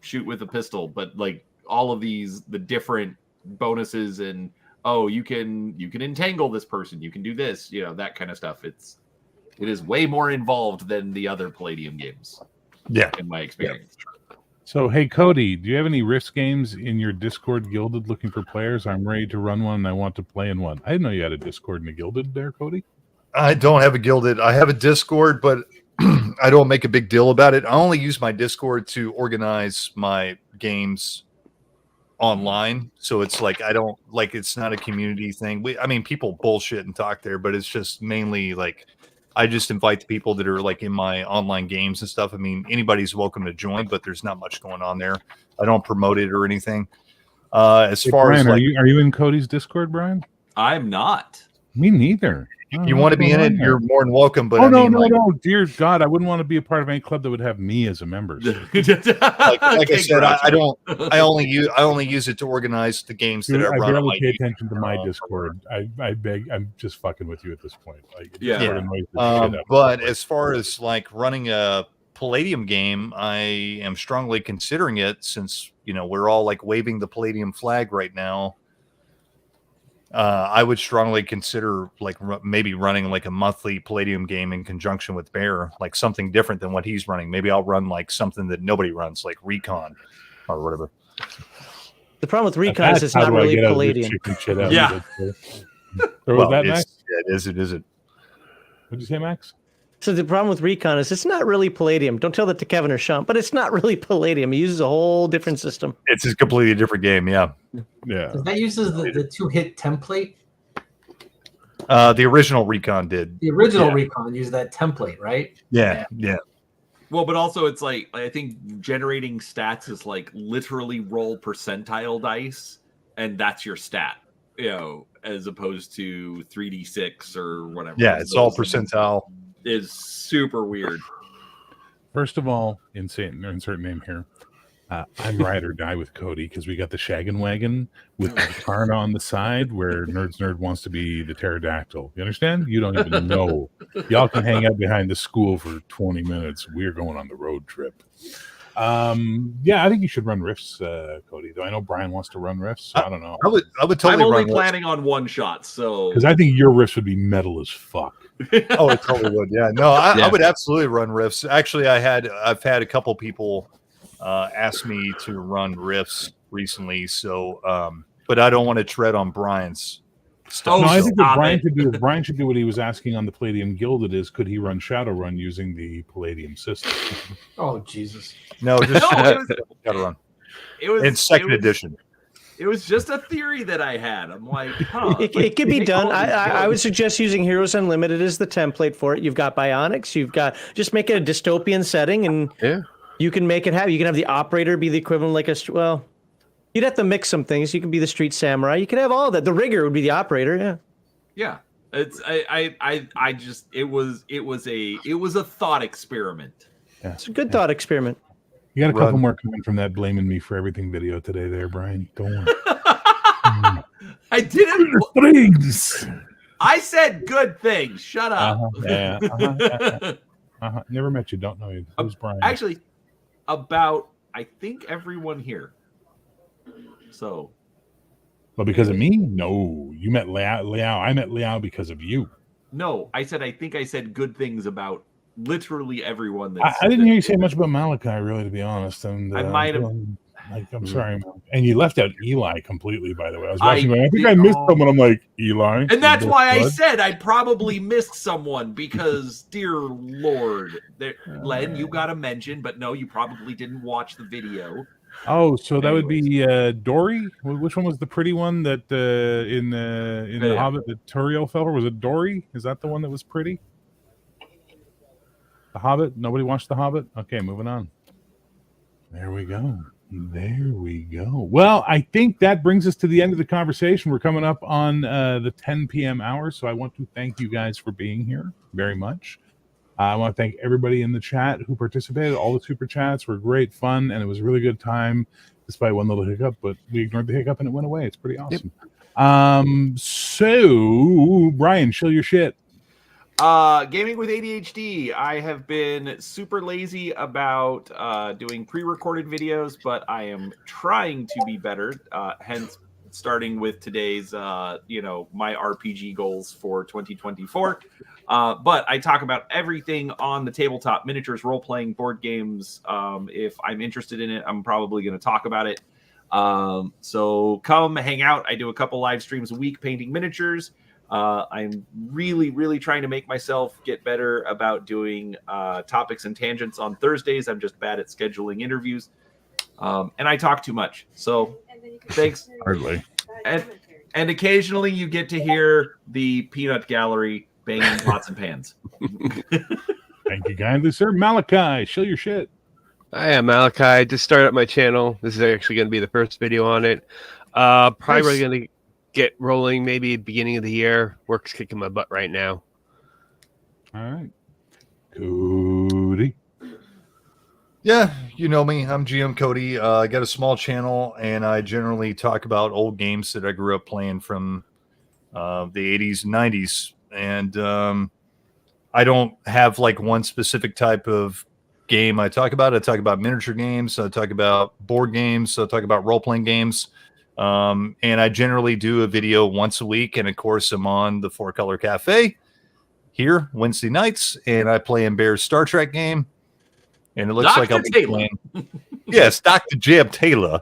shoot with a pistol, but like all of the different bonuses and you can entangle this person, you can do this, that kind of stuff. It is way more involved than the other Palladium games. Yeah, in my experience. Yeah. So hey Cody, do you have any Rifts games in your Discord Gilded looking for players? I'm ready to run one and I want to play in one. I didn't know you had a Discord and a Gilded there, Cody. I don't have a Gilded. I have a Discord, but I don't make a big deal about it. I only use my Discord to organize my games online. So it's like, it's not a community thing. People bullshit and talk there, but it's just mainly like, I just invite the people that are like in my online games and stuff. Anybody's welcome to join, but there's not much going on there. I don't promote it or anything. As far Brian, as like, are you in Cody's Discord, Brian? I'm not. Me neither. You want to be in it, you're more than welcome. But no, dear God, I wouldn't want to be a part of any club that would have me as a member. like I said, I don't. I only use it to organize the games that I run. I barely pay attention to my Discord. I beg. I'm just fucking with you at this point. But as far as like running a Palladium game, I am strongly considering it since we're all like waving the Palladium flag right now. I would strongly consider like maybe running like a monthly Palladium game in conjunction with Bear, like something different than what he's running. Maybe I'll run like something that nobody runs, like Recon or whatever. The problem with Recon is it's not really Palladium. Yeah. Was that Max? Yeah, it is. What'd you say, Max? So the problem with Recon is it's not really Palladium. Don't tell that to Kevin or Sean, but it's not really Palladium. He uses a whole different system. It's a completely different game, yeah. Yeah. That uses the 2-hit template? The original Recon did. The original Recon used that template, right? Yeah. Well, but also it's like, I think generating stats is like literally roll percentile dice, and that's your stat, as opposed to 3d6 or whatever. Yeah, it's all percentile. Is super weird. First of all, insert name here. I'm ride or die with Cody because we got the shaggin' wagon with the Karna on the side where Nerd wants to be the pterodactyl. You understand? You don't even know. Y'all can hang out behind the school for 20 minutes. We're going on the road trip. I think you should run Rifts, Cody. Though I know Brian wants to run Rifts. So I don't know. I would totally. I'm only run planning on one shot, so because I think your Rifts would be metal as fuck. Oh, it totally would. Yeah, no, I would absolutely run Rifts. Actually, I've had a couple people ask me to run Rifts recently. So, but I don't want to tread on Brian's stuff. No, I think what Brian should do what he was asking on the Palladium Gilded is, could he run Shadowrun using the Palladium system? Oh Jesus! No, just Shadowrun. It was in second edition. It was just a theory that I had. I'm like, it could be done. I would suggest using Heroes Unlimited as the template for it. You've got Bionics. You've got just make it a dystopian setting, and you can make it happen. You can have the operator be the equivalent, like you'd have to mix some things. You can be the street samurai. You can have all that. The rigger would be the operator. Yeah. It's it was a thought experiment. Yeah. It's a good thought experiment. You got a couple more coming from that blaming me for everything video today there, Brian. Don't worry. I didn't. I said good things. Shut up. Never met you. Don't know you. Who's Brian? Actually, I think everyone here. So. Well, because of me? No. You met Liao. I met Liao because of you. No, I think I said good things about literally everyone. I didn't hear you say much about Malachi, really, to be honest. And I might have. Like, I'm sorry, man. And you left out Eli completely, by the way. I was I watching. I think did- I missed oh. someone. I'm like, Eli. And that's Your why I blood? said I probably missed someone because, dear Lord, Len, you got to mention, but no, you probably didn't watch the video. Oh, so that would be Dory. Which one was the pretty one that in the Hobbit, the Turiel fella? Was it Dory? Is that the one that was pretty? The Hobbit. Nobody watched the Hobbit. Okay, moving on. There we go. There we go. Well, I think that brings us to the end of the conversation. We're coming up on the 10 p.m. hour, so I want to thank you guys for being here very much. I want to thank everybody in the chat who participated. All the super chats were great fun, and it was a really good time, despite one little hiccup, but we ignored the hiccup and it went away. It's pretty awesome. Yep. So, Brian, chill your shit. Gaming with ADHD. I have been super lazy about doing pre-recorded videos, but I am trying to be better. Hence, starting with today's, my RPG goals for 2024. But I talk about everything on the tabletop: miniatures, role-playing, board games. If I'm interested in it, I'm probably going to talk about it. So come hang out. I do a couple live streams a week painting miniatures. I'm really, really trying to make myself get better about doing topics and tangents on Thursdays. I'm just bad at scheduling interviews. And I talk too much. So thanks. Hardly. And occasionally you get to hear the peanut gallery banging pots and pans. Thank you kindly, sir. Malachi, chill your shit. I am Malachi. I just started up my channel. This is actually going to be the first video on it. Probably going to get rolling maybe at the beginning of the year. Work's kicking my butt right now. All right. Cody. Yeah, you know me. I'm GM Cody. I got a small channel, and I generally talk about old games that I grew up playing from the 80s and 90s. And I don't have like one specific type of game I talk about. I talk about miniature games. I talk about board games. I talk about role-playing games. And I generally do a video once a week. And of course, I'm on the Four Color Cafe here Wednesday nights, and I play in Bear's Star Trek game. And it looks Dr. like I'll be Taylor. playing. Yes, Dr. Jeb Taylor.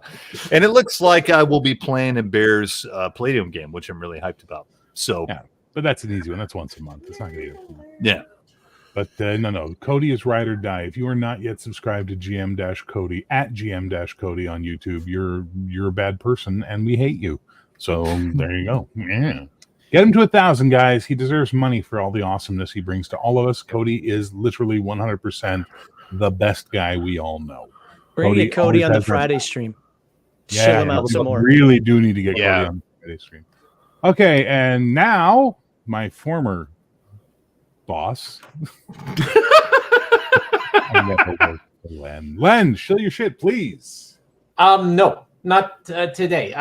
And it looks like I will be playing in Bear's Palladium game, which I'm really hyped about. So, yeah, but that's an easy one. That's once a month. It's not going to be. Yeah. But no. Cody is ride or die. If you are not yet subscribed to GM-Cody at GM-Cody on YouTube, you're a bad person, and we hate you. So there you go. Yeah. Get him to 1,000, guys. He deserves money for all the awesomeness he brings to all of us. Cody is literally 100% the best guy we all know. Bring it, Cody, on the Friday stream. Yeah, chill him out some more. Really do need to get Cody on the Friday stream. Okay, and now my former boss. Len, chill your shit, please. No, not today.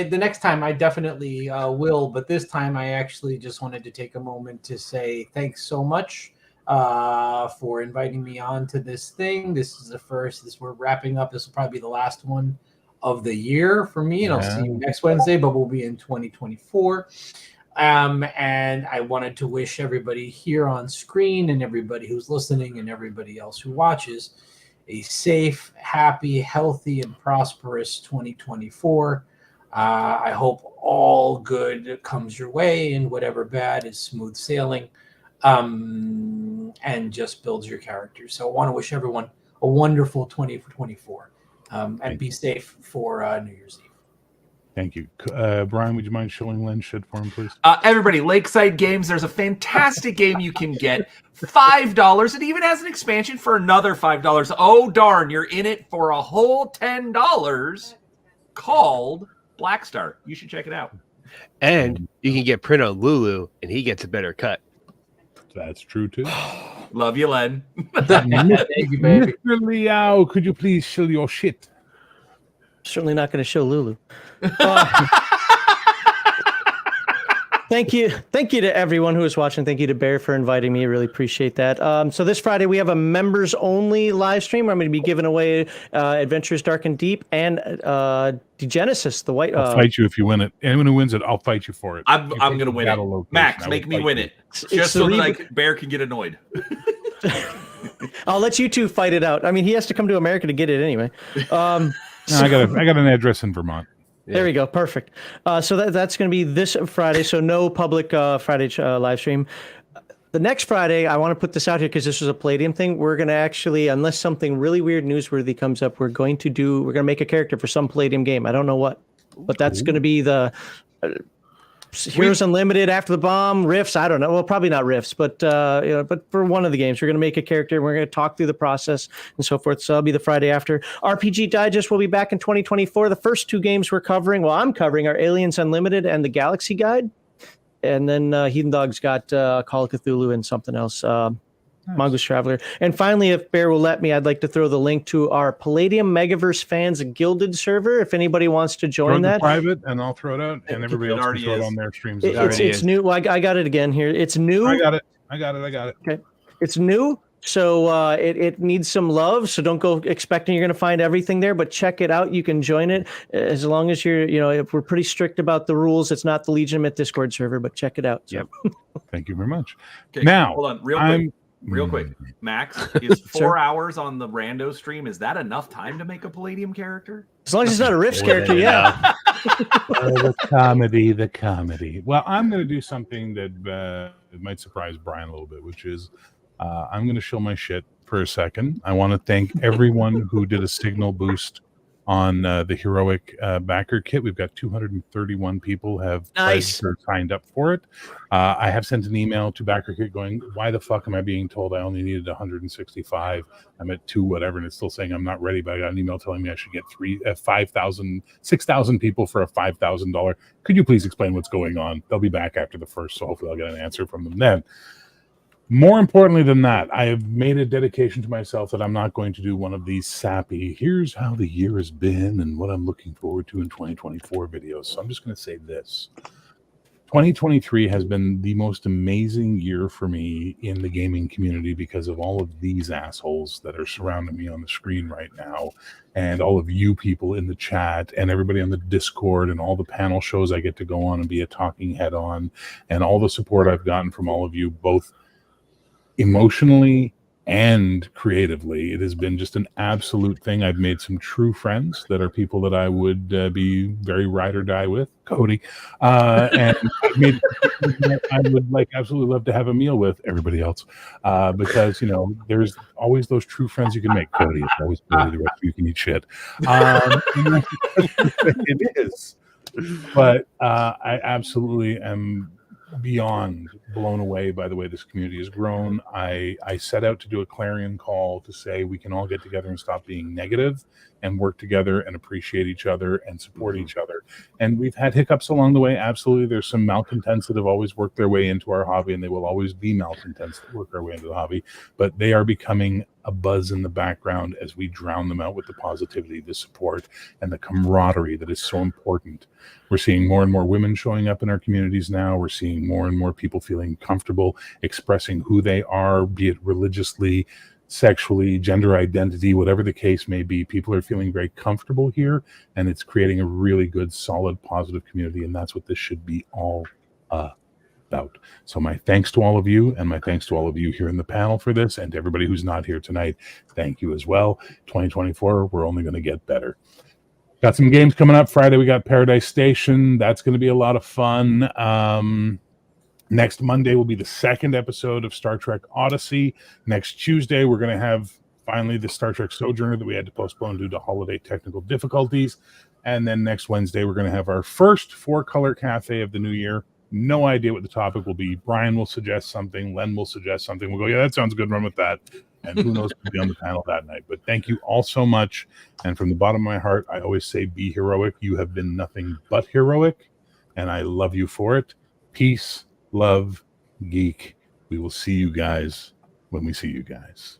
The next time I definitely will, but this time I actually just wanted to take a moment to say thanks so much for inviting me on to this thing. This is the first. We're wrapping up. This will probably be the last one of the year for me, and I'll see you next Wednesday. But we'll be in 2024. And I wanted to wish everybody here on screen and everybody who's listening and everybody else who watches a safe, happy, healthy, and prosperous 2024. I hope all good comes your way, and whatever bad is smooth sailing, and just builds your character. So I want to wish everyone a wonderful 2024, and be safe for New Year's Eve. Thank you. Brian, would you mind showing Len shit for him, please? Everybody, Lakeside Games, there's a fantastic game you can get. $5. It even has an expansion for another $5. Oh, darn, you're in it for a whole $10 called Black Star. You should check it out. And you can get print on Lulu, and he gets a better cut. That's true, too. Love you, Len. Thank you, baby. Mr. Liao, could you please show your shit? Certainly not going to show Lulu. Thank you to everyone who is watching. Thank you to Bear for inviting me. I really appreciate that. So this Friday we have a members only live stream where I'm going to be giving away Adventures Dark and Deep and Degenesis, the white. I'll fight you if you win it. Anyone who wins it, I'll fight you for it. I'm going to win it. Max, make me win it. Just so that Bear can get annoyed. I'll let you two fight it out. I mean, he has to come to America to get it anyway. No, I got an address in Vermont. There we go. Perfect. So that's going to be this Friday. So no public Friday live stream. The next Friday, I want to put this out here because this was a Palladium thing. We're going to actually, unless something really weird newsworthy comes up, we're going to make a character for some Palladium game. I don't know what, but that's going to be the Heroes Unlimited, After the Bomb, Rifts. I don't know. Well, probably not Rifts, but but for one of the games, we're going to make a character. We're going to talk through the process and so forth. So that'll be the Friday after. RPG Digest will be back in 2024. The first two games I'm covering are Aliens Unlimited and the Galaxy Guide. And then Heathen Dog's got Call of Cthulhu and something else, Mongoose Traveler. And finally, if Bear will let me, I'd like to throw the link to our Palladium Megaverse Fans Gilded server. If anybody wants to join that. Private, and I'll throw it out, and everybody else can throw it on their streams. It's new. Well, I got it again here. It's new. I got it. Okay. It's new. So it needs some love. So don't go expecting you're going to find everything there, but check it out. You can join it as long as if we're pretty strict about the rules. It's not the legitimate Discord server, but check it out. So. Yep. Thank you very much. Okay, now, hold on, real quick. Max, is 4 hours on the rando stream, is that enough time to make a Palladium character? As long as it's not a Rifts character, yeah. The comedy. Well, I'm going to do something that might surprise Brian a little bit, which is I'm going to show my shit for a second. I want to thank everyone who did a signal boost on the heroic backer kit. We've got 231 people have pledged or signed up for it. I have sent an email to backer kit going, why the fuck am I being told I only needed 165? I'm at 2 whatever, and it's still saying I'm not ready, but I got an email telling me I should get 6,000 people for a $5,000. Could you please explain what's going on? They'll be back after the first, so hopefully I'll get an answer from them then. More importantly than that, I have made a dedication to myself that I'm not going to do one of these sappy, here's how the year has been and what I'm looking forward to in 2024 videos. So I'm just going to say this. 2023 has been the most amazing year for me in the gaming community because of all of these assholes that are surrounding me on the screen right now, and all of you people in the chat, and everybody on the Discord, and all the panel shows I get to go on and be a talking head on, and all the support I've gotten from all of you, both emotionally and creatively. It has been just an absolute thing. I've made some true friends that are people that I would be very ride or die with, Cody, and I would absolutely love to have a meal with everybody else, because there's always those true friends you can make. Cody, it's always Cody, the rest of you can eat shit. It is, but I absolutely am beyond blown away by the way this community has grown. I set out to do a clarion call to say we can all get together and stop being negative and work together and appreciate each other and support each other. And we've had hiccups along the way. Absolutely. There's some malcontents that have always worked their way into our hobby, and they will always be malcontents that work their way into the hobby, but they are becoming a buzz in the background as we drown them out with the positivity, the support, and the camaraderie that is so important. We're seeing more and more women showing up in our communities now. We're seeing more and more people feeling comfortable expressing who they are, be it religiously, sexually, gender identity, whatever the case may be. People are feeling very comfortable here, and it's creating a really good, solid, positive community, and that's what this should be all about. So my thanks to all of you, and my thanks to all of you here in the panel for this, and to everybody who's not here tonight, thank you as well. 2024, we're only going to get better. Got some games coming up. Friday, we got Paradise Station. That's going to be a lot of fun. Next Monday will be the second episode of Star Trek Odyssey. Next Tuesday, we're going to have finally the Star Trek Sojourner that we had to postpone due to holiday technical difficulties. And then next Wednesday, we're going to have our first 4-color cafe of the new year. No idea what the topic will be. Brian will suggest something. Len will suggest something. We'll go, yeah, that sounds good. Run with that. And who knows who'll be on the panel that night. But thank you all so much. And from the bottom of my heart, I always say be heroic. You have been nothing but heroic, and I love you for it. Peace, love, geek. We will see you guys when we see you guys.